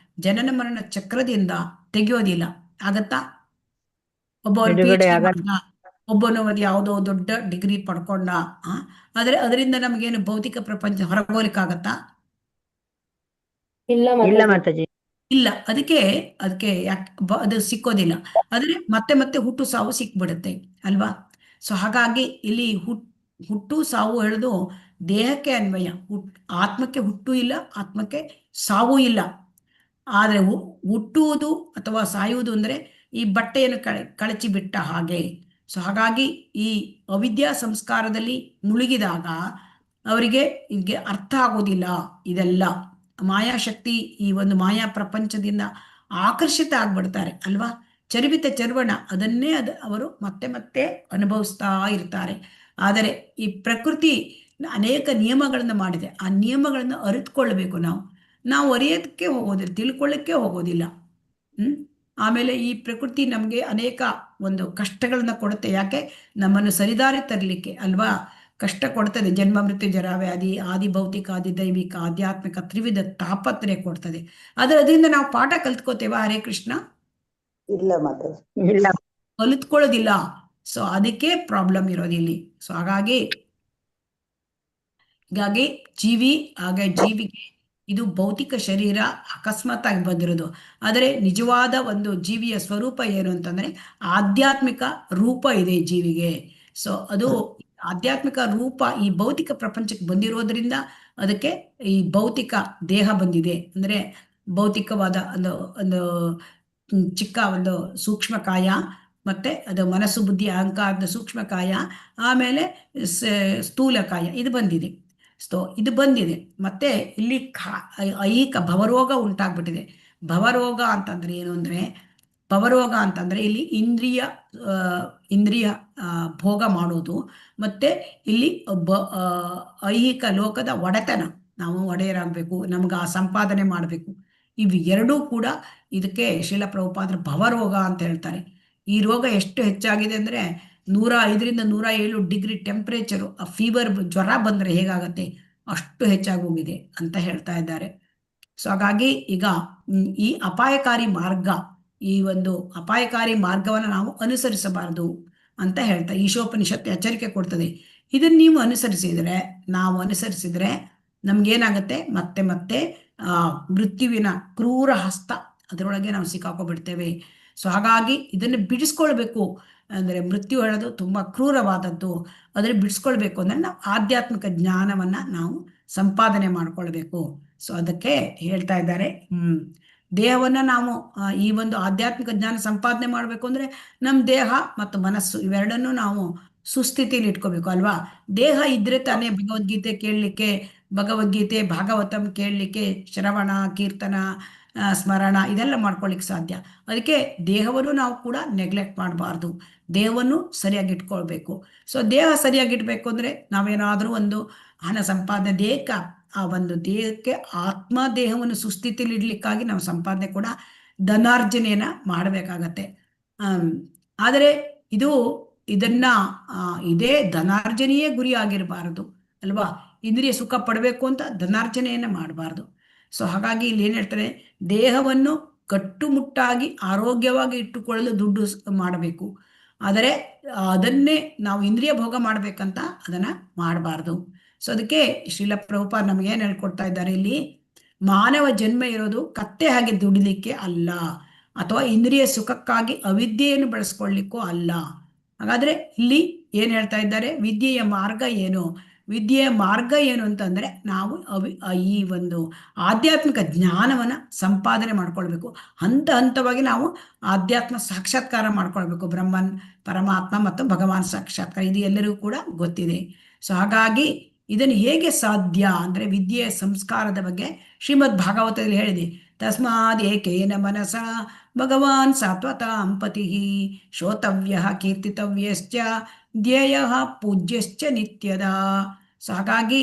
ಜನನ ಮರಣ ಚಕ್ರದಿಂದ ತೆಗೆಯೋದಿಲ್ಲ. ಆಗತ್ತಾ? ಒಬ್ಬನು ಯಾವುದೋ ದೊಡ್ಡ ಡಿಗ್ರಿ ಪಡ್ಕೊಂಡ, ಆದ್ರೆ ಅದರಿಂದ ನಮಗೇನು ಭೌತಿಕ ಪ್ರಪಂಚ ಹೊರಗೋಲಿಕ್ಕಾಗತ್ತಾ? ಇಲ್ಲ ಮಾತಾಜಿ. ಇಲ್ಲ. ಅದಕ್ಕೆ ಅದು ಸಿಕ್ಕೋದಿಲ್ಲ. ಆದ್ರೆ ಮತ್ತೆ ಮತ್ತೆ ಹುಟ್ಟು ಸಾವು ಸಿಕ್ಬಿಡುತ್ತೆ ಅಲ್ವಾ. ಸೊ ಹಾಗಾಗಿ ಇಲ್ಲಿ ಹುಟ್ಟು ಸಾವು ಹೇಳೋದು ದೇಹಕ್ಕೆ ಅನ್ವಯ. ಆತ್ಮಕ್ಕೆ ಹುಟ್ಟು ಇಲ್ಲ, ಆತ್ಮಕ್ಕೆ ಸಾವು ಇಲ್ಲ. ಆದ್ರೆ ಹುಟ್ಟುವುದು ಅಥವಾ ಸಾಯುವುದು ಅಂದ್ರೆ ಈ ಬಟ್ಟೆಯನ್ನು ಕಳಚಿ ಬಿಟ್ಟ ಹಾಗೆ. ಸೊ ಹಾಗಾಗಿ ಈ ಅವಿದ್ಯಾ ಸಂಸ್ಕಾರದಲ್ಲಿ ಮುಳುಗಿದಾಗ ಅವರಿಗೆ ಇದಕ್ಕೆ ಅರ್ಥ ಆಗೋದಿಲ್ಲ. ಇದೆಲ್ಲ ಮಾಯಾಶಕ್ತಿ, ಈ ಒಂದು ಮಾಯಾ ಪ್ರಪಂಚದಿಂದ ಆಕರ್ಷಿತ ಆಗ್ಬಿಡ್ತಾರೆ ಅಲ್ವಾ. ಚರ್ವಿತ ಚರ್ವಣ ಅದನ್ನೇ ಅವರು ಮತ್ತೆ ಮತ್ತೆ ಅನುಭವಿಸ್ತಾ ಇರ್ತಾರೆ. ಆದರೆ ಈ ಪ್ರಕೃತಿ ಅನೇಕ ನಿಯಮಗಳನ್ನು ಮಾಡಿದೆ. ಆ ನಿಯಮಗಳನ್ನು ಅರಿತುಕೊಳ್ಬೇಕು. ನಾವು ಅರಿಯೋದಕ್ಕೆ ಹೋಗೋದಿಲ್ಲ, ತಿಳ್ಕೊಳ್ಳಕ್ಕೆ ಹೋಗೋದಿಲ್ಲ. ಆಮೇಲೆ ಈ ಪ್ರಕೃತಿ ನಮಗೆ ಅನೇಕ ಒಂದು ಕಷ್ಟಗಳನ್ನ ಕೊಡುತ್ತೆ. ಯಾಕೆ? ನಮ್ಮನ್ನು ಸರಿದಾರಿ ತರಲಿಕ್ಕೆ ಅಲ್ವಾ. ಕಷ್ಟ ಕೊಡ್ತದೆ. ಜನ್ಮ ಮೃತ್ಯು ಜರ ವ್ಯಾಧಿ, ಆದಿ ಭೌತಿಕ, ಆದಿ ದೈವಿಕ, ಆಧ್ಯಾತ್ಮಿಕ ತ್ರಿವಿಧ ತಾಪತ್ರಯ ಕೊಡ್ತದೆ. ಆದ್ರೆ ಅದರಿಂದ ನಾವು ಪಾಠ ಕಲ್ತ್ಕೋತೇವ? ಹರೇ ಕೃಷ್ಣ. ಇಲ್ಲ ಮಾತಾಜಿ. ಇಲ್ಲ. ಕಲಿತ್ಕೊಳ್ಳೋದಿಲ್ಲ. ಸೊ ಅದಕ್ಕೆ ಪ್ರಾಬ್ಲಮ್ ಇರೋದಿಲ್ಲಿ. ಸೊ ಹಾಗಾಗಿ ಜೀವಿಗೆ ಇದು ಭೌತಿಕ ಶರೀರ ಅಕಸ್ಮಾತ್ ಆಗಿ ಬಂದಿರೋದು. ಆದರೆ ನಿಜವಾದ ಒಂದು ಜೀವಿಯ ಸ್ವರೂಪ ಏನು ಅಂತಂದ್ರೆ ಆಧ್ಯಾತ್ಮಿಕ ರೂಪ ಇದೆ ಜೀವಿಗೆ. ಸೊ ಅದು ಆಧ್ಯಾತ್ಮಿಕ ರೂಪ ಈ ಭೌತಿಕ ಪ್ರಪಂಚಕ್ಕೆ ಬಂದಿರೋದ್ರಿಂದ ಅದಕ್ಕೆ ಈ ಭೌತಿಕ ದೇಹ ಬಂದಿದೆ. ಅಂದ್ರೆ ಭೌತಿಕವಾದ ಒಂದು ಚಿಕ್ಕ ಒಂದು ಸೂಕ್ಷ್ಮಕಾಯ, ಮತ್ತೆ ಅದು ಮನಸ್ಸು ಬುದ್ಧಿ ಅಹಂಕಾರದ ಸೂಕ್ಷ್ಮಕಾಯ, ಆಮೇಲೆ ಸ್ಥೂಲಕಾಯ ಇದು ಬಂದಿದೆ. ಇದು ಬಂದಿದೆ. ಮತ್ತೆ ಇಲ್ಲಿ ಐಹಿಕ ಭವರೋಗ ಉಂಟಾಗ್ಬಿಟ್ಟಿದೆ. ಭವರೋಗ ಅಂತಂದ್ರೆ ಏನು ಅಂದ್ರೆ, ಭವರೋಗ ಅಂತಂದ್ರೆ ಇಲ್ಲಿ ಇಂದ್ರಿಯ ಭೋಗ ಮಾಡೋದು, ಮತ್ತೆ ಇಲ್ಲಿ ಐಹಿಕ ಲೋಕದ ಒಡೆತನ, ನಾವು ಒಡೆಯರಾಗಬೇಕು, ನಮ್ಗೆ ಆ ಸಂಪಾದನೆ ಮಾಡಬೇಕು. ಇವು ಎರಡೂ ಕೂಡ ಇದಕ್ಕೆ ಶ್ರೀಲ ಪ್ರಭುಪಾದರು ಭವರೋಗ ಅಂತ ಹೇಳ್ತಾರೆ. ಈ ರೋಗ ಎಷ್ಟು ಹೆಚ್ಚಾಗಿದೆ ಅಂದ್ರೆ 105ರಿಂದ 107 ಡಿಗ್ರಿ ಟೆಂಪರೇಚರು, ಆ ಫೀವರ್, ಜ್ವರ ಬಂದ್ರೆ ಹೇಗಾಗತ್ತೆ ಅಷ್ಟು ಹೆಚ್ಚಾಗಿ ಹೋಗಿದೆ ಅಂತ ಹೇಳ್ತಾ ಇದ್ದಾರೆ. ಸೊ ಹಾಗಾಗಿ ಈಗ ಈ ಅಪಾಯಕಾರಿ ಮಾರ್ಗ, ಈ ಒಂದು ಅಪಾಯಕಾರಿ ಮಾರ್ಗವನ್ನು ನಾವು ಅನುಸರಿಸಬಾರದು ಅಂತ ಹೇಳ್ತಾ ಈಶೋಪನಿಷತ್ತು ಎಚ್ಚರಿಕೆ ಕೊಡ್ತದೆ. ಇದನ್ನ ನೀವು ನಾವು ಅನುಸರಿಸಿದ್ರೆ ನಮ್ಗೇನಾಗತ್ತೆ? ಮತ್ತೆ ಮತ್ತೆ ಮೃತ್ಯುವಿನ ಕ್ರೂರ ಹಸ್ತ ಅದರೊಳಗೆ ನಾವು ಸಿಕ್ಕಾಕೊಬಿಡ್ತೇವೆ. ಸೊ ಹಾಗಾಗಿ ಇದನ್ನು ಬಿಡಿಸ್ಕೊಳ್ಬೇಕು. ಅಂದರೆ ಮೃತ್ಯು ಹೇಳೋದು ತುಂಬಾ ಕ್ರೂರವಾದದ್ದು. ಅದನ್ನು ಬಿಡಿಸ್ಕೊಳ್ಬೇಕು ಅಂದ್ರೆ ನಾವು ಆಧ್ಯಾತ್ಮಿಕ ಜ್ಞಾನವನ್ನ ನಾವು ಸಂಪಾದನೆ ಮಾಡ್ಕೊಳ್ಬೇಕು. ಸೊ ಅದಕ್ಕೆ ಹೇಳ್ತಾ ಇದ್ದಾರೆ, ದೇಹವನ್ನ ನಾವು ಈ ಒಂದು ಆಧ್ಯಾತ್ಮಿಕ ಜ್ಞಾನ ಸಂಪಾದನೆ ಮಾಡ್ಬೇಕು ಅಂದ್ರೆ ನಮ್ಮ ದೇಹ ಮತ್ತು ಮನಸ್ಸು ಇವೆರಡನ್ನೂ ನಾವು ಸುಸ್ಥಿತಿಯಲ್ಲಿ ಇಟ್ಕೋಬೇಕು ಅಲ್ವಾ. ದೇಹ ಇದ್ರೆ ತಾನೇ ಭಗವದ್ಗೀತೆ ಕೇಳಲಿಕ್ಕೆ, ಭಗವದ್ಗೀತೆ ಭಾಗವತಂ ಕೇಳಲಿಕ್ಕೆ, ಶ್ರವಣ ಕೀರ್ತನ ಸ್ಮರಣ ಇದೆಲ್ಲ ಮಾಡ್ಕೊಳ್ಳಿಕ್ಕೆ ಸಾಧ್ಯ. ಅದಕ್ಕೆ ದೇಹವನ್ನು ನಾವು ಕೂಡ ನೆಗ್ಲೆಕ್ಟ್ ಮಾಡಬಾರ್ದು, ದೇಹವನ್ನು ಸರಿಯಾಗಿ ಇಟ್ಕೊಳ್ಬೇಕು. ಸೊ ದೇಹ ಸರಿಯಾಗಿ ಇಟ್ಬೇಕು ಅಂದ್ರೆ ನಾವೇನಾದ್ರೂ ಒಂದು ಹಣ ಸಂಪಾದನೆ, ಆ ಒಂದು ದೇಹಕ್ಕೆ ಆತ್ಮ ದೇಹವನ್ನು ಸುಸ್ಥಿತಿಯಲ್ಲಿ ಇಡ್ಲಿಕ್ಕಾಗಿ ನಾವು ಸಂಪಾದನೆ ಕೂಡ ಧನಾರ್ಜನೆಯನ್ನ ಮಾಡಬೇಕಾಗತ್ತೆ. ಆದರೆ ಇದು ಇದನ್ನ ಇದೇ ಧನಾರ್ಜನೆಯೇ ಗುರಿ ಆಗಿರಬಾರದು ಅಲ್ವಾ. ಇಂದ್ರಿಯ ಸುಖ ಪಡಬೇಕು ಅಂತ ಧನಾರ್ಜನೆಯನ್ನು ಮಾಡಬಾರ್ದು. ಸೊ ಹಾಗಾಗಿ ಇಲ್ಲಿ ಏನು ಹೇಳ್ತಾರೆ, ದೇಹವನ್ನು ಕಟ್ಟುಮುಟ್ಟಾಗಿ ಆರೋಗ್ಯವಾಗಿ ಇಟ್ಟುಕೊಳ್ಳಲು ದುಡ್ಡು ಮಾಡಬೇಕು, ಆದರೆ ಅದನ್ನೇ ನಾವು ಇಂದ್ರಿಯ ಭೋಗ ಮಾಡ್ಬೇಕಂತ ಅದನ್ನ ಮಾಡಬಾರ್ದು. ಸೊ ಅದಕ್ಕೆ ಶ್ರೀಲ ಪ್ರಭುಪಾದ ನಮ್ಗೆ ಏನ್ ಹೇಳ್ಕೊಡ್ತಾ ಇದ್ದಾರೆ, ಇಲ್ಲಿ ಮಾನವ ಜನ್ಮ ಇರೋದು ಕತ್ತೆ ಹಾಗೆ ದುಡಿಲಿಕ್ಕೆ ಅಲ್ಲ, ಅಥವಾ ಇಂದ್ರಿಯ ಸುಖಕ್ಕಾಗಿ ಅವಿದ್ಯೆಯನ್ನು ಬಳಸ್ಕೊಳ್ಳಿಕ್ಕೂ ಅಲ್ಲ. ಹಾಗಾದ್ರೆ ಇಲ್ಲಿ ಏನ್ ಹೇಳ್ತಾ ಇದ್ದಾರೆ, ವಿದ್ಯೆಯ ಮಾರ್ಗ ಏನು? ವಿದ್ಯೆಯ ಮಾರ್ಗ ಏನು ಅಂತಂದ್ರೆ ನಾವು ಈ ಒಂದು ಆಧ್ಯಾತ್ಮಿಕ ಜ್ಞಾನವನ್ನ ಸಂಪಾದನೆ ಮಾಡ್ಕೊಳ್ಬೇಕು. ಹಂತ ಹಂತವಾಗಿ ನಾವು ಆಧ್ಯಾತ್ಮ ಸಾಕ್ಷಾತ್ಕಾರ ಮಾಡ್ಕೊಳ್ಬೇಕು. ಬ್ರಹ್ಮನ್, ಪರಮಾತ್ಮ ಮತ್ತು ಭಗವಾನ್ ಸಾಕ್ಷಾತ್ಕಾರ ಇದು ಎಲ್ಲರಿಗೂ ಕೂಡ ಗೊತ್ತಿದೆ. ಸೊ ಹಾಗಾಗಿ ಇದನ್ನು ಹೇಗೆ ಸಾಧ್ಯ ಅಂದ್ರೆ ವಿದ್ಯೆಯ ಸಂಸ್ಕಾರದ ಬಗ್ಗೆ ಶ್ರೀಮದ್ ಭಾಗವತದಲ್ಲಿ ಹೇಳಿದೆ. ತಸ್ಮಾದ್ ಏಕೇನ ಮನಸ ಭಗವಾನ್ ಸಾತ್ವತಾಂ ಪತಿ ಶ್ರೋತವ್ಯ ಕೀರ್ತಿತವ್ಯಶ್ಚ ಧ್ಯೇಯ ಪೂಜ್ಯಶ್ಚ ನಿತ್ಯದ. ಸೊ ಹಾಗಾಗಿ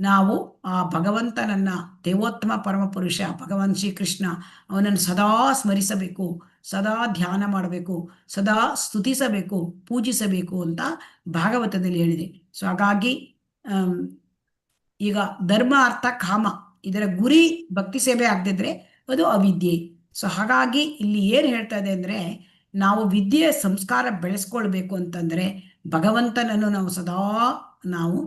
ನಾವು ಆ ಭಗವಂತನನ್ನ, ದೇವೋತ್ತಮ ಪರಮಪುರುಷ ಭಗವಾನ್ ಶ್ರೀಕೃಷ್ಣ, ಅವನನ್ನು ಸದಾ ಸ್ಮರಿಸಬೇಕು, ಸದಾ ಧ್ಯಾನ ಮಾಡಬೇಕು, ಸದಾ ಸ್ತುತಿಸಬೇಕು, ಪೂಜಿಸಬೇಕು ಅಂತ ಭಾಗವತದಲ್ಲಿ ಹೇಳಿದೆ. ಸೊ ಹಾಗಾಗಿ ಈಗ ಧರ್ಮ ಅರ್ಥ ಕಾಮ ಇದರ ಗುರಿ ಭಕ್ತಿ ಸೇವೆ ಆಗದಿದ್ರೆ ಅದು ಅವಿದ್ಯೆ. ಸೊ ಹಾಗಾಗಿ ಇಲ್ಲಿ ಏನು ಹೇಳ್ತಾ ಇದೆ ಅಂದ್ರೆ, ನಾವು ವಿದ್ಯೆಯ ಸಂಸ್ಕಾರ ಬೆಳೆಸ್ಕೊಳ್ಬೇಕು ಅಂತಂದ್ರೆ ಭಗವಂತನನ್ನು ನಾವು ಸದಾ ನಾವು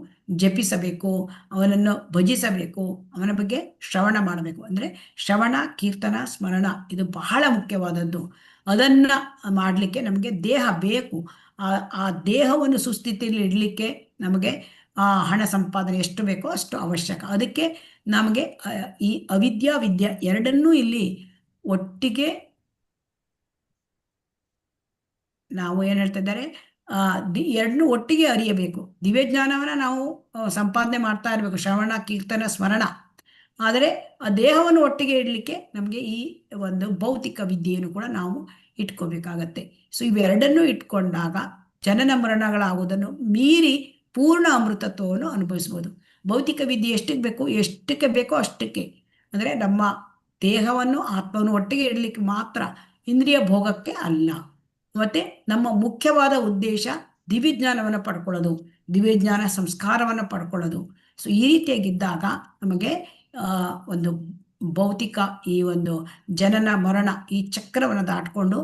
ಜಪಿಸಬೇಕು, ಅವನನ್ನು ಭಜಿಸಬೇಕು, ಅವನ ಬಗ್ಗೆ ಶ್ರವಣ ಮಾಡಬೇಕು. ಅಂದ್ರೆ ಶ್ರವಣ, ಕೀರ್ತನ, ಸ್ಮರಣ ಇದು ಬಹಳ ಮುಖ್ಯವಾದದ್ದು. ಅದನ್ನ ಮಾಡಲಿಕ್ಕೆ ನಮಗೆ ದೇಹ ಬೇಕು. ಆ ದೇಹವನ್ನು ಸುಸ್ಥಿತಿಯಲ್ಲಿ ಇಡಲಿಕ್ಕೆ ನಮಗೆ ಹಣ ಸಂಪಾದನೆ ಎಷ್ಟು ಬೇಕೋ ಅಷ್ಟು ಅವಶ್ಯಕ. ಅದಕ್ಕೆ ನಮಗೆ ಈ ಅವಿದ್ಯಾ ವಿದ್ಯಾ ಎರಡನ್ನೂ ಇಲ್ಲಿ ಒಟ್ಟಿಗೆ ನಾವು ಏನ್ ಹೇಳ್ತಾ ಇದ್ದಾರೆ, ಎರಡನ್ನೂ ಒಟ್ಟಿಗೆ ಅರಿಯಬೇಕು. ದಿವ್ಯ ಜ್ಞಾನವನ್ನ ನಾವು ಸಂಪಾದನೆ ಮಾಡ್ತಾ ಇರಬೇಕು, ಶ್ರವಣ, ಕೀರ್ತನ, ಸ್ಮರಣ. ಆದರೆ ಆ ದೇಹವನ್ನು ಒಟ್ಟಿಗೆ ಇಡಲಿಕ್ಕೆ ನಮಗೆ ಈ ಒಂದು ಭೌತಿಕ ವಿದ್ಯೆಯನ್ನು ಕೂಡ ನಾವು ಇಟ್ಕೋಬೇಕಾಗತ್ತೆ. ಸೊ ಇವೆರಡನ್ನೂ ಇಟ್ಕೊಂಡಾಗ ಜನನ ಮರಣಗಳಾಗುವುದನ್ನು ಮೀರಿ ಪೂರ್ಣ ಅಮೃತತ್ವವನ್ನು ಅನುಭವಿಸ್ಬೋದು. ಭೌತಿಕ ವಿದ್ಯೆ ಎಷ್ಟಕ್ಕೆ ಬೇಕೋ ಅಷ್ಟಕ್ಕೆ, ಅಂದರೆ ನಮ್ಮ ದೇಹವನ್ನು ಆತ್ಮವನ್ನು ಒಟ್ಟಿಗೆ ಇಡಲಿಕ್ಕೆ ಮಾತ್ರ, ಇಂದ್ರಿಯ ಭೋಗಕ್ಕೆ ಅಲ್ಲ. ಮತ್ತೆ ನಮ್ಮ ಮುಖ್ಯವಾದ ಉದ್ದೇಶ ದಿವ್ಯಜ್ಞಾನವನ್ನು ಪಡ್ಕೊಳ್ಳೋದು, ದಿವ್ಯಜ್ಞಾನ ಸಂಸ್ಕಾರವನ್ನು ಪಡ್ಕೊಳ್ಳೋದು. ಸೊ ಈ ರೀತಿಯಾಗಿದ್ದಾಗ ನಮಗೆ ಒಂದು ಭೌತಿಕ ಈ ಒಂದು ಜನನ ಮರಣ ಈ ಚಕ್ರವನ್ನು ದಾಟ್ಕೊಂಡು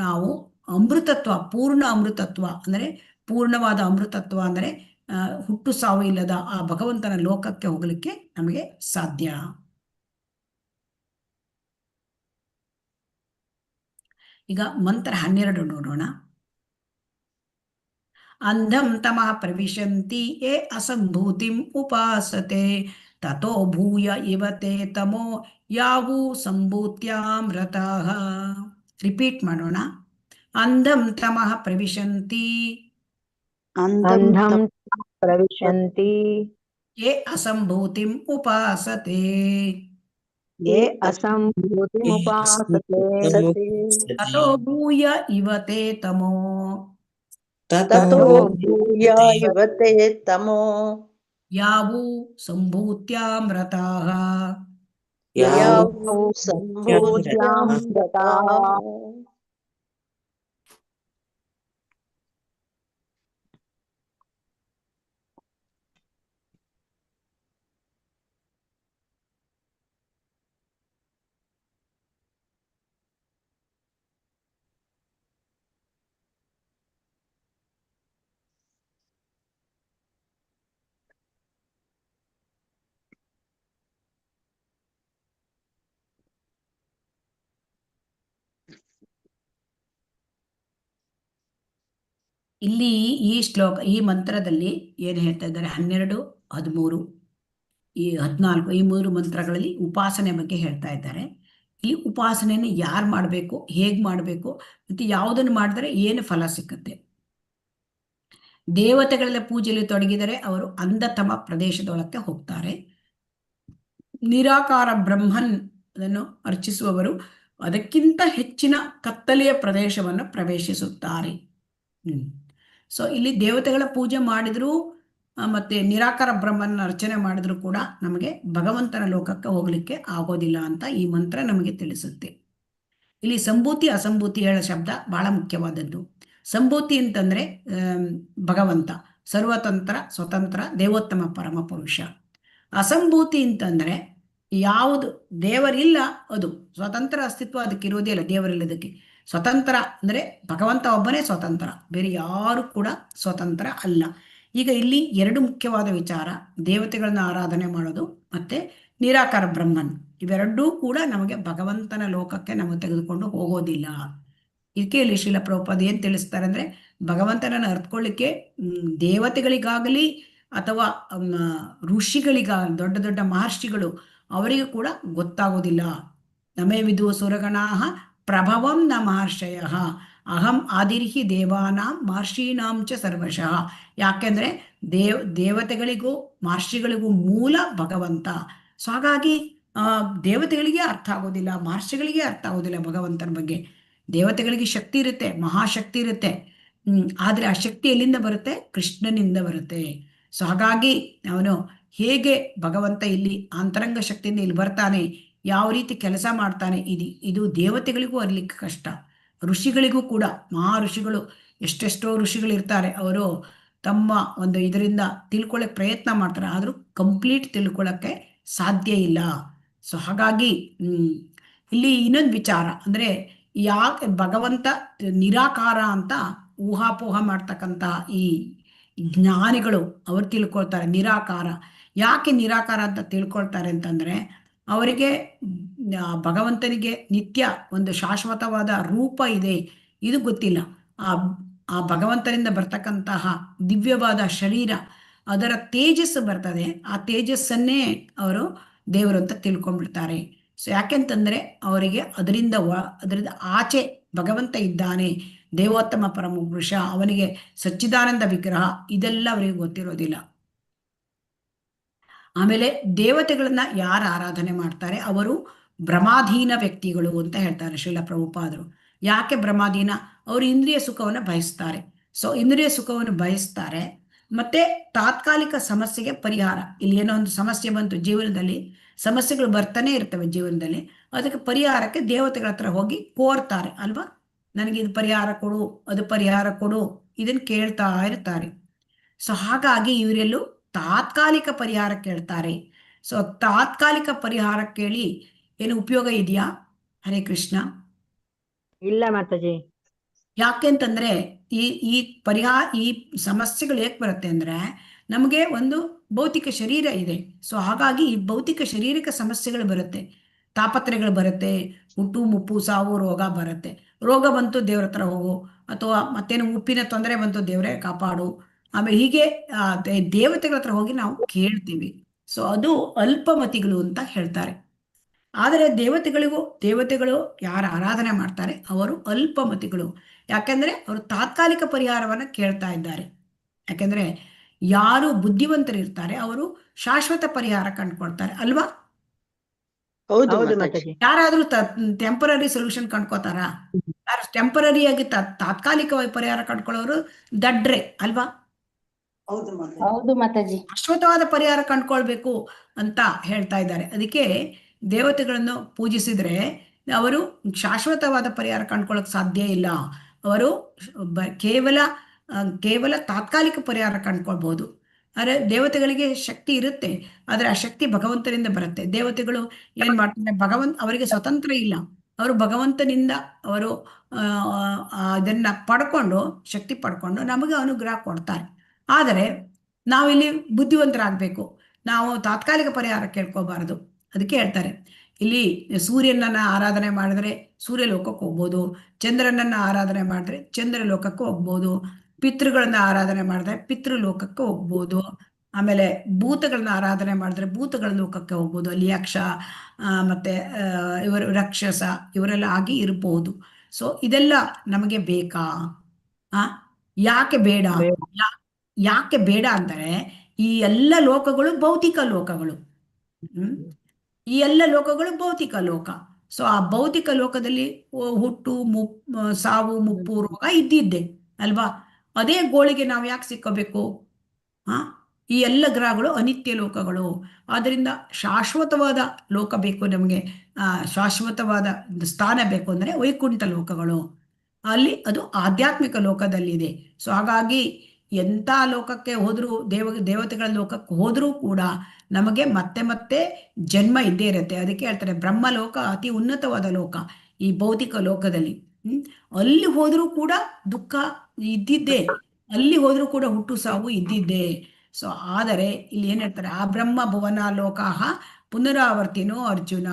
ನಾವು ಅಮೃತತ್ವ, ಪೂರ್ಣ ಅಮೃತತ್ವ ಅಂದರೆ ಪೂರ್ಣವಾದ ಅಮೃತತ್ವ ಅಂದರೆ ಹುಟ್ಟು ಸಾವು ಇಲ್ಲದ ಆ ಭಗವಂತನ ಲೋಕಕ್ಕೆ ಹೋಗಲಿಕ್ಕೆ ನಮಗೆ ಸಾಧ್ಯ. ಈಗ ಮಂತ್ರ 12 ನೋಡೋಣ. ಅಂಧಂ ತಮಃ ಪ್ರವಿಶಂತಿ ಯೇ ಅಸಂಭೂತಿಂ ಉಪಾಸತೆ ತತೋ ಭೂಯ ಇವತೆ ತಮೋ ಯಾವು ಸಂಭೂತ್ಯಾಂ ರತಃ. ರಿಪೀಟ್ ಮಾಡೋಣ. ಅಂಧಂ ತಮಃ ಪ್ರವಿಶಂತಿ ಅಂಧಂ ಪ್ರವಿಶಂತಿ ಯೇ ಅಸಂಭೂತಿಂ ಉಪಾಸತೆ ಯೇ ಅಸಂಭೂತಿಮುಪಾಸತೆ ತತೋ ಭೂಯ ಇವತೆ ತಮೋ ತತೋ ಭೂಯ ಇವತೆ ತಮೋ ಯಾವು ಸಂಭೂತ್ಯಾಂ ರತಃ. ಯಾವು ಸಂಭೂತ್ಯಾಂ ರತಃ. ಇಲ್ಲಿ ಈ ಶ್ಲೋಕ, ಈ ಮಂತ್ರದಲ್ಲಿ ಏನು ಹೇಳ್ತಾ ಇದ್ದಾರೆ, 12, 13, ಈ 14 ಈ 3 ಮಂತ್ರಗಳಲ್ಲಿ ಉಪಾಸನೆ ಬಗ್ಗೆ ಹೇಳ್ತಾ ಇದ್ದಾರೆ. ಈ ಉಪಾಸನೆಯನ್ನು ಯಾರು ಮಾಡಬೇಕು, ಹೇಗೆ ಮಾಡಬೇಕು, ಮತ್ತು ಯಾವುದನ್ನು ಮಾಡಿದರೆ ಏನು ಫಲ ಸಿಕ್ಕುತ್ತೆ. ದೇವತೆಗಳೆಲ್ಲ ಪೂಜೆಯಲ್ಲಿ ತೊಡಗಿದರೆ ಅವರು ಅಂಧತಮ ಪ್ರದೇಶದೊಳಕ್ಕೆ ಹೋಗ್ತಾರೆ. ನಿರಾಕಾರ ಬ್ರಹ್ಮನ್ ಅದನ್ನು ಅರ್ಚಿಸುವವರು ಅದಕ್ಕಿಂತ ಹೆಚ್ಚಿನ ಕತ್ತಲೆಯ ಪ್ರದೇಶವನ್ನು ಪ್ರವೇಶಿಸುತ್ತಾರೆ. ಸೊ ಇಲ್ಲಿ ದೇವತೆಗಳ ಪೂಜೆ ಮಾಡಿದ್ರು ಮತ್ತೆ ನಿರಾಕಾರ ಬ್ರಹ್ಮನ ಅರ್ಚನೆ ಮಾಡಿದ್ರು ಕೂಡ ನಮಗೆ ಭಗವಂತನ ಲೋಕಕ್ಕೆ ಹೋಗ್ಲಿಕ್ಕೆ ಆಗೋದಿಲ್ಲ ಅಂತ ಈ ಮಂತ್ರ ನಮಗೆ ತಿಳಿಸುತ್ತೆ. ಇಲ್ಲಿ ಸಂಭೂತಿ ಅಸಂಭೂತಿ ಹೇಳೋ ಶಬ್ದ ಬಹಳ ಮುಖ್ಯವಾದದ್ದು. ಸಂಭೂತಿ ಅಂತಂದ್ರೆ ಭಗವಂತ ಸರ್ವತಂತ್ರ ಸ್ವತಂತ್ರ ದೇವೋತ್ತಮ ಪರಮ ಪುರುಷ. ಅಸಂಭೂತಿ ಅಂತಂದ್ರೆ ಯಾವುದು ದೇವರಿಲ್ಲ ಅದು ಸ್ವತಂತ್ರ ಅಸ್ತಿತ್ವ ಅದಕ್ಕೆ ಇರೋದೇ ಇಲ್ಲ, ದೇವರಿಲ್ಲದಕ್ಕೆ. ಸ್ವತಂತ್ರ ಅಂದ್ರೆ ಭಗವಂತ ಒಬ್ಬನೇ ಸ್ವತಂತ್ರ, ಬೇರೆ ಯಾರು ಕೂಡ ಸ್ವತಂತ್ರ ಅಲ್ಲ. ಈಗ ಇಲ್ಲಿ ಎರಡು ಮುಖ್ಯವಾದ ವಿಚಾರ, ದೇವತೆಗಳನ್ನ ಆರಾಧನೆ ಮಾಡೋದು ಮತ್ತೆ ನಿರಾಕಾರ ಬ್ರಹ್ಮನ್, ಇವೆರಡೂ ಕೂಡ ನಮಗೆ ಭಗವಂತನ ಲೋಕಕ್ಕೆ ನಾವು ತೆಗೆದುಕೊಂಡು ಹೋಗೋದಿಲ್ಲ. ಇದಕ್ಕೆ ಇಲ್ಲಿ ಶ್ರೀಲ ಪ್ರಭುಪಾದ ಏನ್ ತಿಳಿಸ್ತಾರೆ ಅಂದ್ರೆ, ಭಗವಂತನನ್ನು ಅರ್ಥಕೊಳ್ಳಿಕ್ಕೆ ದೇವತೆಗಳಿಗಾಗಲಿ ಅಥವಾ ಋಷಿಗಳಿಗಾಗಲಿ, ದೊಡ್ಡ ದೊಡ್ಡ ಮಹರ್ಷಿಗಳು ಅವರಿಗೂ ಕೂಡ ಗೊತ್ತಾಗೋದಿಲ್ಲ. ನಮೇ ವಿದು ಸುರಗಣಾಹ ಪ್ರಭವಂ ನ ಮಹರ್ಷಯ ಅಹಂ ಆದಿರ್ಹಿ ದೇವಾನಾಂ ಮಹರ್ಷೀಣಾಂ ಚ ಸರ್ವಶಃ. ಯಾಕೆಂದ್ರೆ ದೇವತೆಗಳಿಗೂ ಮಹರ್ಷಿಗಳಿಗೂ ಮೂಲ ಭಗವಂತ. ಸೊ ಹಾಗಾಗಿ ದೇವತೆಗಳಿಗೆ ಅರ್ಥ ಆಗೋದಿಲ್ಲ, ಮಹರ್ಷಿಗಳಿಗೆ ಅರ್ಥ ಆಗೋದಿಲ್ಲ ಭಗವಂತನ ಬಗ್ಗೆ. ದೇವತೆಗಳಿಗೆ ಶಕ್ತಿ ಇರುತ್ತೆ, ಮಹಾಶಕ್ತಿ ಇರುತ್ತೆ, ಆದ್ರೆ ಆ ಶಕ್ತಿ ಎಲ್ಲಿಂದ ಬರುತ್ತೆ? ಕೃಷ್ಣನಿಂದ ಬರುತ್ತೆ. ಸೊ ಹಾಗಾಗಿ ಅವನು ಹೇಗೆ ಭಗವಂತ ಇಲ್ಲಿ ಅಂತರಂಗ ಶಕ್ತಿಯಿಂದ ಇಲ್ಲಿ ಬರ್ತಾನೆ, ಯಾವ ರೀತಿ ಕೆಲಸ ಮಾಡ್ತಾನೆ, ಇದು ದೇವತೆಗಳಿಗೂ ಅರ್ಲಿಕ್ಕೆ ಕಷ್ಟ, ಋಷಿಗಳಿಗೂ ಕೂಡ. ಮಹಾ ಋಷಿಗಳು ಎಷ್ಟೆಷ್ಟೋ ಋಷಿಗಳು ಇರ್ತಾರೆ, ಅವರು ತಮ್ಮ ಒಂದು ಇದರಿಂದ ತಿಳ್ಕೊಳ್ಳೋಕೆ ಪ್ರಯತ್ನ ಮಾಡ್ತಾರೆ, ಆದರೂ ಕಂಪ್ಲೀಟ್ ತಿಳ್ಕೊಳ್ಳೋಕ್ಕೆ ಸಾಧ್ಯ ಇಲ್ಲ. ಸೊ ಹಾಗಾಗಿ ಇಲ್ಲಿ ಇನ್ನೊಂದು ವಿಚಾರ ಅಂದ್ರೆ, ಯಾಕೆ ಭಗವಂತ ನಿರಾಕಾರ ಅಂತ ಊಹಾಪೋಹ ಮಾಡ್ತಕ್ಕಂಥ ಈ ಜ್ಞಾನಿಗಳು ಅವರು ತಿಳ್ಕೊಳ್ತಾರೆ ನಿರಾಕಾರ. ಯಾಕೆ ನಿರಾಕಾರ ಅಂತ ತಿಳ್ಕೊಳ್ತಾರೆ ಅಂತಂದ್ರೆ, ಅವರಿಗೆ ಭಗವಂತನಿಗೆ ನಿತ್ಯ ಒಂದು ಶಾಶ್ವತವಾದ ರೂಪ ಇದೆ ಇದು ಗೊತ್ತಿಲ್ಲ. ಆ ಭಗವಂತನಿಂದ ಬರ್ತಕ್ಕಂತಹ ದಿವ್ಯವಾದ ಶರೀರ, ಅದರ ತೇಜಸ್ಸು ಬರ್ತದೆ, ಆ ತೇಜಸ್ಸನ್ನೇ ಅವರು ದೇವರು ಅಂತ ತಿಳ್ಕೊಂಡ್ಬಿಡ್ತಾರೆ. ಸೊ ಯಾಕೆಂತಂದ್ರೆ ಅವರಿಗೆ ಅದರಿಂದ ಆಚೆ ಭಗವಂತ ಇದ್ದಾನೆ, ದೇವೋತ್ತಮ ಪರಮ ಪುರುಷ, ಅವನಿಗೆ ಸಚ್ಚಿದಾನಂದ ವಿಗ್ರಹ, ಇದೆಲ್ಲ ಅವರಿಗೆ ಗೊತ್ತಿರೋದಿಲ್ಲ. ಆಮೇಲೆ ದೇವತೆಗಳನ್ನ ಯಾರು ಆರಾಧನೆ ಮಾಡ್ತಾರೆ ಅವರು ಭ್ರಮಾಧೀನ ವ್ಯಕ್ತಿಗಳು ಅಂತ ಹೇಳ್ತಾರೆ ಶ್ರೀಲ ಪ್ರಭುಪಾದರು. ಯಾಕೆ ಭ್ರಮಾಧೀನ? ಅವರು ಇಂದ್ರಿಯ ಸುಖವನ್ನು ಬಯಸ್ತಾರೆ. ಸೊ ಇಂದ್ರಿಯ ಸುಖವನ್ನು ಬಯಸ್ತಾರೆ, ಮತ್ತೆ ತಾತ್ಕಾಲಿಕ ಸಮಸ್ಯೆಗೆ ಪರಿಹಾರ. ಇಲ್ಲಿ ಏನೋ ಒಂದು ಸಮಸ್ಯೆ ಬಂತು ಜೀವನದಲ್ಲಿ, ಸಮಸ್ಯೆಗಳು ಬರ್ತಾನೆ ಇರ್ತವೆ ಜೀವನದಲ್ಲಿ, ಅದಕ್ಕೆ ಪರಿಹಾರಕ್ಕೆ ದೇವತೆಗಳ ಹತ್ರ ಹೋಗಿ ಕೋರ್ತಾರೆ ಅಲ್ವಾ, ನನಗೆ ಇದು ಪರಿಹಾರ ಕೊಡು, ಅದು ಪರಿಹಾರ ಕೊಡು, ಇದನ್ನು ಕೇಳ್ತಾ ಇರ್ತಾರೆ. ಸೊ ಹಾಗಾಗಿ ಇವರೆಲ್ಲೂ ತಾತ್ಕಾಲಿಕ ಪರಿಹಾರ ಕೇಳ್ತಾರೆ. ಸೊ ತಾತ್ಕಾಲಿಕ ಪರಿಹಾರ ಕೇಳಿ ಏನು ಉಪಯೋಗ ಇದೆಯಾ? ಹರೇ ಕೃಷ್ಣ. ಇಲ್ಲ ಮಾತಾಜಿ. ಯಾಕೆಂತಂದ್ರೆ ಈ ಈ ಸಮಸ್ಯೆಗಳು ಏಕೆ ಬರುತ್ತೆ ಅಂದ್ರೆ, ನಮಗೆ ಒಂದು ಭೌತಿಕ ಶರೀರ ಇದೆ. ಸೊ ಹಾಗಾಗಿ ಈ ಭೌತಿಕ ಶಾರೀರಿಕ ಸಮಸ್ಯೆಗಳು ಬರುತ್ತೆ, ತಾಪತ್ರಯಗಳು ಬರುತ್ತೆ, ಹುಟ್ಟು ಮುಪ್ಪು ಸಾವು ರೋಗ ಬರುತ್ತೆ. ರೋಗ ಬಂತು ದೇವ್ರ ಹತ್ರ ಹೋಗು, ಅಥವಾ ಮತ್ತೇನು ಉಪ್ಪಿನ ತೊಂದರೆ ಬಂತು ದೇವರೇ ಕಾಪಾಡು, ಆಮೇಲೆ ಹೀಗೆ ದೇವತೆಗಳ ಹತ್ರ ಹೋಗಿ ನಾವು ಕೇಳ್ತೀವಿ. ಸೊ ಅದು ಅಲ್ಪಮತಿಗಳು ಅಂತ ಹೇಳ್ತಾರೆ. ಆದರೆ ದೇವತೆಗಳು ಯಾರು ಆರಾಧನೆ ಮಾಡ್ತಾರೆ ಅವರು ಅಲ್ಪಮತಿಗಳು. ಯಾಕೆಂದ್ರೆ ಅವರು ತಾತ್ಕಾಲಿಕ ಪರಿಹಾರವನ್ನ ಕೇಳ್ತಾ ಇದ್ದಾರೆ. ಯಾಕೆಂದ್ರೆ ಯಾರು ಬುದ್ಧಿವಂತರು ಇರ್ತಾರೆ ಅವರು ಶಾಶ್ವತ ಪರಿಹಾರ ಕಂಡುಕೊಳ್ತಾರೆ ಅಲ್ವಾ? ಹೌದು ಹೌದು ಮಾತಾಜಿ. ಮಾತಾಜಿ. ಯಾರಾದ್ರೂ ಟೆಂಪರರಿ ಸೊಲ್ಯೂಷನ್ ಕಂಡ್ಕೋತಾರ? ಯಾರು ಟೆಂಪರರಿಯಾಗಿ ತಾತ್ಕಾಲಿಕವಾಗಿ ಪರಿಹಾರ ಕಂಡ್ಕೊಳ್ಳೋರು ದಡ್ರೆ ಅಲ್ವಾ? ಹೌದು ಮಾತಾಜಿ. ಶಾಶ್ವತವಾದ ಪರಿಹಾರ ಕಂಡ್ಕೊಳ್ಬೇಕು ಅಂತ ಹೇಳ್ತಾ ಇದ್ದಾರೆ. ಅದಕ್ಕೆ ದೇವತೆಗಳನ್ನು ಪೂಜಿಸಿದ್ರೆ ಅವರು ಶಾಶ್ವತವಾದ ಪರಿಹಾರ ಕಂಡ್ಕೊಳ್ಳೋಕೆ ಸಾಧ್ಯ ಇಲ್ಲ. ಅವರು ಕೇವಲ ತಾತ್ಕಾಲಿಕ ಪರಿಹಾರ ಕಂಡ್ಕೊಳ್ಬಹುದು. ಆದರೆ ದೇವತೆಗಳಿಗೆ ಶಕ್ತಿ ಇರುತ್ತೆ, ಆದರೆ ಆ ಶಕ್ತಿ ಭಗವಂತನಿಂದ ಬರುತ್ತೆ. ದೇವತೆಗಳು ಏನ್ ಮಾಡ್ತಾರೆ, ಅವರಿಗೆ ಸ್ವತಂತ್ರ ಇಲ್ಲ, ಅವರು ಭಗವಂತನಿಂದ ಅವರು ಇದನ್ನ ಪಡ್ಕೊಂಡು, ಶಕ್ತಿ ಪಡ್ಕೊಂಡು ನಮಗೆ ಅನುಗ್ರಹ ಕೊಡ್ತಾರೆ. ಆದರೆ ನಾವಿಲ್ಲಿ ಬುದ್ಧಿವಂತರಾಗಬೇಕು, ನಾವು ತಾತ್ಕಾಲಿಕ ಪರಿಹಾರ ಕೇಳ್ಕೋಬಾರದು. ಅದಕ್ಕೆ ಹೇಳ್ತಾರೆ ಇಲ್ಲಿ, ಸೂರ್ಯನನ್ನ ಆರಾಧನೆ ಮಾಡಿದ್ರೆ ಸೂರ್ಯ ಲೋಕಕ್ಕೆ ಹೋಗ್ಬೋದು, ಚಂದ್ರನನ್ನ ಆರಾಧನೆ ಮಾಡಿದ್ರೆ ಚಂದ್ರ ಲೋಕಕ್ಕೆ ಹೋಗ್ಬೋದು, ಪಿತೃಗಳನ್ನ ಆರಾಧನೆ ಮಾಡಿದ್ರೆ ಪಿತೃ ಲೋಕಕ್ಕೆ ಹೋಗ್ಬೋದು, ಆಮೇಲೆ ಭೂತಗಳನ್ನ ಆರಾಧನೆ ಮಾಡಿದ್ರೆ ಭೂತಗಳ ಲೋಕಕ್ಕೆ ಹೋಗ್ಬೋದು, ಅಲ್ಲಿ ಯಕ್ಷ ಮತ್ತೆ ಇವರು ರಾಕ್ಷಸ ಇವರೆಲ್ಲ ಆಗಿ ಇರಬಹುದು. ಸೊ ಇದೆಲ್ಲ ನಮಗೆ ಬೇಕಾ? ಯಾಕೆ ಬೇಡ? ಯಾಕೆ ಬೇಡ ಅಂದರೆ, ಈ ಎಲ್ಲ ಲೋಕಗಳು ಭೌತಿಕ ಲೋಕಗಳು. ಈ ಎಲ್ಲ ಲೋಕಗಳು ಭೌತಿಕ ಲೋಕ. ಸೊ ಆ ಭೌತಿಕ ಲೋಕದಲ್ಲಿ ಹುಟ್ಟು ಸಾವು ಮುಪ್ಪು ರೋಗ ಇದ್ದಿದ್ದೆ ಅಲ್ವಾ? ಅದೇ ಗೋಳಿಗೆ ನಾವು ಯಾಕೆ ಸಿಕ್ಕಬೇಕು? ಈ ಎಲ್ಲ ಗ್ರಹಗಳು ಅನಿತ್ಯ ಲೋಕಗಳು. ಆದ್ರಿಂದ ಶಾಶ್ವತವಾದ ಲೋಕ ಬೇಕು ನಮಗೆ, ಶಾಶ್ವತವಾದ ಸ್ಥಾನ ಬೇಕು ಅಂದ್ರೆ ವೈಕುಂಠ ಲೋಕಗಳು. ಅಲ್ಲಿ ಅದು ಆಧ್ಯಾತ್ಮಿಕ ಲೋಕದಲ್ಲಿದೆ. ಸೊ ಹಾಗಾಗಿ ಎಂಥ ಲೋಕಕ್ಕೆ ಹೋದರೂ ದೇವತೆಗಳ ಲೋಕಕ್ಕೆ ಹೋದರೂ ಕೂಡ ನಮಗೆ ಮತ್ತೆ ಮತ್ತೆ ಜನ್ಮ ಇದ್ದೇ ಇರುತ್ತೆ. ಅದಕ್ಕೆ ಹೇಳ್ತಾರೆ ಬ್ರಹ್ಮ ಲೋಕ ಅತಿ ಉನ್ನತವಾದ ಲೋಕ ಈ ಭೌತಿಕ ಲೋಕದಲ್ಲಿ. ಅಲ್ಲಿ ಹೋದರೂ ಕೂಡ ದುಃಖ ಇದ್ದಿದ್ದೇ, ಅಲ್ಲಿ ಹೋದರೂ ಕೂಡ ಹುಟ್ಟು ಸಾವು ಇದ್ದಿದ್ದೇ. ಸೊ ಆದರೆ ಇಲ್ಲಿ ಏನ್ ಹೇಳ್ತಾರೆ, ಆ ಬ್ರಹ್ಮ ಭುವನ ಲೋಕಾಹ ಪುನರಾವರ್ತಿನೋ ಅರ್ಜುನ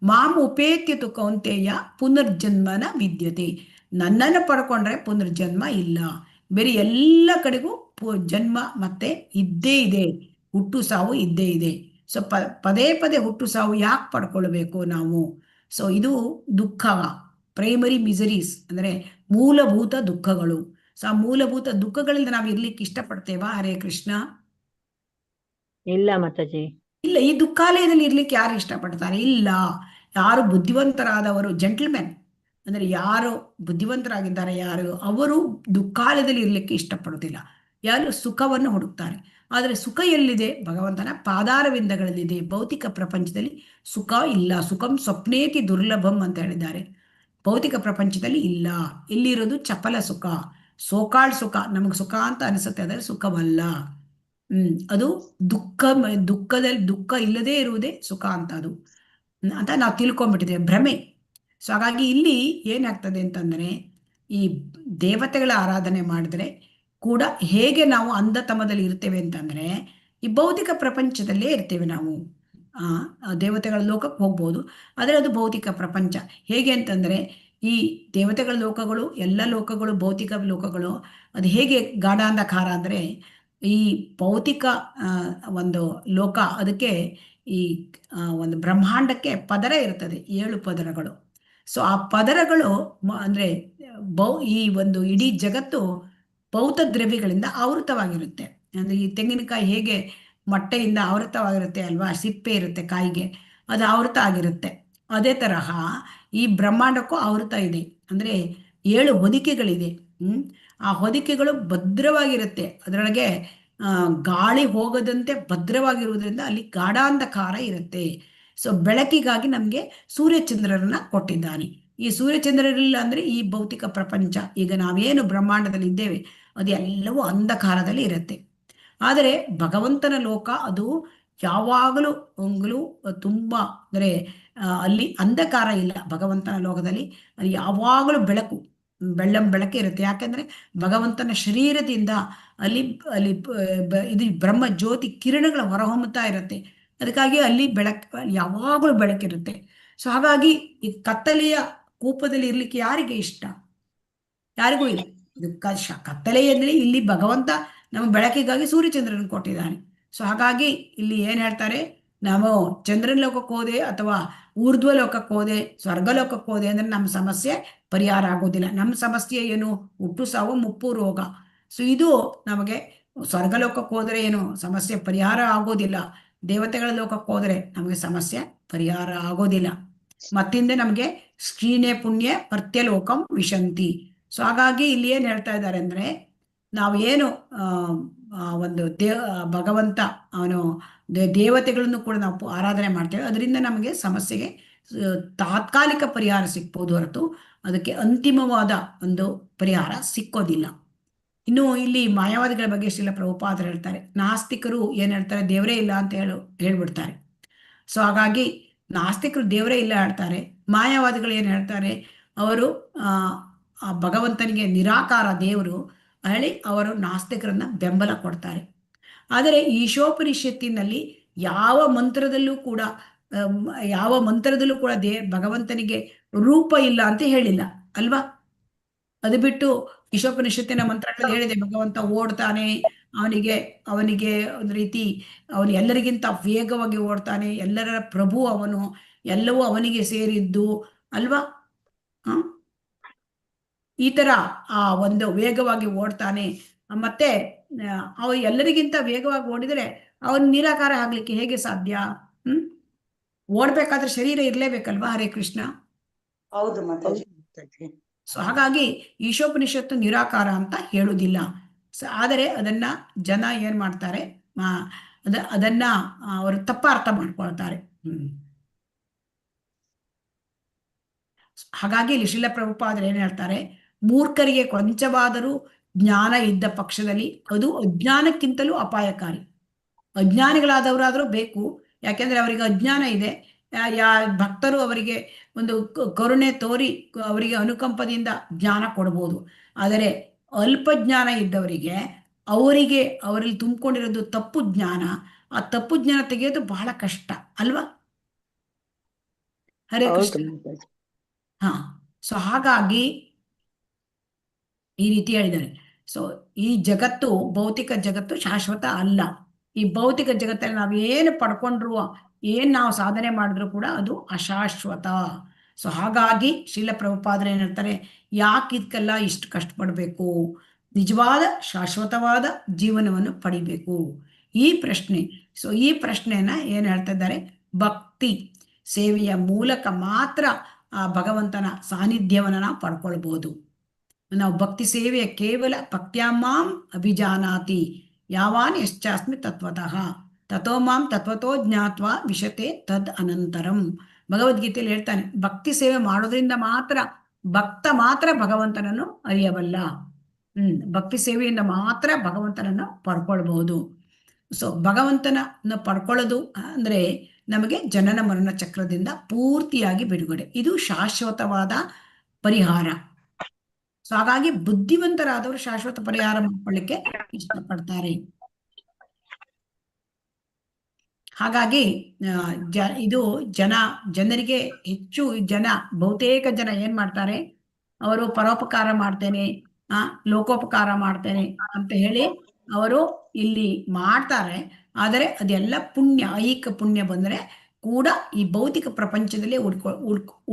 ಮಾಂ ಉಪೇತ್ಯತು ಕೌಂತೆಯ ಪುನರ್ಜನ್ಮನ ವಿದ್ಯತೆ. ನನ್ನನ್ನು ಪಡ್ಕೊಂಡ್ರೆ ಪುನರ್ಜನ್ಮ ಇಲ್ಲ, ಬೇರೆ ಎಲ್ಲ ಕಡೆಗೂ ಜನ್ಮ ಮತ್ತೆ ಇದ್ದೇ ಇದೆ, ಹುಟ್ಟು ಸಾವು ಇದ್ದೇ ಇದೆ. ಸೊ ಪದೇ ಪದೇ ಹುಟ್ಟು ಸಾವು ಯಾಕೆ ಪಡ್ಕೊಳ್ಬೇಕು ನಾವು? ಸೊ ಇದು ದುಃಖ, ಪ್ರೈಮರಿ ಮಿಸರೀಸ್ ಅಂದ್ರೆ ಮೂಲಭೂತ ದುಃಖಗಳು. ಸೊ ಆ ಮೂಲಭೂತ ದುಃಖಗಳಿಂದ ನಾವು ಇರ್ಲಿಕ್ಕೆ ಇಷ್ಟಪಡ್ತೇವಾ? ಹರೇ ಕೃಷ್ಣ. ಇಲ್ಲ ಮಾತಾಜಿ. ಇಲ್ಲ, ಈ ದುಃಖಾಲಯದಲ್ಲಿ ಇರ್ಲಿಕ್ಕೆ ಯಾರು ಇಷ್ಟಪಡ್ತಾರೆ? ಇಲ್ಲ. ಯಾರು ಬುದ್ಧಿವಂತರಾದವರು, ಜೆಂಟಲ್ಮೆನ್ ಅಂದ್ರೆ ಯಾರು ಬುದ್ಧಿವಂತರಾಗಿದ್ದಾರೆ ಯಾರು, ಅವರು ದುಃಖಾಲಯದಲ್ಲಿ ಇರ್ಲಿಕ್ಕೆ ಇಷ್ಟಪಡುತ್ತಿಲ್ಲ. ಯಾರು ಸುಖವನ್ನು ಹುಡುಕ್ತಾರೆ. ಆದರೆ ಸುಖ ಎಲ್ಲಿದೆ? ಭಗವಂತನ ಪಾದಾರವಿಂದಗಳಲ್ಲಿದೆ. ಭೌತಿಕ ಪ್ರಪಂಚದಲ್ಲಿ ಸುಖ ಇಲ್ಲ. ಸುಖಂ ಸ್ವಪ್ನೇತಿ ದುರ್ಲಭಂ ಅಂತ ಹೇಳಿದ್ದಾರೆ. ಭೌತಿಕ ಪ್ರಪಂಚದಲ್ಲಿ ಇಲ್ಲ. ಇಲ್ಲಿರೋದು ಚಪಲ ಸುಖ, ಸೋಕಾಳ್ ಸುಖ. ನಮಗೆ ಸುಖ ಅಂತ ಅನಿಸುತ್ತೆ, ಆದರೆ ಸುಖವಲ್ಲ. ಅದು ದುಃಖದಲ್ಲಿ ದುಃಖ ಇಲ್ಲದೆ ಇರುವುದೇ ಸುಖ ಅಂತ ಅದು ಅಂತ ನಾವು ತಿಳ್ಕೊಂಡ್ಬಿಟ್ಟಿದ್ದೇವೆ, ಭ್ರಮೆ. ಸೊ ಹಾಗಾಗಿ ಇಲ್ಲಿ ಏನಾಗ್ತದೆ ಅಂತಂದ್ರೆ, ಈ ದೇವತೆಗಳ ಆರಾಧನೆ ಮಾಡಿದ್ರೆ ಕೂಡ ಹೇಗೆ ನಾವು ಅಂಧತಮದಲ್ಲಿ ಇರ್ತೇವೆ ಅಂತಂದ್ರೆ, ಈ ಭೌತಿಕ ಪ್ರಪಂಚದಲ್ಲೇ ಇರ್ತೇವೆ ನಾವು. ದೇವತೆಗಳ ಲೋಕಕ್ಕೆ ಹೋಗ್ಬೋದು, ಆದರೆ ಅದು ಭೌತಿಕ ಪ್ರಪಂಚ. ಹೇಗೆ ಅಂತಂದ್ರೆ, ಈ ದೇವತೆಗಳ ಲೋಕಗಳು, ಎಲ್ಲ ಲೋಕಗಳು ಭೌತಿಕ ಲೋಕಗಳು. ಅದು ಹೇಗೆ ಗಾಢಾಂಧಕಾರ ಅಂದ್ರೆ, ಈ ಭೌತಿಕ ಒಂದು ಲೋಕ, ಅದಕ್ಕೆ ಈ ಒಂದು ಬ್ರಹ್ಮಾಂಡಕ್ಕೆ ಪದರ ಇರ್ತದೆ, 7 ಪದರಗಳು. ಸೊ ಆ ಪದರಗಳು ಅಂದ್ರೆ ಈ ಒಂದು ಇಡೀ ಜಗತ್ತು ಭೌತ ದ್ರವ್ಯಗಳಿಂದ ಆವೃತವಾಗಿರುತ್ತೆ. ಅಂದ್ರೆ ಈ ತೆಂಗಿನಕಾಯಿ ಹೇಗೆ ಮೊಟ್ಟೆಯಿಂದ ಆವೃತವಾಗಿರುತ್ತೆ ಅಲ್ವಾ, ಸಿಪ್ಪೆ ಇರುತ್ತೆ ಕಾಯಿಗೆ, ಅದು ಆವೃತ ಆಗಿರುತ್ತೆ. ಅದೇ ತರಹ ಈ ಬ್ರಹ್ಮಾಂಡಕ್ಕೂ ಆವೃತ ಇದೆ. ಅಂದ್ರೆ 7 ಹೊದಿಕೆಗಳಿದೆ. ಆ ಹೊದಿಕೆಗಳು ಭದ್ರವಾಗಿರುತ್ತೆ. ಅದರೊಳಗೆ ಗಾಳಿ ಹೋಗದಂತೆ ಭದ್ರವಾಗಿರುವುದರಿಂದ ಅಲ್ಲಿ ಗಾಢಾಂಧಕಾರ ಇರುತ್ತೆ. ಸೊ ಬೆಳಕಿಗಾಗಿ ನಮ್ಗೆ ಸೂರ್ಯಚಂದ್ರರನ್ನ ಕೊಟ್ಟಿದ್ದಾನೆ. ಈ ಸೂರ್ಯಚಂದ್ರರಿಲ್ಲ ಅಂದ್ರೆ ಈ ಭೌತಿಕ ಪ್ರಪಂಚ, ಈಗ ನಾವೇನು ಬ್ರಹ್ಮಾಂಡದಲ್ಲಿ ಇದ್ದೇವೆ, ಅದೆಲ್ಲವೂ ಅಂಧಕಾರದಲ್ಲಿ ಇರುತ್ತೆ. ಆದರೆ ಭಗವಂತನ ಲೋಕ ಅದು ಯಾವಾಗಲೂ ತುಂಬಾ ಅಂದ್ರೆ ಅಲ್ಲಿ ಅಂಧಕಾರ ಇಲ್ಲ. ಭಗವಂತನ ಲೋಕದಲ್ಲಿ ಅಲ್ಲಿ ಯಾವಾಗಲೂ ಬೆಳಕು, ಬೆಳಕೆ ಇರುತ್ತೆ. ಯಾಕೆಂದ್ರೆ ಭಗವಂತನ ಶರೀರದಿಂದ ಅಲ್ಲಿ ಅಲ್ಲಿ ಇದು ಬ್ರಹ್ಮ ಜ್ಯೋತಿ ಕಿರಣಗಳ ಹೊರಹೊಮ್ಮುತ್ತಾ ಇರುತ್ತೆ. ಅದಕ್ಕಾಗಿ ಅಲ್ಲಿ ಯಾವಾಗಲೂ ಬೆಳಕಿರುತ್ತೆ. ಸೊ ಹಾಗಾಗಿ ಈ ಕತ್ತಲೆಯ ಕೂಪದಲ್ಲಿ ಇರ್ಲಿಕ್ಕೆ ಯಾರಿಗೆ ಇಷ್ಟ? ಯಾರಿಗೂ ಇಲ್ಲ. ಇದು ಕತ್ತಲೆ ಅಂದ್ರೆ ಇಲ್ಲಿ ಭಗವಂತ ನಮ್ಮ ಬೆಳಕಿಗಾಗಿ ಸೂರ್ಯಚಂದ್ರನ ಕೊಟ್ಟಿದ್ದಾನೆ. ಸೊ ಹಾಗಾಗಿ ಇಲ್ಲಿ ಏನ್ ಹೇಳ್ತಾರೆ, ನಾವು ಚಂದ್ರನ ಲೋಕಕ್ಕೆ ಹೋದೆ ಅಥವಾ ಊರ್ಧ್ವ ಲೋಕಕ್ಕೆ ಹೋದೆ, ಸ್ವರ್ಗ ಲೋಕಕ್ಕೆ ಹೋದೆ ಅಂದ್ರೆ ನಮ್ಮ ಸಮಸ್ಯೆ ಪರಿಹಾರ ಆಗೋದಿಲ್ಲ. ನಮ್ಮ ಸಮಸ್ಯೆ ಏನು? ಹುಟ್ಟು ಸಾವು ಮುಪ್ಪು ರೋಗ. ಸೊ ಇದು ನಮಗೆ ಸ್ವರ್ಗ ಲೋಕಕ್ಕೆ ಹೋದರೆ ಏನು ಸಮಸ್ಯೆ ಪರಿಹಾರ ಆಗೋದಿಲ್ಲ. ದೇವತೆಗಳ ಲೋಕಕ್ಕೆ ಹೋದರೆ ನಮಗೆ ಸಮಸ್ಯೆ ಪರಿಹಾರ ಆಗೋದಿಲ್ಲ. ಮತ್ತಿಂದ ನಮಗೆ ಕ್ಷೀಣೆ ಪುಣ್ಯ ಪರ್ತ್ಯಲೋಕಂ ವಿಶಂತಿ. ಸೊ ಹಾಗಾಗಿ ಇಲ್ಲಿ ಏನ್ ಹೇಳ್ತಾ ಇದ್ದಾರೆ ಅಂದ್ರೆ, ನಾವೇನು ಒಂದು ಭಗವಂತ ಅವನು ದೇವತೆಗಳನ್ನು ಕೂಡ ನಾವು ಆರಾಧನೆ ಮಾಡ್ತೇವೆ, ಅದರಿಂದ ನಮಗೆ ಸಮಸ್ಯೆಗೆ ತಾತ್ಕಾಲಿಕ ಪರಿಹಾರ ಸಿಕ್ಬೋದು ಹೊರತು ಅದಕ್ಕೆ ಅಂತಿಮವಾದ ಒಂದು ಪರಿಹಾರ ಸಿಕ್ಕೋದಿಲ್ಲ. ಇನ್ನು ಇಲ್ಲಿ ಮಾಯಾವಾದಿಗಳ ಬಗ್ಗೆ ಶ್ರೀಲ ಪ್ರಭುಪಾದರು ಹೇಳ್ತಾರೆ, ನಾಸ್ತಿಕರು ಏನ್ ಹೇಳ್ತಾರೆ, ದೇವರೇ ಇಲ್ಲ ಅಂತ ಹೇಳ್ಬಿಡ್ತಾರೆ. ಸೊ ಹಾಗಾಗಿ ನಾಸ್ತಿಕರು ದೇವರೇ ಇಲ್ಲ ಹೇಳ್ತಾರೆ. ಮಾಯಾವಾದಿಗಳು ಏನ್ ಹೇಳ್ತಾರೆ, ಅವರು ಭಗವಂತನಿಗೆ ನಿರಾಕಾರ ದೇವರು ಹೇಳಿ ಅವರು ನಾಸ್ತಿಕರನ್ನ ಬೆಂಬಲ ಕೊಡ್ತಾರೆ. ಆದರೆ ಈಶೋಪನಿಷತ್ತಿನಲ್ಲಿ ಯಾವ ಮಂತ್ರದಲ್ಲೂ ಕೂಡ ಭಗವಂತನಿಗೆ ರೂಪ ಇಲ್ಲ ಅಂತ ಹೇಳಿಲ್ಲ ಅಲ್ವಾ. ಅದು ಬಿಟ್ಟು ಈಶೋಪನಿಷತ್ತಿನ ಮಂತ್ರಗಳಲ್ಲಿ ಹೇಳಿದೆ, ಭಗವಂತ ಓಡ್ತಾನೆ, ಅವನಿಗೆ ಒಂದು ರೀತಿ ಅವನು ಎಲ್ಲರಿಗಿಂತ ವೇಗವಾಗಿ ಓಡ್ತಾನೆ, ಎಲ್ಲರ ಪ್ರಭು ಅವನು, ಎಲ್ಲವೂ ಅವನಿಗೆ ಸೇರಿದ್ದು ಅಲ್ವಾ. ಈ ತರ ಒಂದು ವೇಗವಾಗಿ ಓಡ್ತಾನೆ. ಮತ್ತೆ ಎಲ್ಲರಿಗಿಂತ ವೇಗವಾಗಿ ಓಡಿದರೆ ಅವನು ನಿರಾಕಾರ ಆಗ್ಲಿಕ್ಕೆ ಹೇಗೆ ಸಾಧ್ಯ? ಓಡ್ಬೇಕಾದ್ರೆ ಶರೀರ ಇರ್ಲೇಬೇಕಲ್ವಾ? ಹರೇ ಕೃಷ್ಣ. ಹೌದು ಮಾತಾಜಿ. ಸೊ ಹಾಗಾಗಿ ಈಶೋಪನಿಷತ್ತು ನಿರಾಕಾರ ಅಂತ ಹೇಳುವುದಿಲ್ಲ. ಆದರೆ ಅದನ್ನ ಜನ ಏನ್ ಮಾಡ್ತಾರೆ, ಅದನ್ನ ಅವರು ತಪ್ಪ ಅರ್ಥ ಮಾಡ್ಕೊಳ್ತಾರೆ. ಹಾಗಾಗಿ ಇಲ್ಲಿ ಶ್ರೀಲ ಪ್ರಭುಪಾದರು ಏನ್ ಹೇಳ್ತಾರೆ, ಮೂರ್ಖರಿಗೆ ಕೊಂಚವಾದರೂ ಜ್ಞಾನ ಇದ್ದ ಪಕ್ಷದಲ್ಲಿ ಅದು ಅಜ್ಞಾನಕ್ಕಿಂತಲೂ ಅಪಾಯಕಾರಿ. ಅಜ್ಞಾನಿಗಳಾದವರಾದರೂ ಬೇಕು, ಯಾಕೆಂದ್ರೆ ಅವರಿಗೆ ಅಜ್ಞಾನ ಇದೆ. ಭಕ್ತರು ಅವರಿಗೆ ಒಂದು ಕರುಣೆ ತೋರಿ ಅವರಿಗೆ ಅನುಕಂಪದಿಂದ ಜ್ಞಾನ ಕೊಡ್ಬೋದು. ಆದರೆ ಅಲ್ಪ ಜ್ಞಾನ ಇದ್ದವರಿಗೆ ಅವರಲ್ಲಿ ತುಂಬಿಕೊಂಡಿರೋದು ತಪ್ಪು ಜ್ಞಾನ. ಆ ತಪ್ಪು ಜ್ಞಾನ ತೆಗೆಯೋದು ಬಹಳ ಕಷ್ಟ ಅಲ್ವಾ? ಹರೇ ಹೌದು ಕೃಷ್ಣ. ಮಾತಾಜಿ. ಹಾ, ಸೊ ಹಾಗಾಗಿ ಈ ರೀತಿ ಹೇಳಿದ್ದಾರೆ. ಸೊ ಈ ಜಗತ್ತು, ಭೌತಿಕ ಜಗತ್ತು ಶಾಶ್ವತ ಅಲ್ಲ. ಈ ಭೌತಿಕ ಜಗತ್ತಲ್ಲಿ ನಾವು ಏನು ಪಡ್ಕೊಂಡ್ರು, ಏನ್ ನಾವು ಸಾಧನೆ ಮಾಡಿದ್ರು ಕೂಡ ಅದು ಅಶಾಶ್ವತ. ಸೊ ಹಾಗಾಗಿ ಶ್ರೀಲ ಪ್ರಭುಪಾದರು ಏನ್ ಹೇಳ್ತಾರೆ, ಯಾಕೆ ಇದಕ್ಕೆಲ್ಲ ಇಷ್ಟು ಕಷ್ಟಪಡಬೇಕು, ನಿಜವಾದ ಶಾಶ್ವತವಾದ ಜೀವನವನ್ನು ಪಡಿಬೇಕು, ಈ ಪ್ರಶ್ನೆ. ಸೊ ಈ ಪ್ರಶ್ನೆಯನ್ನ ಏನ್ ಹೇಳ್ತಾ ಇದ್ದಾರೆ, ಭಕ್ತಿ ಸೇವೆಯ ಮೂಲಕ ಮಾತ್ರ ಆ ಭಗವಂತನ ಸಾನ್ನಿಧ್ಯವನ್ನ ನಾವು ಪಡ್ಕೊಳ್ಬಹುದು. ನಾವು ಭಕ್ತಿ ಸೇವೆಯ ಕೇವಲ ಭಕ್ತ್ಯಾಮಾಂ ಅಭಿಜಾನಾತಿ ಯಾವಾನ್ ಯಶ್ಚಾಸ್ಮಿ ತತ್ವತಃ ತಥೋ ಮಾಂ ತತ್ವತೋ ಜ್ಞಾತ್ವ ವಿಶತೆ ತದ್ ಅನಂತರಂ. ಭಗವದ್ಗೀತೆಯಲ್ಲಿ ಹೇಳ್ತಾನೆ, ಭಕ್ತಿ ಸೇವೆ ಮಾಡೋದ್ರಿಂದ ಮಾತ್ರ ಭಗವಂತನನ್ನು ಅರಿಯಬಲ್ಲ. ಭಕ್ತಿ ಸೇವೆಯಿಂದ ಮಾತ್ರ ಭಗವಂತನನ್ನು ಪಡ್ಕೊಳ್ಬಹುದು. ಸೊ ಭಗವಂತನ ಪಡ್ಕೊಳ್ಳೋದು ಅಂದ್ರೆ ನಮಗೆ ಜನನ ಮರಣ ಚಕ್ರದಿಂದ ಪೂರ್ತಿಯಾಗಿ ಬಿಡುಗಡೆ. ಇದು ಶಾಶ್ವತವಾದ ಪರಿಹಾರ. ಸೊ ಹಾಗಾಗಿ ಬುದ್ಧಿವಂತರಾದವರು ಶಾಶ್ವತ ಪರಿಹಾರ ಮಾಡ್ಕೊಳ್ಳಿಕ್ಕೆ ಇಷ್ಟಪಡ್ತಾರೆ. ಹಾಗಾಗಿ ಇದು ಜನರಿಗೆ ಹೆಚ್ಚು ಬಹುತೇಕ ಜನ ಏನ್ ಮಾಡ್ತಾರೆ, ಅವರು ಪರೋಪಕಾರ ಮಾಡ್ತೇನೆ, ಲೋಕೋಪಕಾರ ಮಾಡ್ತೇನೆ ಅಂತ ಹೇಳಿ ಅವರು ಇಲ್ಲಿ ಮಾಡ್ತಾರೆ. ಆದರೆ ಅದೆಲ್ಲ ಪುಣ್ಯ, ಐಹಿಕ ಪುಣ್ಯ ಬಂದ್ರೆ ಕೂಡ ಈ ಭೌತಿಕ ಪ್ರಪಂಚದಲ್ಲಿ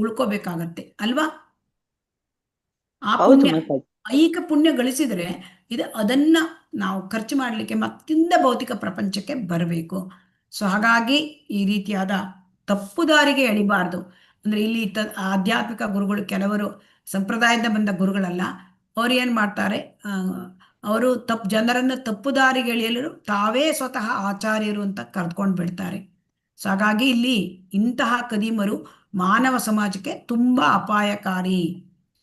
ಉಳ್ಕೋಬೇಕಾಗತ್ತೆ ಅಲ್ವಾ? ಆ ಪುಣ್ಯ, ಐಹಿಕ ಪುಣ್ಯ ಗಳಿಸಿದ್ರೆ ಅದನ್ನ ನಾವು ಖರ್ಚು ಮಾಡ್ಲಿಕ್ಕೆ ಮತ್ತಿಂದ ಭೌತಿಕ ಪ್ರಪಂಚಕ್ಕೆ ಬರಬೇಕು. ಸೊ ಹಾಗಾಗಿ ಈ ರೀತಿಯಾದ ತಪ್ಪು ದಾರಿಗೆ ಎಳಿಬಾರ್ದು. ಅಂದ್ರೆ ಇಲ್ಲಿ ಆಧ್ಯಾತ್ಮಿಕ ಗುರುಗಳು ಕೆಲವರು ಸಂಪ್ರದಾಯದಿಂದ ಬಂದ ಗುರುಗಳಲ್ಲ. ಅವ್ರು ಏನ್ ಮಾಡ್ತಾರೆ, ಅವರು ಜನರನ್ನು ತಪ್ಪು ದಾರಿಗೆ ಎಳೆಯಲು ತಾವೇ ಸ್ವತಃ ಆಚಾರ್ಯರು ಅಂತ ಕರೆದುಕೊಂಡು ಬಿಡ್ತಾರೆ. ಸೊ ಹಾಗಾಗಿ ಇಲ್ಲಿ ಇಂತಹ ಕದೀಮರು ಮಾನವ ಸಮಾಜಕ್ಕೆ ತುಂಬಾ ಅಪಾಯಕಾರಿ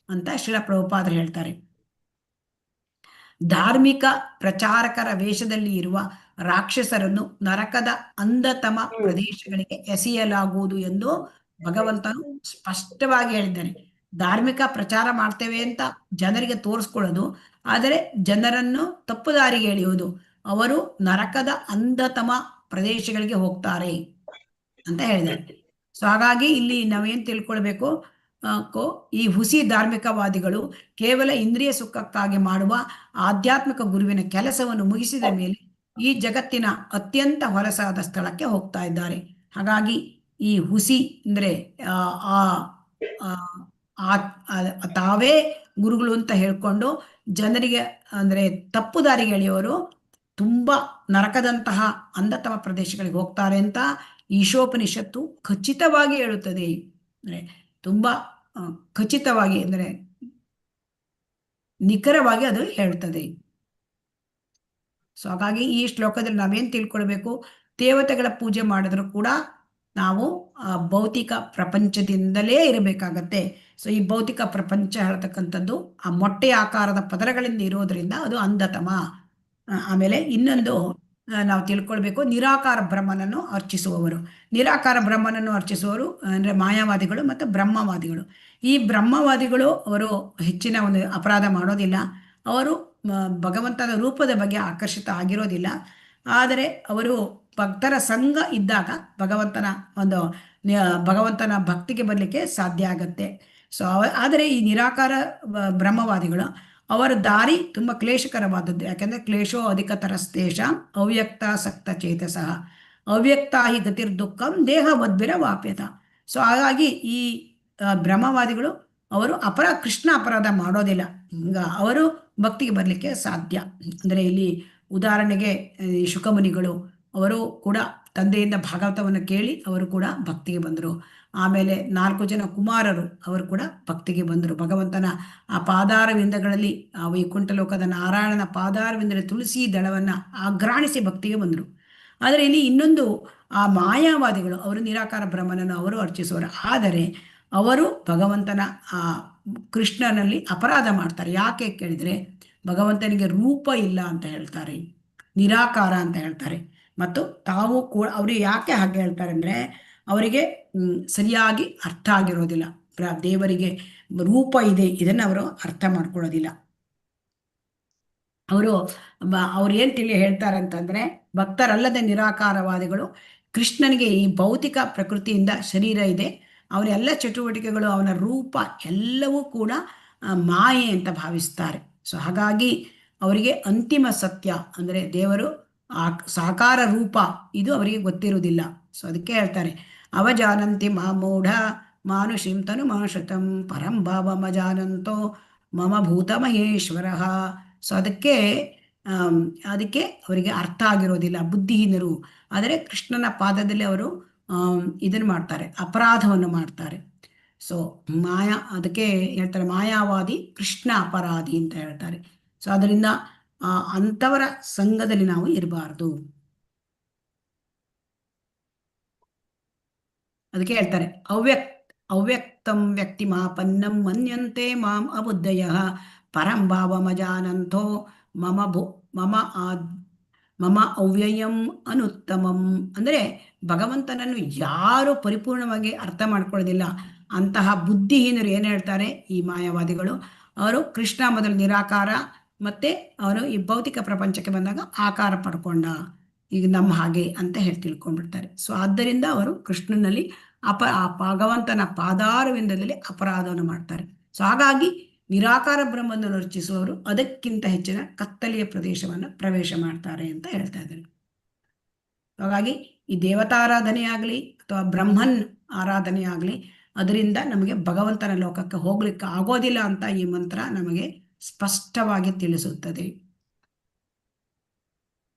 ಅಂತ ಶ್ರೀಲ ಪ್ರಭುಪಾದರು ಹೇಳ್ತಾರೆ. ಧಾರ್ಮಿಕ ಪ್ರಚಾರಕರ ವೇಷದಲ್ಲಿ ಇರುವ ರಾಕ್ಷಸರನ್ನು ನರಕದ ಅಂಧತಮ ಪ್ರದೇಶಗಳಿಗೆ ಎಸೆಯಲಾಗುವುದು ಎಂದು ಭಗವಂತನು ಸ್ಪಷ್ಟವಾಗಿ ಹೇಳಿದ್ದಾನೆ. ಧಾರ್ಮಿಕ ಪ್ರಚಾರ ಮಾಡ್ತೇವೆ ಅಂತ ಜನರಿಗೆ ತೋರಿಸ್ಕೊಳ್ಳೋದು, ಆದರೆ ಜನರನ್ನು ತಪ್ಪು ದಾರಿಗೆ ಎಳೆಯುವುದು, ಅವರು ನರಕದ ಅಂಧತಮ ಪ್ರದೇಶಗಳಿಗೆ ಹೋಗ್ತಾರೆ ಅಂತ ಹೇಳಿದ್ದಾರೆ. ಸೊ ಹಾಗಾಗಿ ಇಲ್ಲಿ ನಾವೇನ್ ತಿಳ್ಕೊಳ್ಬೇಕು, ಈ ಹುಸಿ ಧಾರ್ಮಿಕವಾದಿಗಳು ಕೇವಲ ಇಂದ್ರಿಯ ಸುಖಕ್ಕಾಗಿ ಮಾಡುವ ಆಧ್ಯಾತ್ಮಿಕ ಗುರುವಿನ ಕೆಲಸವನ್ನು ಮುಗಿಸಿದ ಮೇಲೆ ಈ ಜಗತ್ತಿನ ಅತ್ಯಂತ ಹೊಲಸಾದ ಸ್ಥಳಕ್ಕೆ ಹೋಗ್ತಾ ಇದ್ದಾರೆ. ಹಾಗಾಗಿ ಈ ಹುಸಿ ಅಂದ್ರೆ ತಾವೇ ಗುರುಗಳು ಅಂತ ಹೇಳ್ಕೊಂಡು ಜನರಿಗೆ ಅಂದ್ರೆ ತಪ್ಪು ದಾರಿಗೆ ಎಳೆಯೋರು ತುಂಬಾ ನರಕದಂತಹ ಅಂಧತಮ ಪ್ರದೇಶಗಳಿಗೆ ಹೋಗ್ತಾರೆ ಅಂತ ಈಶೋಪನಿಷತ್ತು ಖಚಿತವಾಗಿ ಹೇಳುತ್ತದೆ. ಅಂದ್ರೆ ತುಂಬಾ ಖಚಿತವಾಗಿ, ಅಂದ್ರೆ ನಿಖರವಾಗಿ ಅದು ಹೇಳ್ತದೆ. ಸೊ ಹಾಗಾಗಿ ಈ ಶ್ಲೋಕದಲ್ಲಿ ನಾವೇನ್ ತಿಳ್ಕೊಳ್ಬೇಕು, ದೇವತೆಗಳ ಪೂಜೆ ಮಾಡಿದ್ರು ಕೂಡ ನಾವು ಭೌತಿಕ ಪ್ರಪಂಚದಿಂದಲೇ ಇರಬೇಕಾಗತ್ತೆ. ಸೊ ಈ ಭೌತಿಕ ಪ್ರಪಂಚ ಹೇಳ್ತಕ್ಕಂಥದ್ದು ಆ ಮೊಟ್ಟೆ ಆಕಾರದ ಪದರಗಳಿಂದ ಇರೋದ್ರಿಂದ ಅದು ಅಂಧತಮ. ಆಮೇಲೆ ಇನ್ನೊಂದು ನಾವು ತಿಳ್ಕೊಳ್ಬೇಕು, ನಿರಾಕಾರ ಬ್ರಹ್ಮನನ್ನು ಅರ್ಚಿಸುವವರು. ನಿರಾಕಾರ ಬ್ರಹ್ಮನನ್ನು ಅರ್ಚಿಸುವವರು ಅಂದ್ರೆ ಮಾಯಾವಾದಿಗಳು ಮತ್ತು ಬ್ರಹ್ಮವಾದಿಗಳು. ಈ ಬ್ರಹ್ಮವಾದಿಗಳು ಅವರು ಹೆಚ್ಚಿನ ಒಂದು ಅಪರಾಧ ಮಾಡೋದಿಲ್ಲ. ಅವರು ಭಗವಂತನ ರೂಪದ ಬಗ್ಗೆ ಆಕರ್ಷಿತ ಆಗಿರೋದಿಲ್ಲ. ಆದರೆ ಅವರು ಭಕ್ತರ ಸಂಘ ಇದ್ದಾಗ ಭಗವಂತನ ಭಕ್ತಿಗೆ ಬರಲಿಕ್ಕೆ ಸಾಧ್ಯ ಆಗತ್ತೆ. ಸೊ ಆದರೆ ಈ ನಿರಾಕಾರ ಬ್ರಹ್ಮವಾದಿಗಳು ಅವರ ದಾರಿ ತುಂಬಾ ಕ್ಲೇಶಕರವಾದದ್ದು. ಯಾಕೆಂದ್ರೆ ಕ್ಲೇಶೋ ಅಧಿಕತರಸ್ತೇಷ ಅವ್ಯಕ್ತಾಸಕ್ತ ಚೇತಸಃ ಅವ್ಯಕ್ತಾ ಹಿ ಗತಿರ್ ದುಃಖಂ ದೇಹವದ್ಭಿರ ವಾಪ್ಯತ. ಸೊ ಹಾಗಾಗಿ ಈ ಬ್ರಹ್ಮವಾದಿಗಳು ಅವರು ಕೃಷ್ಣ ಅಪರಾಧ ಮಾಡೋದಿಲ್ಲ. ಹಿಂಗ ಅವರು ಭಕ್ತಿಗೆ ಬರಲಿಕ್ಕೆ ಸಾಧ್ಯ. ಅಂದ್ರೆ ಇಲ್ಲಿ ಉದಾಹರಣೆಗೆ ಶುಕಮುನಿಗಳು, ಅವರು ಕೂಡ ತಂದೆಯಿಂದ ಭಾಗವತವನ್ನು ಕೇಳಿ ಅವರು ಕೂಡ ಭಕ್ತಿಗೆ ಬಂದರು. ಆಮೇಲೆ 4 ಜನ ಕುಮಾರರು, ಅವರು ಕೂಡ ಭಕ್ತಿಗೆ ಬಂದರು. ಭಗವಂತನ ಆ ಪಾದಾರವಿಂದಗಳಲ್ಲಿ, ಆ ವೈಕುಂಠ ಲೋಕದ ನಾರಾಯಣನ ಪಾದಾರವಿಂದದಲ್ಲಿ ತುಳಸಿ ದಳವನ್ನ ಅಗ್ರಾಣಿಸಿ ಭಕ್ತಿಗೆ ಬಂದರು. ಆದರೆ ಇಲ್ಲಿ ಇನ್ನೊಂದು ಆ ಮಾಯಾವಾದಿಗಳು, ಅವರು ನಿರಾಕಾರ ಬ್ರಹ್ಮನನ್ನು ಅವರು ಅರ್ಚಿಸುವರು. ಆದರೆ ಅವರು ಭಗವಂತನ ಆ ಕೃಷ್ಣನಲ್ಲಿ ಅಪರಾಧ ಮಾಡ್ತಾರೆ. ಯಾಕೆ ಕೇಳಿದರೆ ಭಗವಂತನಿಗೆ ರೂಪ ಇಲ್ಲ ಅಂತ ಹೇಳ್ತಾರೆ, ನಿರಾಕಾರ ಅಂತ ಹೇಳ್ತಾರೆ. ಮತ್ತು ತಾವು ಕೂಡ ಅವರು ಯಾಕೆ ಹಾಗೆ ಹೇಳ್ತಾರೆ ಅಂದರೆ ಅವರಿಗೆ ಸರಿಯಾಗಿ ಅರ್ಥ ಆಗಿರೋದಿಲ್ಲ. ದೇವರಿಗೆ ರೂಪ ಇದೆ ಇದನ್ನು ಅವರು ಅರ್ಥ ಮಾಡ್ಕೊಳ್ಳೋದಿಲ್ಲ. ಅವ್ರು ಏನು ಹೇಳ್ತಾರೆ ಅಂತಂದರೆ ಭಕ್ತರಲ್ಲದೆ ನಿರಾಕಾರವಾದಿಗಳು ಕೃಷ್ಣನಿಗೆ ಈ ಭೌತಿಕ ಪ್ರಕೃತಿಯಿಂದ ಶರೀರ ಇದೆ, ಅವರೆಲ್ಲ ಚಟುವಟಿಕೆಗಳು ಅವನ ರೂಪ ಎಲ್ಲವೂ ಕೂಡ ಮಾಯೆ ಅಂತ ಭಾವಿಸ್ತಾರೆ. ಸೊ ಹಾಗಾಗಿ ಅವರಿಗೆ ಅಂತಿಮ ಸತ್ಯ ಅಂದರೆ ದೇವರು ಸಾಕಾರ ರೂಪ ಇದು ಅವರಿಗೆ ಗೊತ್ತಿರುವುದಿಲ್ಲ. ಸೊ ಅದಕ್ಕೆ ಹೇಳ್ತಾರೆ ಅವಜಾನಂತಿ ಮಾಮೂಢ ಮಾನುಷಿಂ ತನು ಮಾಶ್ರಿತಂ ಪರಂ ಭಾವಮಜಾನಂತೋ ಮಮ ಭೂತ ಮಹೇಶ್ವರ. ಸೊ ಅದಕ್ಕೆ ಅವರಿಗೆ ಅರ್ಥ ಆಗಿರೋದಿಲ್ಲ, ಬುದ್ಧಿಹೀನರು. ಆದರೆ ಕೃಷ್ಣನ ಪಾದದಲ್ಲಿ ಅವರು ಇದನ್ನು ಮಾಡ್ತಾರೆ, ಅಪರಾಧವನ್ನು ಮಾಡ್ತಾರೆ. ಸೊ ಅದಕ್ಕೆ ಹೇಳ್ತಾರೆ ಮಾಯಾವಾದಿ ಕೃಷ್ಣ ಅಪರಾಧಿ ಅಂತ ಹೇಳ್ತಾರೆ. ಸೊ ಅದರಿಂದ ಅಂಥವರ ಸಂಘದಲ್ಲಿ ನಾವು ಇರಬಾರ್ದು. ಅದಕ್ಕೆ ಹೇಳ್ತಾರೆ ಅವ್ಯಕ್ತಂ ವ್ಯಕ್ತಿಮಾಪನ್ನಂ ಮನ್ಯಂತೆ ಮಾಂ ಅಬುದ್ಧಯ ಪರಂ ಭಾವಮಜಾನಂತೋ ಮಮ ಅವ್ಯಯಂ ಅನುತ್ತಮಂ. ಅಂದರೆ ಭಗವಂತನನ್ನು ಯಾರು ಪರಿಪೂರ್ಣವಾಗಿ ಅರ್ಥ ಮಾಡ್ಕೊಳ್ಳೋದಿಲ್ಲ ಅಂತಹ ಬುದ್ಧಿಹೀನರು ಏನು ಹೇಳ್ತಾರೆ ಈ ಮಾಯಾವಾದಿಗಳು, ಅವರು ಕೃಷ್ಣ ಮೊದಲು ನಿರಾಕಾರ, ಮತ್ತೆ ಅವನು ಈ ಭೌತಿಕ ಪ್ರಪಂಚಕ್ಕೆ ಬಂದಾಗ ಆಕಾರ ಪಡ್ಕೊಂಡ, ಈಗ ನಮ್ಮ ಹಾಗೆ ಅಂತ ತಿಳ್ಕೊಂಡ್ಬಿಡ್ತಾರೆ. ಸೊ ಆದ್ದರಿಂದ ಅವರು ಕೃಷ್ಣನಲ್ಲಿ ಭಗವಂತನ ಪಾದಾರವಿಂದದಲ್ಲಿ ಅಪರಾಧವನ್ನು ಮಾಡ್ತಾರೆ. ಸೊ ಹಾಗಾಗಿ ನಿರಾಕಾರ ಬ್ರಹ್ಮವನ್ನು ರಚಿಸುವವರು ಅದಕ್ಕಿಂತ ಹೆಚ್ಚಿನ ಕತ್ತಲೆಯ ಪ್ರದೇಶವನ್ನು ಪ್ರವೇಶ ಮಾಡ್ತಾರೆ ಅಂತ ಹೇಳ್ತಾ ಇದ್ದಾರೆ. ಹಾಗಾಗಿ ಈ ದೇವತಾರಾಧನೆ ಆಗಲಿ ಅಥವಾ ಬ್ರಹ್ಮನ್ ಆರಾಧನೆ ಆಗಲಿ ಅದರಿಂದ ನಮಗೆ ಭಗವಂತನ ಲೋಕಕ್ಕೆ ಹೋಗ್ಲಿಕ್ಕೆ ಆಗೋದಿಲ್ಲ ಅಂತ ಈ ಮಂತ್ರ ನಮಗೆ ಸ್ಪಷ್ಟವಾಗಿ ತಿಳಿಸುತ್ತದೆ.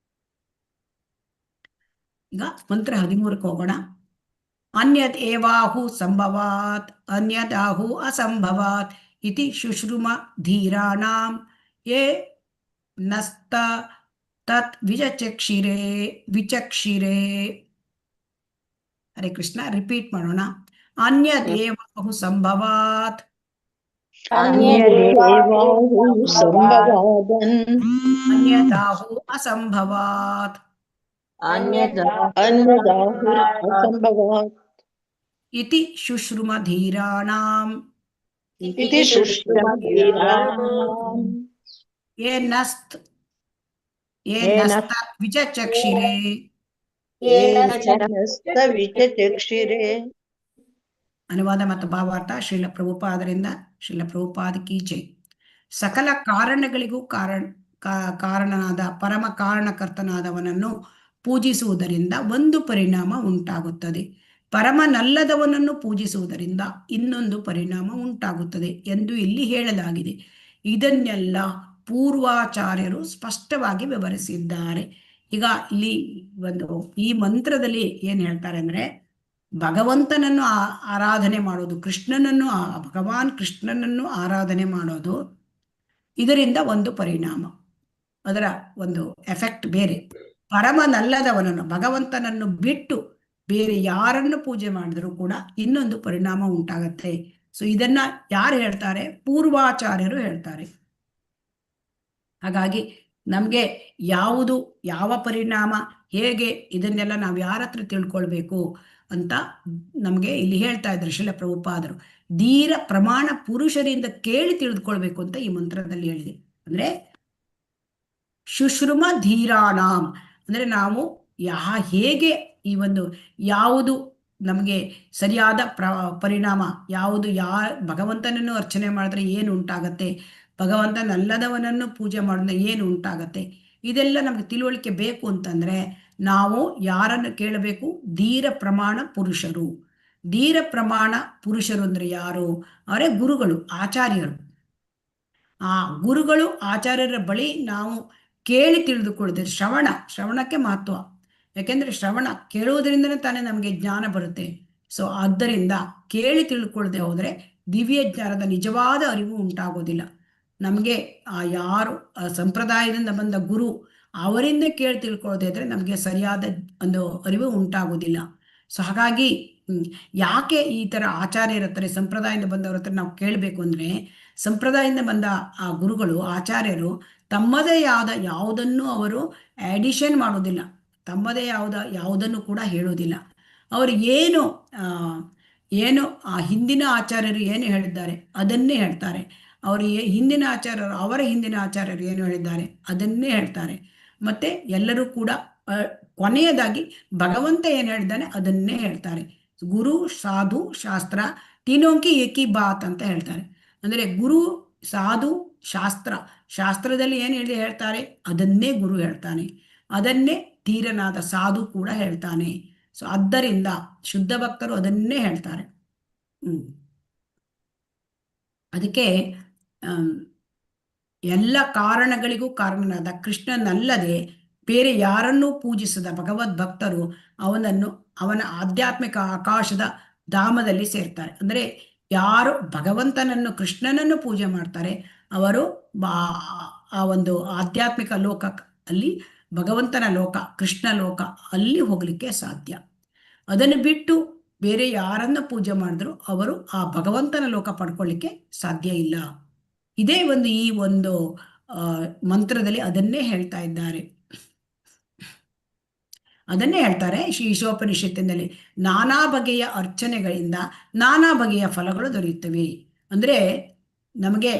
ಈಗ ಮಂತ್ರ 13ಕ್ಕೆ ಹೋಗೋಣ. ಅನ್ಯದ್ ಏವಾಹು ಸಂಭವಾತ್ ಅನ್ಯದಾಹು ಅಸಂಭವಾತ್ ಇತಿ ಶುಶ್ರುಮ ಧೀರಾಣಾಂ ಯೇ ನಸ್ತ ತತ್ ವಿಚಕ್ಷಿರೇ. ಹರೇ ಕೃಷ್ಣ. ರಿಪೀಟ್ ಮಾಡೋಣ. ಅನ್ಯದ್ ಏವಾಹು ಸಂಭವಾತ್ ಅನ್ಯದಾಹು ಅಸಂಭವಾತ್ ಇತಿ ಶುಶ್ರುಮ ಧೀರಾಣಾಂ ಯೇ ನಸ್ತ ವಿಚಕ್ಷಿರೇ. ಅನುವಾದ ಮತ್ತು ಭಾವಾರ್ಥ ಶ್ರೀಲ ಪ್ರಭುಪಾದರಿಂದ. ಶ್ರೀಲ ಪ್ರಭುಪಾದ ಕೀ ಜೈ. ಸಕಲ ಕಾರಣಗಳಿಗೂ ಕಾರಣನಾದ ಪರಮ ಕಾರಣಕರ್ತನಾದವನನ್ನು ಪೂಜಿಸುವುದರಿಂದ ಒಂದು ಪರಿಣಾಮ ಉಂಟಾಗುತ್ತದೆ, ಪರಮನಲ್ಲದವನನ್ನು ಪೂಜಿಸುವುದರಿಂದ ಇನ್ನೊಂದು ಪರಿಣಾಮ ಉಂಟಾಗುತ್ತದೆ ಎಂದು ಇಲ್ಲಿ ಹೇಳಲಾಗಿದೆ. ಇದನ್ನೆಲ್ಲ ಪೂರ್ವಾಚಾರ್ಯರು ಸ್ಪಷ್ಟವಾಗಿ ವಿವರಿಸಿದ್ದಾರೆ. ಈಗ ಇಲ್ಲಿ ಈ ಮಂತ್ರದಲ್ಲಿ ಏನು ಹೇಳ್ತಾರೆ ಅಂದರೆ ಭಗವಂತನನ್ನು ಆರಾಧನೆ ಮಾಡೋದು, ಭಗವಾನ್ ಕೃಷ್ಣನನ್ನು ಆರಾಧನೆ ಮಾಡೋದು, ಇದರಿಂದ ಒಂದು ಪರಿಣಾಮ, ಅದರ ಒಂದು ಎಫೆಕ್ಟ್ ಬೇರೆ. ಪರಮನಲ್ಲದವನನ್ನು ಭಗವಂತನನ್ನು ಬಿಟ್ಟು ಬೇರೆ ಯಾರನ್ನು ಪೂಜೆ ಮಾಡಿದರೂ ಕೂಡ ಇನ್ನೊಂದು ಪರಿಣಾಮ ಉಂಟಾಗತ್ತೆ. ಸೊ ಇದನ್ನ ಯಾರು ಹೇಳ್ತಾರೆ? ಪೂರ್ವಾಚಾರ್ಯರು ಹೇಳ್ತಾರೆ. ಹಾಗಾಗಿ ನಮಗೆ ಯಾವ ಪರಿಣಾಮ ಹೇಗೆ ಇದನ್ನೆಲ್ಲ ನಾವು ಯಾರ ಹತ್ರ ತಿಳ್ಕೊಳ್ಬೇಕು ಅಂತ ನಮಗೆ ಇಲ್ಲಿ ಹೇಳ್ತಾ ಇದ್ದಾರೆ ಶ್ರೀಲ ಪ್ರಭುಪಾದರು. ಧೀರ ಪ್ರಮಾಣ ಪುರುಷರಿಂದ ಕೇಳಿ ತಿಳಿದುಕೊಳ್ಬೇಕು ಅಂತ ಈ ಮಂತ್ರದಲ್ಲಿ ಹೇಳಿದೆ. ಅಂದ್ರೆ ಶುಶ್ರುಮ ಧೀರಾಣಾಂ ಅಂದ್ರೆ ನಾವು ಹೇಗೆ ಈ ಯಾವುದು ನಮಗೆ ಸರಿಯಾದ ಪರಿಣಾಮ, ಯಾವುದು ಭಗವಂತನನ್ನು ಅರ್ಚನೆ ಮಾಡಿದ್ರೆ ಏನು ಉಂಟಾಗತ್ತೆ, ಭಗವಂತನಲ್ಲದವನನ್ನು ಪೂಜೆ ಮಾಡಿದ್ರೆ ಏನು ಉಂಟಾಗತ್ತೆ, ಇದೆಲ್ಲ ನಮಗೆ ತಿಳುವಳಿಕೆ ಬೇಕು ಅಂತಂದ್ರೆ ನಾವು ಯಾರನ್ನು ಕೇಳಬೇಕು? ಧೀರ ಪ್ರಮಾಣ ಪುರುಷರು. ಧೀರ ಪ್ರಮಾಣ ಪುರುಷರು ಅಂದ್ರೆ ಯಾರು? ಅವರೇ ಗುರುಗಳು, ಆಚಾರ್ಯರು. ಆ ಗುರುಗಳು ಆಚಾರ್ಯರ ಬಳಿ ನಾವು ಕೇಳಿ ತಿಳಿದುಕೊಳ್ಳದೆ ಶ್ರವಣಕ್ಕೆ ಮಹತ್ವ. ಯಾಕೆಂದ್ರೆ ಶ್ರವಣ ಕೇಳುವುದರಿಂದನೇ ತಾನೇ ನಮಗೆ ಜ್ಞಾನ ಬರುತ್ತೆ. ಸೊ ಆದ್ದರಿಂದ ಕೇಳಿ ತಿಳ್ಕೊಳ್ಳದೆ ಹೋದರೆ ದಿವ್ಯ ಜ್ಞಾನದ ನಿಜವಾದ ಅರಿವು ಉಂಟಾಗೋದಿಲ್ಲ. ನಮಗೆ ಯಾರು ಸಂಪ್ರದಾಯದಿಂದ ಬಂದ ಗುರು ಅವರಿಂದ ಕೇಳಿ ತಿಳ್ಕೊಳ್ಳದೆ ಇದ್ರೆ ನಮಗೆ ಸರಿಯಾದ ಒಂದು ಅರಿವು ಉಂಟಾಗೋದಿಲ್ಲ. ಸೊ ಹಾಗಾಗಿ ಯಾಕೆ ಈ ಥರ ಆಚಾರ್ಯರ ಹತ್ರ ಸಂಪ್ರದಾಯದಿಂದ ಬಂದವ್ರ ಹತ್ರ ನಾವು ಕೇಳಬೇಕು ಅಂದರೆ, ಸಂಪ್ರದಾಯದಿಂದ ಬಂದ ಆ ಗುರುಗಳು ಆಚಾರ್ಯರು ತಮ್ಮದೇ ಯಾವುದನ್ನು ಅವರು ಆಡಿಷನ್ ಮಾಡೋದಿಲ್ಲ, ತಮ್ಮದೇ ಯಾವುದನ್ನು ಕೂಡ ಹೇಳೋದಿಲ್ಲ. ಅವರು ಏನು ಆ ಹಿಂದಿನ ಆಚಾರ್ಯರು ಏನು ಹೇಳಿದ್ದಾರೆ ಅದನ್ನೇ ಹೇಳ್ತಾರೆ. ಅವರು ಹಿಂದಿನ ಆಚಾರ್ಯರು ಅವರ ಹಿಂದಿನ ಆಚಾರ್ಯರು ಏನು ಹೇಳಿದ್ದಾರೆ ಅದನ್ನೇ ಹೇಳ್ತಾರೆ. ಮತ್ತೆ ಎಲ್ಲರೂ ಕೂಡ ಕೊನೆಯದಾಗಿ ಭಗವಂತ ಏನು ಹೇಳಿದ್ದಾನೆ ಅದನ್ನೇ ಹೇಳ್ತಾರೆ. ಗುರು ಸಾಧು ಶಾಸ್ತ್ರ ತೀನೋಂಕಿ ಏಕಿ ಬಾತ್ ಅಂತ ಹೇಳ್ತಾರೆ. ಅಂದರೆ ಗುರು ಸಾಧು ಶಾಸ್ತ್ರದಲ್ಲಿ ಏನು ಹೇಳ್ತಾರೆ ಅದನ್ನೇ ಗುರು ಹೇಳ್ತಾನೆ, ಅದನ್ನೇ ತೀರನಾದ ಸಾಧು ಕೂಡ ಹೇಳ್ತಾನೆ. ಸೊ ಆದ್ದರಿಂದ ಶುದ್ಧ ಭಕ್ತರು ಅದನ್ನೇ ಹೇಳ್ತಾರೆ. ಅದಕ್ಕೆ ಎಲ್ಲ ಕಾರಣಗಳಿಗೂ ಕಾರಣನಾದ ಕೃಷ್ಣನಲ್ಲದೆ ಬೇರೆ ಯಾರನ್ನೂ ಪೂಜಿಸದ ಭಗವದ್ ಭಕ್ತರು ಅವನ ಆಧ್ಯಾತ್ಮಿಕ ಆಕಾಶದ ಧಾಮದಲ್ಲಿ ಸೇರ್ತಾರೆ. ಅಂದರೆ ಯಾರು ಭಗವಂತನನ್ನು ಕೃಷ್ಣನನ್ನು ಪೂಜೆ ಮಾಡ್ತಾರೆ ಅವರು ಆ ಒಂದು ಆಧ್ಯಾತ್ಮಿಕ ಲೋಕ ಅಲ್ಲಿ, ಭಗವಂತನ ಲೋಕ ಕೃಷ್ಣ ಲೋಕ ಅಲ್ಲಿ ಹೋಗ್ಲಿಕ್ಕೆ ಸಾಧ್ಯ. ಅದನ್ನು ಬಿಟ್ಟು ಬೇರೆ ಯಾರನ್ನ ಪೂಜೆ ಮಾಡಿದ್ರು ಅವರು ಆ ಭಗವಂತನ ಲೋಕ ಪಡ್ಕೊಳ್ಳಿಕ್ಕೆ ಸಾಧ್ಯ ಇಲ್ಲ. ಇದೇ ಈ ಒಂದು ಮಂತ್ರದಲ್ಲಿ ಅದನ್ನೇ ಹೇಳ್ತಾ ಇದ್ದಾರೆ. ಅದನ್ನೇ ಹೇಳ್ತಾರೆ ಶ್ರೀ ಈಶೋಪನಿಷತ್ತಿನಲ್ಲಿ, ನಾನಾ ಬಗೆಯ ಅರ್ಚನೆಗಳಿಂದ ನಾನಾ ಬಗೆಯ ಫಲಗಳು ದೊರೆಯುತ್ತವೆ. ಅಂದರೆ ನಮಗೆ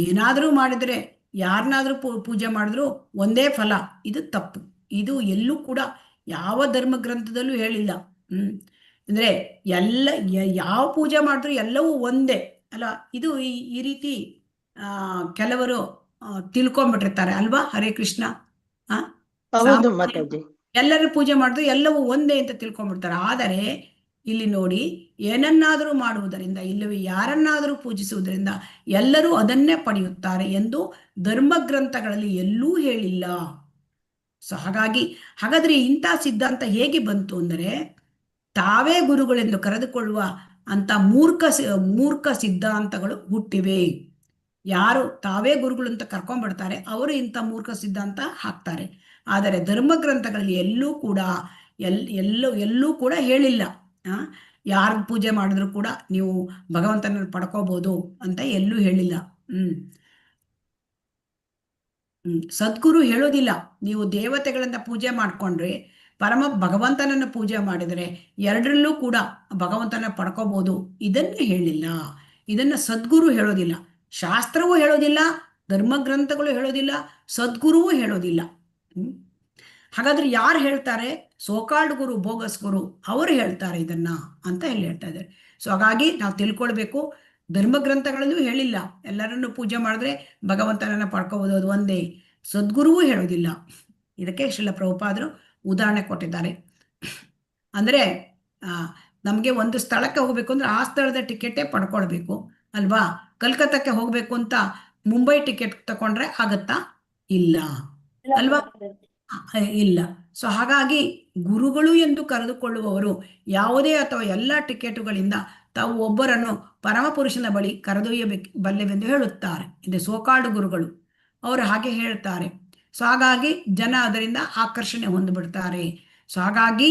ಏನಾದರೂ ಮಾಡಿದರೆ, ಯಾರನ್ನಾದ್ರೂ ಪೂಜೆ ಮಾಡಿದ್ರು ಒಂದೇ ಫಲ, ಇದು ತಪ್ಪು. ಇದು ಎಲ್ಲೂ ಕೂಡ ಯಾವ ಧರ್ಮ ಗ್ರಂಥದಲ್ಲೂ ಹೇಳಿಲ್ಲ. ಅಂದರೆ ಯಾವ ಪೂಜೆ ಮಾಡಿದ್ರು ಎಲ್ಲವೂ ಒಂದೇ ಅಲ್ಲ. ಇದು ಈ ರೀತಿ ಕೆಲವರು ತಿಳ್ಕೊಂಡ್ಬಿಟ್ಟಿರ್ತಾರೆ ಅಲ್ವಾ. ಹರೇ ಕೃಷ್ಣ. ಎಲ್ಲರೂ ಪೂಜೆ ಮಾಡಿದ್ರು ಎಲ್ಲವೂ ಒಂದೇ ಅಂತ ತಿಳ್ಕೊಂಡ್ಬಿಡ್ತಾರೆ. ಆದರೆ ಇಲ್ಲಿ ನೋಡಿ, ಏನನ್ನಾದರೂ ಮಾಡುವುದರಿಂದ ಇಲ್ಲವೇ ಯಾರನ್ನಾದರೂ ಪೂಜಿಸುವುದರಿಂದ ಎಲ್ಲರೂ ಅದನ್ನೇ ಪಡೆಯುತ್ತಾರೆ ಎಂದು ಧರ್ಮಗ್ರಂಥಗಳಲ್ಲಿ ಎಲ್ಲೂ ಹೇಳಿಲ್ಲ. ಸೊ ಹಾಗಾದ್ರೆ ಇಂಥ ಸಿದ್ಧಾಂತ ಹೇಗೆ ಬಂತು ಅಂದರೆ, ತಾವೇ ಗುರುಗಳೆಂದು ಕರೆದುಕೊಳ್ಳುವ ಅಂತ ಮೂರ್ಖ ಸಿದ್ಧಾಂತಗಳು ಹುಟ್ಟಿವೆ. ಯಾರು ತಾವೇ ಗುರುಗಳು ಅಂತ ಕರ್ಕೊಂಡ್ಬಿಡ್ತಾರೆ ಅವರು ಇಂಥ ಮೂರ್ಖ ಸಿದ್ಧಾಂತ ಹಾಕ್ತಾರೆ. ಆದರೆ ಧರ್ಮಗ್ರಂಥಗಳಲ್ಲಿ ಎಲ್ಲೂ ಕೂಡ ಹೇಳಿಲ್ಲ, ಯಾರು ಪೂಜೆ ಮಾಡಿದ್ರು ಕೂಡ ನೀವು ಭಗವಂತನ ಪಡ್ಕೋಬಹುದು ಅಂತ ಎಲ್ಲೂ ಹೇಳಿಲ್ಲ. ಸದ್ಗುರು ಹೇಳೋದಿಲ್ಲ ನೀವು ದೇವತೆಗಳಿಂದ ಪೂಜೆ ಮಾಡ್ಕೊಂಡ್ರೆ ಭಗವಂತನನ್ನು ಪೂಜೆ ಮಾಡಿದರೆ ಎರಡರಲ್ಲೂ ಕೂಡ ಭಗವಂತನ ಪಡ್ಕೋಬಹುದು, ಇದನ್ನು ಹೇಳಿಲ್ಲ. ಇದನ್ನ ಸದ್ಗುರು ಹೇಳೋದಿಲ್ಲ, ಶಾಸ್ತ್ರವೂ ಹೇಳೋದಿಲ್ಲ, ಧರ್ಮಗ್ರಂಥಗಳು ಹೇಳೋದಿಲ್ಲ, ಸದ್ಗುರುವೂ ಹೇಳೋದಿಲ್ಲ. ಹಾಗಾದ್ರೆ ಯಾರು ಹೇಳ್ತಾರೆ? ಸೋಕಾಲ್ಡ್ ಗುರು, ಬೋಗಸ್ ಗುರು, ಅವರು ಹೇಳ್ತಾರೆ ಇದನ್ನ ಅಂತ ಹೇಳ್ತಾ ಇದ್ದಾರೆ. ಸೊ ಹಾಗಾಗಿ ನಾವು ತಿಳ್ಕೊಳ್ಬೇಕು, ಧರ್ಮಗ್ರಂಥಗಳಲ್ಲೂ ಹೇಳಿಲ್ಲ ಎಲ್ಲರನ್ನು ಪೂಜೆ ಮಾಡಿದ್ರೆ ಭಗವಂತನನ್ನ ಪಡ್ಕೋಬಹುದು, ಅದು ಒಂದೇ. ಸದ್ಗುರುವೂ ಹೇಳೋದಿಲ್ಲ. ಇದಕ್ಕೆ ಶ್ರೀಲ ಪ್ರಭುಪಾದರು ಉದಾಹರಣೆ ಕೊಟ್ಟಿದ್ದಾರೆ. ಅಂದರೆ ನಮಗೆ ಒಂದು ಸ್ಥಳಕ್ಕೆ ಹೋಗ್ಬೇಕು ಅಂದ್ರೆ ಆ ಸ್ಥಳದ ಟಿಕೆಟೇ ಪಡ್ಕೊಳ್ಬೇಕು ಅಲ್ವಾ. ಕಲ್ಕತ್ತಾಕ್ಕೆ ಹೋಗ್ಬೇಕು ಅಂತ ಮುಂಬೈ ಟಿಕೆಟ್ ತಗೊಂಡ್ರೆ ಆಗತ್ತಾ? ಇಲ್ಲ ಅಲ್ವಾ, ಇಲ್ಲ. ಸೊ ಹಾಗಾಗಿ ಗುರುಗಳು ಎಂದು ಕರೆದುಕೊಳ್ಳುವವರು ಯಾವುದೇ ಅಥವಾ ಎಲ್ಲ ಟಿಕೆಟುಗಳಿಂದ ತಾವು ಒಬ್ಬರನ್ನು ಪರಮಪುರುಷನ ಬಳಿ ಬಲ್ಲೆವೆಂದು ಹೇಳುತ್ತಾರೆ. ಇದು ಸೋಕಾಲ್ಡ್ ಗುರುಗಳು, ಅವರು ಹಾಗೆ ಹೇಳ್ತಾರೆ. ಸೊ ಹಾಗಾಗಿ ಜನ ಅದರಿಂದ ಆಕರ್ಷಣೆ ಹೊಂದಿಬಿಡ್ತಾರೆ. ಸೊ ಹಾಗಾಗಿ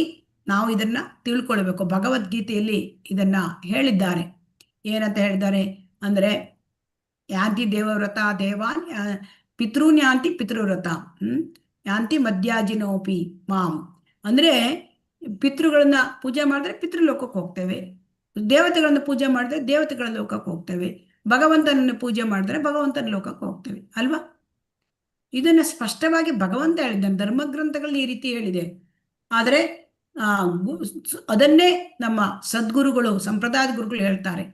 ನಾವು ಇದನ್ನ ತಿಳ್ಕೊಳ್ಬೇಕು. ಭಗವದ್ಗೀತೆಯಲ್ಲಿ ಇದನ್ನ ಹೇಳಿದ್ದಾರೆ. ಏನಂತ ಹೇಳಿದ್ದಾರೆ ಅಂದರೆ, ಯಾಂತಿ ದೇವವ್ರತ ದೇವಾನ್ ಪಿತೃನ್ ಯಾಂತಿ ಪಿತೃವ್ರತ ಯಾಂತಿ ಮಧ್ಯಾಜಿನೋಪಿ ಮಾಂ. ಅಂದರೆ ಪಿತೃಗಳನ್ನ ಪೂಜೆ ಮಾಡಿದ್ರೆ ಪಿತೃಲೋಕಕ್ಕೆ ಹೋಗ್ತೇವೆ, ದೇವತೆಗಳನ್ನ ಪೂಜೆ ಮಾಡಿದ್ರೆ ದೇವತೆಗಳ ಲೋಕಕ್ಕೆ ಹೋಗ್ತೇವೆ, ಭಗವಂತನನ್ನು ಪೂಜೆ ಮಾಡಿದ್ರೆ ಭಗವಂತನ ಲೋಕಕ್ಕೆ ಹೋಗ್ತೇವೆ ಅಲ್ವಾ. ಇದನ್ನ ಸ್ಪಷ್ಟವಾಗಿ ಭಗವಂತ ಹೇಳಿದ್ದಾನೆ, ಧರ್ಮಗ್ರಂಥಗಳಲ್ಲಿ ಈ ರೀತಿ ಹೇಳಿದೆ. ಆದರೆ ಅದನ್ನೇ ನಮ್ಮ ಸದ್ಗುರುಗಳು, ಸಂಪ್ರದಾಯದ ಗುರುಗಳು ಹೇಳ್ತಾರೆ.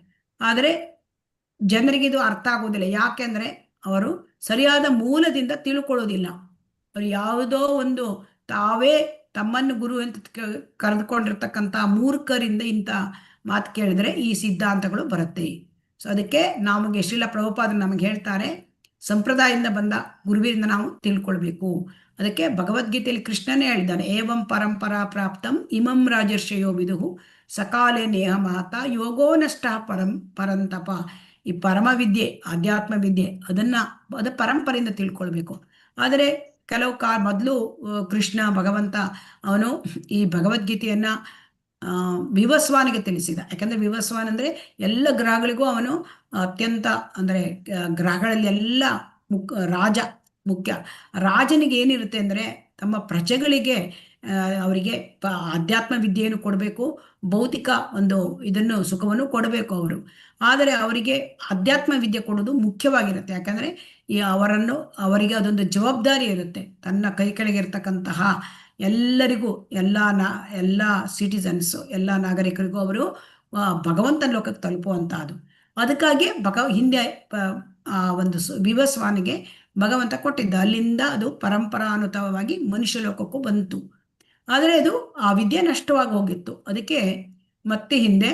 ಆದರೆ ಜನರಿಗೆ ಇದು ಅರ್ಥ ಆಗೋದಿಲ್ಲ. ಯಾಕೆಂದ್ರೆ ಅವರು ಸರಿಯಾದ ಮೂಲದಿಂದ ತಿಳ್ಕೊಳ್ಳೋದಿಲ್ಲ. ಅವ್ರು ಯಾವುದೋ ಒಂದು ತಾವೇ ತಮ್ಮನ್ನು ಗುರು ಅಂತ ಕರೆದುಕೊಂಡಿರ್ತಕ್ಕಂಥ ಮೂರ್ಖರಿಂದ ಇಂಥ ಮಾತು ಕೇಳಿದ್ರೆ ಈ ಸಿದ್ಧಾಂತಗಳು ಬರುತ್ತೆ. ಸೊ ಅದಕ್ಕೆ ನಮಗೆ ಶ್ರೀಲ ಪ್ರಭುಪಾದರು ನಮಗೆ ಹೇಳ್ತಾರೆ, ಸಂಪ್ರದಾಯದಿಂದ ಬಂದ ಗುರುವಿನಿಂದ ನಾವು ತಿಳ್ಕೊಳ್ಬೇಕು. ಅದಕ್ಕೆ ಭಗವದ್ಗೀತೆಯಲ್ಲಿ ಕೃಷ್ಣನೇ ಹೇಳಿದ್ದಾನೆ, ಏವಂ ಪರಂಪರಾ ಪ್ರಾಪ್ತಂ ಇಮಂ ರಾಜರ್ಷಯೋ ವಿದುಹು ಸಕಾಲೇ ನೇಹ ಮಹತ ಯೋಗೋ ನಷ್ಟ ಪರಂತಪ. ಈ ಪರಮ ವಿದ್ಯೆ, ಆಧ್ಯಾತ್ಮ ವಿದ್ಯೆ, ಅದು ಪರಂಪರೆಯಿಂದ ತಿಳ್ಕೊಳ್ಬೇಕು. ಆದರೆ ಕೆಲವು ಮೊದಲು ಕೃಷ್ಣ ಭಗವಂತ ಅವನು ಈ ಭಗವದ್ಗೀತೆಯನ್ನ ವಿವಸ್ವಾನಿಗೆ ತಿಳಿಸಿದ. ಯಾಕಂದ್ರೆ ವಿವಸ್ವಾನ್ ಅಂದ್ರೆ ಎಲ್ಲ ಗ್ರಹಗಳಿಗೂ ಅವನು ಅತ್ಯಂತ ಅಂದ್ರೆ ಗ್ರಹಗಳಲ್ಲಿ ಎಲ್ಲ ರಾಜ ಮುಖ್ಯ. ರಾಜನಿಗೆ ಏನಿರುತ್ತೆ ಅಂದ್ರೆ ತಮ್ಮ ಪ್ರಜೆಗಳಿಗೆ ಅವರಿಗೆ ಆಧ್ಯಾತ್ಮ ವಿದ್ಯೆಯನ್ನು ಕೊಡಬೇಕು, ಭೌತಿಕ ಒಂದು ಇದನ್ನು ಸುಖವನ್ನು ಕೊಡಬೇಕು ಅವರು. ಆದರೆ ಅವರಿಗೆ ಅಧ್ಯಾತ್ಮ ವಿದ್ಯೆ ಕೊಡೋದು ಮುಖ್ಯವಾಗಿರುತ್ತೆ. ಯಾಕಂದ್ರೆ ಅವರಿಗೆ ಅದೊಂದು ಜವಾಬ್ದಾರಿ ಇರುತ್ತೆ. ತನ್ನ ಕೈ ಕೆಳಗೆ ಇರ್ತಕ್ಕಂತಹ ಎಲ್ಲರಿಗೂ ಎಲ್ಲ ಸಿಟಿಸನ್ಸ್ ಎಲ್ಲ ನಾಗರಿಕರಿಗೂ ಅವರು ಭಗವಂತನ ಲೋಕಕ್ಕೆ ತಲುಪುವಂತಹದ್ದು. ಅದಕ್ಕಾಗಿ ಹಿಂದೆ ಆ ಒಂದು ವಿವಸ್ವಾನಿಗೆ ಭಗವಂತ ಕೊಟ್ಟಿದ್ದ. ಅಲ್ಲಿಂದ ಅದು ಪರಂಪರಾನುತವಾಗಿ ಮನುಷ್ಯ ಲೋಕಕ್ಕೂ ಬಂತು. ಆದರೆ ಅದು ಆ ವಿದ್ಯೆ ನಷ್ಟವಾಗಿ ಹೋಗಿತ್ತು. ಅದಕ್ಕೆ ಮತ್ತೆ ಹಿಂದೆ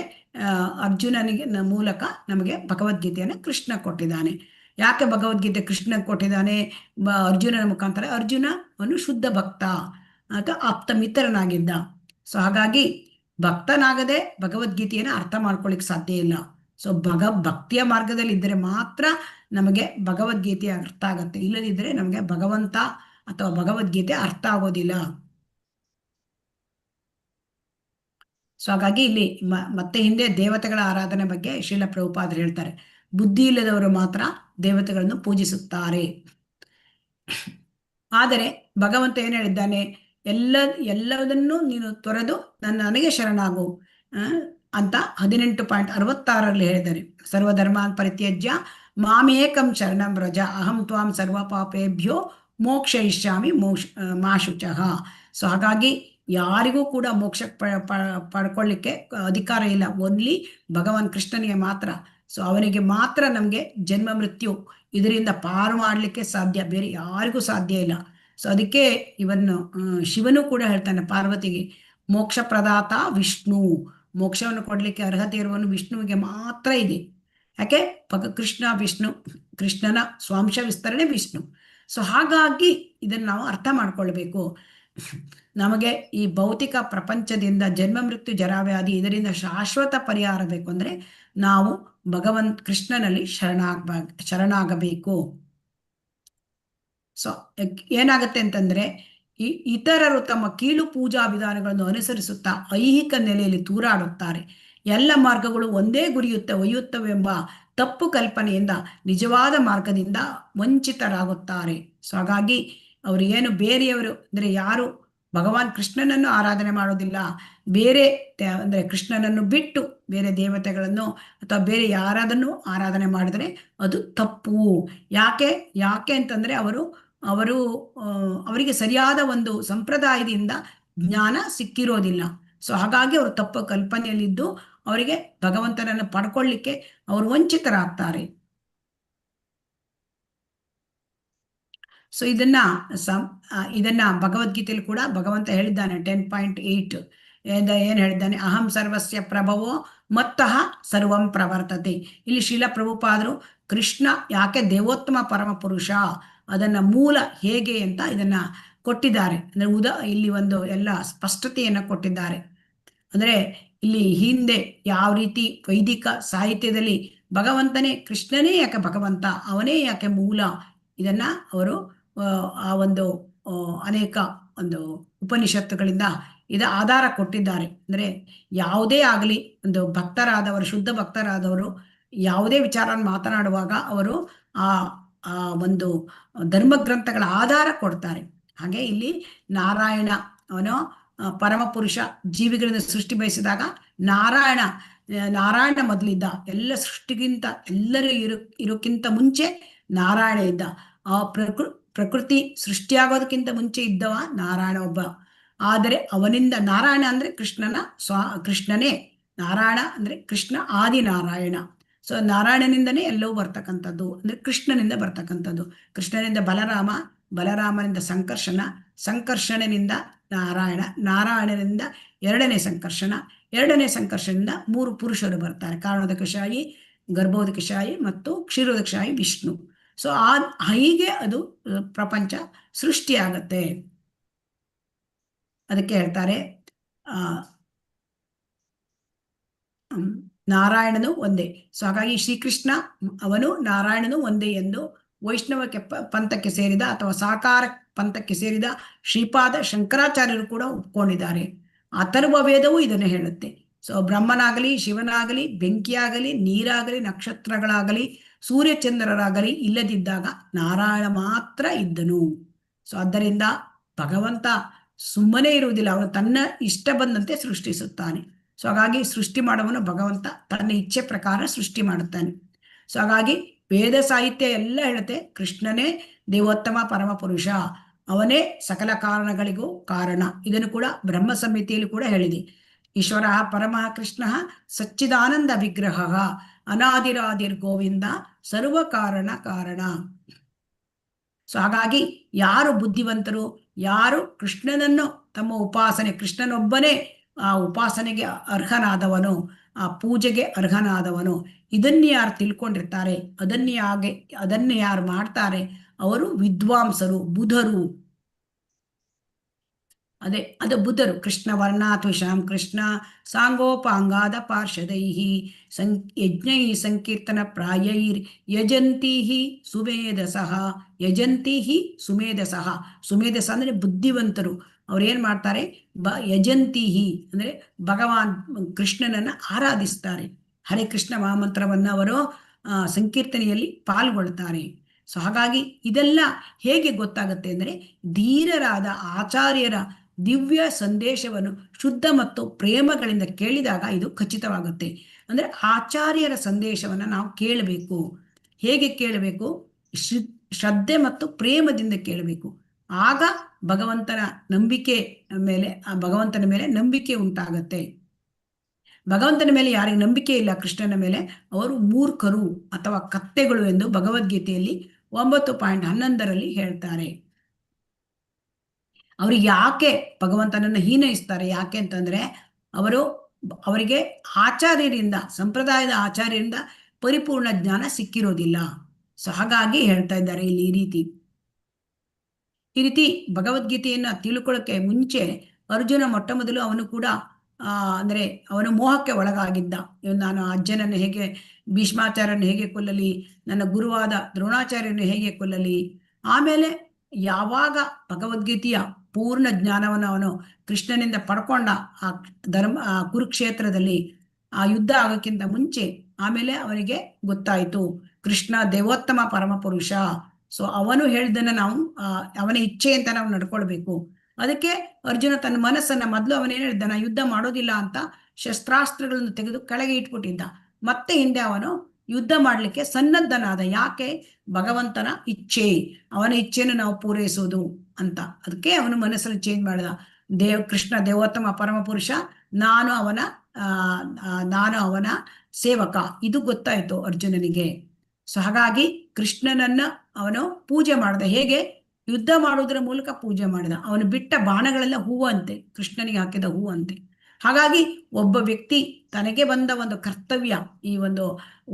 ಅರ್ಜುನನಿಗೆ ಮೂಲಕ ನಮಗೆ ಭಗವದ್ಗೀತೆಯನ್ನು ಕೃಷ್ಣ ಕೊಟ್ಟಿದ್ದಾನೆ. ಯಾಕೆ ಭಗವದ್ಗೀತೆ ಕೃಷ್ಣ ಕೊಟ್ಟಿದ್ದಾನೆ ಅರ್ಜುನನ ಮುಖಾಂತರ? ಅರ್ಜುನ ಅವನು ಶುದ್ಧ ಭಕ್ತ ಅಥವಾ ಆಪ್ತ ಮಿತ್ರನಾಗಿದ್ದ. ಸೊ ಹಾಗಾಗಿ ಭಕ್ತನಾಗದೆ ಭಗವದ್ಗೀತೆಯನ್ನು ಅರ್ಥ ಮಾಡ್ಕೊಳ್ಳಿಕ್ ಸಾಧ್ಯ ಇಲ್ಲ. ಸೊ ಭಕ್ತಿಯ ಮಾರ್ಗದಲ್ಲಿ ಇದ್ದರೆ ಮಾತ್ರ ನಮಗೆ ಭಗವದ್ಗೀತೆ ಅರ್ಥ ಆಗತ್ತೆ. ಇಲ್ಲದಿದ್ದರೆ ನಮಗೆ ಭಗವಂತ ಅಥವಾ ಭಗವದ್ಗೀತೆ ಅರ್ಥ ಆಗೋದಿಲ್ಲ. ಸೊ ಹಾಗಾಗಿ ಇಲ್ಲಿ ಮತ್ತೆ ಹಿಂದೆ ದೇವತೆಗಳ ಆರಾಧನೆ ಬಗ್ಗೆ ಶ್ರೀಲ ಪ್ರಭುಪಾದರು ಹೇಳ್ತಾರೆ. ಬುದ್ಧಿ ಇಲ್ಲದವರು ಮಾತ್ರ ದೇವತೆಗಳನ್ನು ಪೂಜಿಸುತ್ತಾರೆ. ಆದರೆ ಭಗವಂತ ಏನ್ ಹೇಳಿದ್ದಾನೆ? ಎಲ್ಲದನ್ನೂ ನೀನು ತೊರೆದು ನನಗೆ ಶರಣಾಗು ಅಂತ 18.66 ಹೇಳಿದ್ದಾರೆ. ಸರ್ವಧರ್ಮಾನ್ ಪರಿತ್ಯಜ್ಯ ಮಾಮೇಕಂ ಶರಣಂ ವ್ರಜ ಅಹಂ ತ್ವಾಂ ಸರ್ವ ಪಾಪೇಭ್ಯೋ ಮೋಕ್ಷಯಿಷ್ಯಾಮಿ ಮಾ ಶುಚಃ. ಸೊ ಹಾಗಾಗಿ ಯಾರಿಗೂ ಕೂಡ ಮೋಕ್ಷ ಪಡ್ಕೊಳ್ಳಿಕ್ಕೆ ಅಧಿಕಾರ ಇಲ್ಲ. ಓನ್ಲಿ ಭಗವಾನ್ ಕೃಷ್ಣನಿಗೆ ಮಾತ್ರ. ಸೊ ಅವನಿಗೆ ಮಾತ್ರ ನಮಗೆ ಜನ್ಮ ಮೃತ್ಯು ಇದರಿಂದ ಪಾರು ಮಾಡಲಿಕ್ಕೆ ಸಾಧ್ಯ, ಬೇರೆ ಯಾರಿಗೂ ಸಾಧ್ಯ ಇಲ್ಲ. ಸೊ ಅದಕ್ಕೆ ಇವನ್ನು ಶಿವನು ಕೂಡ ಹೇಳ್ತಾನೆ ಪಾರ್ವತಿಗೆ, ಮೋಕ್ಷ ಪ್ರದಾತ ವಿಷ್ಣು, ಮೋಕ್ಷವನ್ನು ಕೊಡ್ಲಿಕ್ಕೆ ಅರ್ಹತೆ ಇರುವನು ವಿಷ್ಣುವಿಗೆ ಮಾತ್ರ ಇದೆ. ಯಾಕೆ? ಕೃಷ್ಣನ ಸ್ವಾಂಶ ವಿಸ್ತರಣೆ ವಿಷ್ಣು. ಸೊ ಹಾಗಾಗಿ ಇದನ್ನು ನಾವು ಅರ್ಥ ಮಾಡ್ಕೊಳ್ಬೇಕು. ನಮಗೆ ಈ ಭೌತಿಕ ಪ್ರಪಂಚದಿಂದ ಜನ್ಮ ಮೃತ್ಯು ಜರಾವ್ಯಾಧಿ ಇದರಿಂದ ಶಾಶ್ವತ ಪರಿಹಾರ ಬೇಕು ಅಂದ್ರೆ ನಾವು ಕೃಷ್ಣನಲ್ಲಿ ಶರಣಾಗಬೇಕು. ಸೊ ಏನಾಗತ್ತೆ ಅಂತಂದ್ರೆ ಇತರರು ತಮ್ಮ ಕೀಳು ಪೂಜಾ ವಿಧಾನಗಳನ್ನು ಅನುಸರಿಸುತ್ತಾ ಐಹಿಕ ನೆಲೆಯಲ್ಲಿ ತೂರಾಡುತ್ತಾರೆ. ಎಲ್ಲ ಮಾರ್ಗಗಳು ಒಂದೇ ಗುರಿಯುತ್ತ ಒಯ್ಯುತ್ತವೆಂಬ ತಪ್ಪು ಕಲ್ಪನೆಯಿಂದ ನಿಜವಾದ ಮಾರ್ಗದಿಂದ ವಂಚಿತರಾಗುತ್ತಾರೆ. ಸೊ ಹಾಗಾಗಿ ಅವರು ಏನು ಬೇರೆಯವರು ಅಂದ್ರೆ ಯಾರು ಭಗವಾನ್ ಕೃಷ್ಣನನ್ನು ಆರಾಧನೆ ಮಾಡೋದಿಲ್ಲ, ಬೇರೆ ಅಂದ್ರೆ ಕೃಷ್ಣನನ್ನು ಬಿಟ್ಟು ಬೇರೆ ದೇವತೆಗಳನ್ನು ಅಥವಾ ಬೇರೆ ಯಾರಾದನ್ನು ಆರಾಧನೆ ಮಾಡಿದ್ರೆ ಅದು ತಪ್ಪು. ಯಾಕೆ ಅಂತಂದ್ರೆ ಅವರಿಗೆ ಸರಿಯಾದ ಒಂದು ಸಂಪ್ರದಾಯದಿಂದ ಜ್ಞಾನ ಸಿಕ್ಕಿರೋದಿಲ್ಲ. ಸೊ ಹಾಗಾಗಿ ಅವರು ತಪ್ಪು ಕಲ್ಪನೆಯಲ್ಲಿದ್ದು ಅವರಿಗೆ ಭಗವಂತನನ್ನು ಪಡ್ಕೊಳ್ಳಿಕ್ಕೆ ಅವರು ವಂಚಿತರಾಗ್ತಾರೆ. ಸೊ ಇದನ್ನ ಭಗವದ್ಗೀತೆಯಲ್ಲಿ ಕೂಡ ಭಗವಂತ ಹೇಳಿದ್ದಾನೆ. 10.8 ಏನ್ ಹೇಳಿದ್ದಾನೆ? ಅಹಂ ಸರ್ವಸ್ಯ ಪ್ರಭವೋ ಮತ್ತಃ ಸರ್ವಂ ಪ್ರವರ್ತತೆ. ಇಲ್ಲಿ ಶ್ರೀಲ ಪ್ರಭುಪಾದರು ಕೃಷ್ಣ ಯಾಕೆ ದೇವೋತ್ತಮ ಪರಮ ಪುರುಷ ಅದನ್ನ ಮೂಲ ಹೇಗೆ ಅಂತ ಇದನ್ನ ಕೊಟ್ಟಿದ್ದಾರೆ. ಅಂದ್ರೆ ಇಲ್ಲಿ ಒಂದು ಎಲ್ಲ ಸ್ಪಷ್ಟತೆಯನ್ನ ಕೊಟ್ಟಿದ್ದಾರೆ. ಅಂದ್ರೆ ಇಲ್ಲಿ ಹಿಂದೆ ಯಾವ ರೀತಿ ವೈದಿಕ ಸಾಹಿತ್ಯದಲ್ಲಿ ಭಗವಂತನೇ ಕೃಷ್ಣನೇ ಯಾಕೆ ಭಗವಂತ, ಅವನೇ ಯಾಕೆ ಮೂಲ, ಇದನ್ನ ಅವರು ಆ ಒಂದು ಅನೇಕ ಒಂದು ಉಪನಿಷತ್ತುಗಳಿಂದ ಆಧಾರ ಕೊಟ್ಟಿದ್ದಾರೆ. ಅಂದ್ರೆ ಯಾವುದೇ ಆಗಲಿ ಒಂದು ಭಕ್ತರಾದವರು, ಶುದ್ಧ ಭಕ್ತರಾದವರು ಯಾವುದೇ ವಿಚಾರವನ್ನು ಮಾತನಾಡುವಾಗ ಅವರು ಆ ಒಂದು ಧರ್ಮಗ್ರಂಥಗಳ ಆಧಾರ ಕೊಡ್ತಾರೆ. ಹಾಗೆ ಇಲ್ಲಿ ನಾರಾಯಣ ಅವನು ಪರಮ ಪುರುಷ ಜೀವಿಗಳಿಂದ ಸೃಷ್ಟಿ ಬಯಸಿದಾಗ ನಾರಾಯಣ ಮೊದಲಿದ್ದ. ಎಲ್ಲ ಸೃಷ್ಟಿಗಿಂತ ಎಲ್ಲರೂ ಇರೋಕ್ಕಿಂತ ಮುಂಚೆ ನಾರಾಯಣ ಇದ್ದ. ಆ ಪ್ರಕೃತಿ ಸೃಷ್ಟಿಯಾಗೋದಕ್ಕಿಂತ ಮುಂಚೆ ಇದ್ದವ ನಾರಾಯಣ ಒಬ್ಬ. ಆದರೆ ಅವನಿಂದ ನಾರಾಯಣ ಅಂದ್ರೆ ಕೃಷ್ಣನೇ. ನಾರಾಯಣ ಅಂದ್ರೆ ಕೃಷ್ಣ ಆದಿನಾರಾಯಣ. ಸೊ ನಾರಾಯಣನಿಂದನೇ ಎಲ್ಲವೂ ಬರ್ತಕ್ಕಂಥದ್ದು, ಅಂದ್ರೆ ಕೃಷ್ಣನಿಂದ ಬರ್ತಕ್ಕಂಥದ್ದು. ಕೃಷ್ಣನಿಂದ ಬಲರಾಮನಿಂದ ಸಂಕರ್ಷಣನಿಂದ ನಾರಾಯಣನಿಂದ ಎರಡನೇ ಸಂಕರ್ಷಣದಿಂದ 3 ಪುರುಷರು ಬರ್ತಾರೆ. ಕಾರಣೋದಕಶಾಹಿ, ಗರ್ಭೋದಕಶಾಹಿ ಮತ್ತು ಕ್ಷೀರೋದಕಶಾಹಿ ವಿಷ್ಣು. ಸೊ ಹೀಗೆ ಅದು ಪ್ರಪಂಚ ಸೃಷ್ಟಿಯಾಗತ್ತೆ. ಅದಕ್ಕೆ ಹೇಳ್ತಾರೆ ನಾರಾಯಣನು ಒಂದೇ. ಸೊ ಹಾಗಾಗಿ ಶ್ರೀಕೃಷ್ಣ ಅವನು ನಾರಾಯಣನು ಒಂದೇ ಎಂದು ವೈಷ್ಣವಕ್ಕೆ ಪಂಥಕ್ಕೆ ಸೇರಿದ ಅಥವಾ ಸಾಕಾರ ಪಂಥಕ್ಕೆ ಸೇರಿದ ಶ್ರೀಪಾದ ಶಂಕರಾಚಾರ್ಯರು ಕೂಡ ಒಪ್ಕೊಂಡಿದ್ದಾರೆ. ಅಥರ್ವ ವೇದವೂ ಇದನ್ನು ಹೇಳುತ್ತೆ. ಸೊ ಬ್ರಹ್ಮನಾಗಲಿ, ಶಿವನಾಗಲಿ, ಬೆಂಕಿಯಾಗಲಿ, ನೀರಾಗಲಿ, ನಕ್ಷತ್ರಗಳಾಗಲಿ, ಸೂರ್ಯಚಂದ್ರರಾಗಲಿ ಇಲ್ಲದಿದ್ದಾಗ ನಾರಾಯಣ ಮಾತ್ರ ಇದ್ದನು. ಸೊ ಆದ್ದರಿಂದ ಭಗವಂತ ಸುಮ್ಮನೆ ಇರುವುದಿಲ್ಲ, ಅವನು ತನ್ನ ಇಷ್ಟ ಬಂದಂತೆ ಸೃಷ್ಟಿಸುತ್ತಾನೆ. ಸೊ ಹಾಗಾಗಿ ಸೃಷ್ಟಿ ಮಾಡುವನು ಭಗವಂತ ತನ್ನ ಇಚ್ಛೆ ಪ್ರಕಾರ ಸೃಷ್ಟಿ ಮಾಡುತ್ತಾನೆ. ಸೊ ಹಾಗಾಗಿ ವೇದ ಸಾಹಿತ್ಯ ಎಲ್ಲ ಹೇಳುತ್ತೆ ಕೃಷ್ಣನೇ ದೇವೋತ್ತಮ ಪರಮ ಪುರುಷ, ಅವನೇ ಸಕಲ ಕಾರಣಗಳಿಗೂ ಕಾರಣ. ಇದನ್ನು ಕೂಡ ಬ್ರಹ್ಮ ಸಂಹಿತೆಯಲ್ಲಿ ಕೂಡ ಹೇಳಿದೆ. ಈಶ್ವರ ಪರಮಃ ಕೃಷ್ಣ ಸಚ್ಚಿದಾನಂದ ವಿಗ್ರಹ ಅನಾದಿರಾದಿರ್ ಗೋವಿಂದ ಸರ್ವ ಕಾರಣ ಕಾರಣ. ಸೊ ಹಾಗಾಗಿ ಯಾರು ಬುದ್ಧಿವಂತರು, ಯಾರು ಕೃಷ್ಣನನ್ನು ತಮ್ಮ ಉಪಾಸನೆ, ಕೃಷ್ಣನೊಬ್ಬನೇ ಆ ಉಪಾಸನೆಗೆ ಅರ್ಹನಾದವನು, ಆ ಪೂಜೆಗೆ ಅರ್ಹನಾದವನು, ಇದನ್ನು ಯಾರು ತಿಳ್ಕೊಂಡಿರ್ತಾರೆ, ಅದನ್ನು ಯಾರು ಮಾಡ್ತಾರೆ ಅವರು ವಿದ್ವಾಂಸರು, ಬುಧರು. ಅದು ಬುಧರು. ಕೃಷ್ಣ ವರ್ಣಾತ್ವಿಷಾಂ ಕೃಷ್ಣ ಸಾಂಗೋಪಾಂಗಾದ ಪಾರ್ಷದೈಹಿ ಯಜ್ಞೈ ಸಂಕೀರ್ತನ ಪ್ರಾಯೈರ್ ಯಜಂತೀಹಿ ಸುಮೇಧಸಃ. ಯಜಂತೀಹಿ ಸುಮೇಧಸಃ. ಸುಮೇಧಸ ಅಂದ್ರೆ ಬುದ್ಧಿವಂತರು. ಅವ್ರೇನ್ ಮಾಡ್ತಾರೆ, ಯಜಂತೀಹಿ ಅಂದ್ರೆ ಭಗವಾನ್ ಕೃಷ್ಣನನ್ನ ಆರಾಧಿಸ್ತಾರೆ. ಹರೇ ಕೃಷ್ಣ ಮಹಾಮಂತ್ರವನ್ನ ಅವರು ಸಂಕೀರ್ತನೆಯಲ್ಲಿ ಪಾಲ್ಗೊಳ್ತಾರೆ. ಸೊ ಹಾಗಾಗಿ ಇದೆಲ್ಲ ಹೇಗೆ ಗೊತ್ತಾಗುತ್ತೆ ಅಂದ್ರೆ ಧೀರರಾದ ಆಚಾರ್ಯರ ದಿವ್ಯ ಸಂದೇಶವನ್ನು ಶುದ್ಧ ಮತ್ತು ಪ್ರೇಮಗಳಿಂದ ಕೇಳಿದಾಗ ಇದು ಖಚಿತವಾಗುತ್ತೆ. ಅಂದ್ರೆ ಆಚಾರ್ಯರ ಸಂದೇಶವನ್ನ ನಾವು ಕೇಳಬೇಕು. ಹೇಗೆ ಕೇಳಬೇಕು? ಶ್ರದ್ಧೆ ಮತ್ತು ಪ್ರೇಮದಿಂದ ಕೇಳಬೇಕು. ಆಗ ಭಗವಂತನ ಮೇಲೆ ನಂಬಿಕೆ ಉಂಟಾಗತ್ತೆ. ಭಗವಂತನ ಮೇಲೆ ಯಾರಿಗೆ ನಂಬಿಕೆ ಇಲ್ಲ, ಕೃಷ್ಣನ ಮೇಲೆ, ಅವರು ಮೂರ್ಖರು ಅಥವಾ ಕತ್ತೆಗಳು ಎಂದು ಭಗವದ್ಗೀತೆಯಲ್ಲಿ 9.11 ಹೇಳ್ತಾರೆ. ಅವ್ರಿಗೆ ಯಾಕೆ ಭಗವಂತನನ್ನು ಹೀನೈಸ್ತಾರೆ? ಯಾಕೆ ಅಂತಂದ್ರೆ ಅವರಿಗೆ ಆಚಾರ್ಯರಿಂದ, ಸಂಪ್ರದಾಯದ ಆಚಾರ್ಯರಿಂದ ಪರಿಪೂರ್ಣ ಜ್ಞಾನ ಸಿಕ್ಕಿರೋದಿಲ್ಲ. ಸೊ ಹಾಗಾಗಿ ಹೇಳ್ತಾ ಇದ್ದಾರೆ ಇಲ್ಲಿ ಈ ರೀತಿ ಭಗವದ್ಗೀತೆಯನ್ನ ತಿಳ್ಕೊಳ್ಳೋಕೆ ಮುಂಚೆ ಅರ್ಜುನ ಮೊಟ್ಟ ಮೊದಲು ಅವನು ಕೂಡ ಅಂದ್ರೆ ಅವನು ಮೋಹಕ್ಕೆ ಒಳಗಾಗಿದ್ದ. ನಾನು ಅಜ್ಜನನ್ನು ಹೇಗೆ, ಭೀಷ್ಮಾಚಾರ್ಯನ ಹೇಗೆ ಕೊಲ್ಲಲಿ, ನನ್ನ ಗುರುವಾದ ದ್ರೋಣಾಚಾರ್ಯನ ಹೇಗೆ ಕೊಲ್ಲಲಿ. ಆಮೇಲೆ ಯಾವಾಗ ಭಗವದ್ಗೀತೆಯ ಪೂರ್ಣ ಜ್ಞಾನವನ್ನು ಅವನು ಕೃಷ್ಣನಿಂದ ಪಡ್ಕೊಂಡ ಆ ಕುರುಕ್ಷೇತ್ರದಲ್ಲಿ ಆ ಯುದ್ಧ ಆಗೋಕ್ಕಿಂತ ಮುಂಚೆ, ಆಮೇಲೆ ಅವನಿಗೆ ಗೊತ್ತಾಯಿತು ಕೃಷ್ಣ ದೇವೋತ್ತಮ ಪರಮ ಪುರುಷ. ಸೊ ಅವನು ಹೇಳಿದ್ದನ್ನ ನಾವು ಅವನ ಇಚ್ಛೆಯಂತ ನಾವು ನಡ್ಕೊಳ್ಬೇಕು. ಅದಕ್ಕೆ ಅರ್ಜುನ ತನ್ನ ಮನಸ್ಸನ್ನ ಮೊದಲು ಅವನೇನು ಹೇಳಿದ್ದ, ನಾ ಯುದ್ಧ ಮಾಡೋದಿಲ್ಲ ಅಂತ ಶಸ್ತ್ರಾಸ್ತ್ರಗಳನ್ನು ತೆಗೆದು ಕೆಳಗೆ ಇಟ್ಬಿಟ್ಟಿದ್ದ. ಮತ್ತೆ ಹಿಂದೆ ಅವನು ಯುದ್ಧ ಮಾಡಲಿಕ್ಕೆ ಸನ್ನದ್ಧನಾದ. ಯಾಕೆ? ಭಗವಂತನ ಇಚ್ಛೆ, ಅವನ ಇಚ್ಛೆಯನ್ನು ನಾವು ಪೂರೈಸೋದು ಅಂತ. ಅದಕ್ಕೆ ಅವನು ಮನಸ್ಸನ್ನು ಚೇಂಜ್ ಮಾಡಿದ. ಕೃಷ್ಣ ದೇವೋತ್ತಮ ಪರಮ ಪುರುಷ, ನಾನು ಅವನ ಸೇವಕ, ಇದು ಗೊತ್ತಾಯ್ತು ಅರ್ಜುನನಿಗೆ. ಸೊ ಹಾಗಾಗಿ ಕೃಷ್ಣನನ್ನ ಅವನು ಪೂಜೆ ಮಾಡಿದ. ಹೇಗೆ? ಯುದ್ಧ ಮಾಡುವುದರ ಮೂಲಕ ಪೂಜೆ ಮಾಡಿದ. ಅವನು ಬಿಟ್ಟ ಬಾಣಗಳೆಲ್ಲ ಹೂವಂತೆ, ಕೃಷ್ಣನಿಗೆ ಹಾಕಿದ ಹೂವಂತೆ. ಹಾಗಾಗಿ ಒಬ್ಬ ವ್ಯಕ್ತಿ ತನಗೆ ಬಂದ ಒಂದು ಕರ್ತವ್ಯ, ಈ ಒಂದು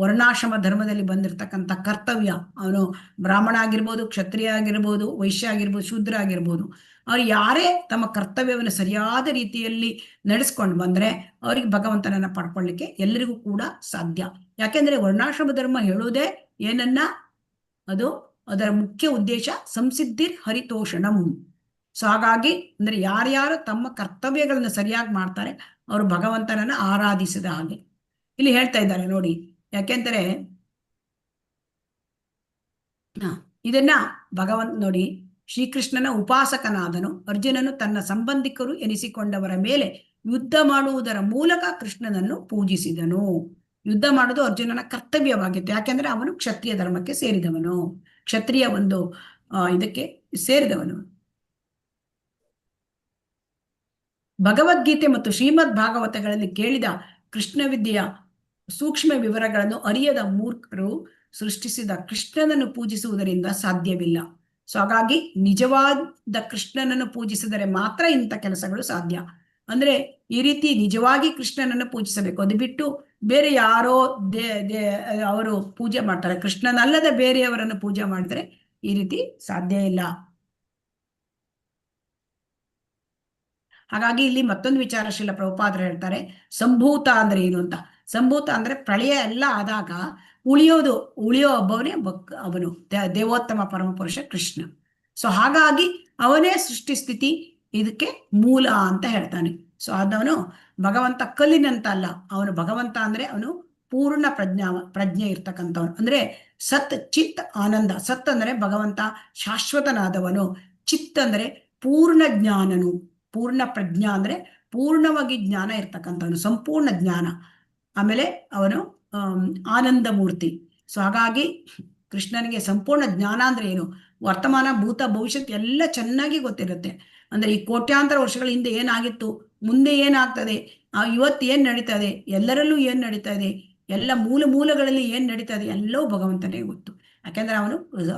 ವರ್ಣಾಶ್ರಮ ಧರ್ಮದಲ್ಲಿ ಬಂದಿರತಕ್ಕಂಥ ಕರ್ತವ್ಯ, ಅವನು ಬ್ರಾಹ್ಮಣ ಆಗಿರ್ಬೋದು, ಕ್ಷತ್ರಿಯ ಆಗಿರ್ಬೋದು, ವೈಶ್ಯ ಆಗಿರ್ಬೋದು, ಶೂದ್ರ ಆಗಿರ್ಬೋದು, ಅವ್ರು ಯಾರೇ ತಮ್ಮ ಕರ್ತವ್ಯವನ್ನು ಸರಿಯಾದ ರೀತಿಯಲ್ಲಿ ನಡೆಸ್ಕೊಂಡು ಬಂದ್ರೆ ಅವ್ರಿಗೆ ಭಗವಂತನನ್ನ ಪಡ್ಕೊಳ್ಳಿಕ್ಕೆ ಎಲ್ಲರಿಗೂ ಕೂಡ ಸಾಧ್ಯ. ಯಾಕೆಂದ್ರೆ ವರ್ಣಾಶ್ರಮ ಧರ್ಮ ಹೇಳುವುದೇ ಏನನ್ನ, ಅದರ ಮುಖ್ಯ ಉದ್ದೇಶ ಸಂಸಿದ್ಧಿರ್ ಹರಿತೋಷಣಂ. ಸೊ ಹಾಗಾಗಿ ಅಂದ್ರೆ ಯಾರ್ಯಾರು ತಮ್ಮ ಕರ್ತವ್ಯಗಳನ್ನ ಸರಿಯಾಗಿ ಮಾಡ್ತಾರೆ ಅವರು ಭಗವಂತನನ್ನ ಆರಾಧಿಸಿದ ಹಾಗೆ ಇಲ್ಲಿ ಹೇಳ್ತಾ ಇದ್ದಾರೆ ನೋಡಿ. ಯಾಕೆಂದ್ರೆ ಇದನ್ನ ನೋಡಿ, ಶ್ರೀಕೃಷ್ಣನ ಉಪಾಸಕನಾದನು ಅರ್ಜುನನು ತನ್ನ ಸಂಬಂಧಿಕರು ಎನಿಸಿಕೊಂಡವರ ಮೇಲೆ ಯುದ್ಧ ಮಾಡುವುದರ ಮೂಲಕ ಕೃಷ್ಣನನ್ನು ಪೂಜಿಸಿದನು. ಯುದ್ಧ ಮಾಡುವುದು ಅರ್ಜುನನ ಕರ್ತವ್ಯವಾಗಿತ್ತು. ಯಾಕೆಂದ್ರೆ ಅವನು ಕ್ಷತ್ರಿಯ ಧರ್ಮಕ್ಕೆ ಸೇರಿದವನು, ಕ್ಷತ್ರಿಯ ಒಂದು ಇದಕ್ಕೆ ಸೇರಿದವನು. ಭಗವದ್ಗೀತೆ ಮತ್ತು ಶ್ರೀಮದ್ ಭಾಗವತಗಳಲ್ಲಿ ಕೇಳಿದ ಕೃಷ್ಣ ವಿದ್ಯೆಯ ಸೂಕ್ಷ್ಮ ವಿವರಗಳನ್ನು ಅರಿಯದ ಮೂರ್ಖರು ಸೃಷ್ಟಿಸಿದ ಕೃಷ್ಣನನ್ನು ಪೂಜಿಸುವುದರಿಂದ ಸಾಧ್ಯವಿಲ್ಲ. ಸೊ ಹಾಗಾಗಿ ನಿಜವಾದ ಕೃಷ್ಣನನ್ನು ಪೂಜಿಸಿದರೆ ಮಾತ್ರ ಇಂಥ ಕೆಲಸಗಳು ಸಾಧ್ಯ. ಅಂದ್ರೆ ಈ ರೀತಿ ನಿಜವಾಗಿ ಕೃಷ್ಣನನ್ನು ಪೂಜಿಸಬೇಕು. ಅದು ಬಿಟ್ಟು ಬೇರೆ ಯಾರೋ ಅವರು ಪೂಜೆ ಮಾಡ್ತಾರೆ, ಕೃಷ್ಣನಲ್ಲದೆ ಬೇರೆಯವರನ್ನು ಪೂಜೆ ಮಾಡಿದ್ರೆ ಈ ರೀತಿ ಸಾಧ್ಯ ಇಲ್ಲ. ಹಾಗಾಗಿ ಇಲ್ಲಿ ಮತ್ತೊಂದು ವಿಚಾರ ಶ್ರೀಲ ಪ್ರಭುಪಾದರು ಹೇಳ್ತಾರೆ, ಸಂಭೂತ ಅಂದ್ರೆ ಏನು ಅಂತ. ಸಂಭೂತ ಅಂದ್ರೆ ಪ್ರಳಯ ಎಲ್ಲ ಆದಾಗ ಉಳಿಯೋ ಒಬ್ಬವನೇ ಅವನು ದೇವೋತ್ತಮ ಪರಮಪುರುಷ ಕೃಷ್ಣ. ಸೊ ಹಾಗಾಗಿ ಅವನೇ ಸೃಷ್ಟಿ ಸ್ಥಿತಿ ಇದಕ್ಕೆ ಮೂಲ ಅಂತ ಹೇಳ್ತಾನೆ. ಸೊ ಅದವನು ಭಗವಂತ ಕಲ್ಲಿನಂತ ಅಲ್ಲ, ಅವನು ಭಗವಂತ ಅಂದ್ರೆ ಅವನು ಪೂರ್ಣ ಪ್ರಜ್ಞೆ ಇರ್ತಕ್ಕಂಥವನು. ಅಂದ್ರೆ ಸತ್ ಚಿತ್ ಆನಂದ. ಸತ್ ಅಂದ್ರೆ ಭಗವಂತ ಶಾಶ್ವತನಾದವನು, ಚಿತ್ ಅಂದ್ರೆ ಪೂರ್ಣ ಜ್ಞಾನನು, ಪೂರ್ಣ ಪ್ರಜ್ಞಾ ಅಂದ್ರೆ ಪೂರ್ಣವಾಗಿ ಜ್ಞಾನ ಇರ್ತಕ್ಕಂಥವನು, ಸಂಪೂರ್ಣ ಜ್ಞಾನ. ಆಮೇಲೆ ಅವನು ಆನಂದ ಮೂರ್ತಿ. ಸೊ ಹಾಗಾಗಿ ಕೃಷ್ಣನಿಗೆ ಸಂಪೂರ್ಣ ಜ್ಞಾನ ಅಂದ್ರೆ ಏನು, ವರ್ತಮಾನ ಭೂತ ಭವಿಷ್ಯತ್ ಎಲ್ಲ ಚೆನ್ನಾಗಿ ಗೊತ್ತಿರುತ್ತೆ. ಅಂದ್ರೆ ಈ ಕೋಟ್ಯಾಂತರ ವರ್ಷಗಳ ಹಿಂದೆ ಏನಾಗಿತ್ತು, ಮುಂದೆ ಏನಾಗ್ತದೆ, ಇವತ್ತು ಏನ್ ನಡೀತದೆ, ಎಲ್ಲರಲ್ಲೂ ಏನ್ ನಡೀತಾ ಇದೆ, ಎಲ್ಲ ಮೂಲಗಳಲ್ಲಿ ಏನ್ ನಡೀತಾ ಇದೆ, ಎಲ್ಲವೂ ಭಗವಂತನೇ ಗೊತ್ತು. ಯಾಕೆಂದ್ರೆ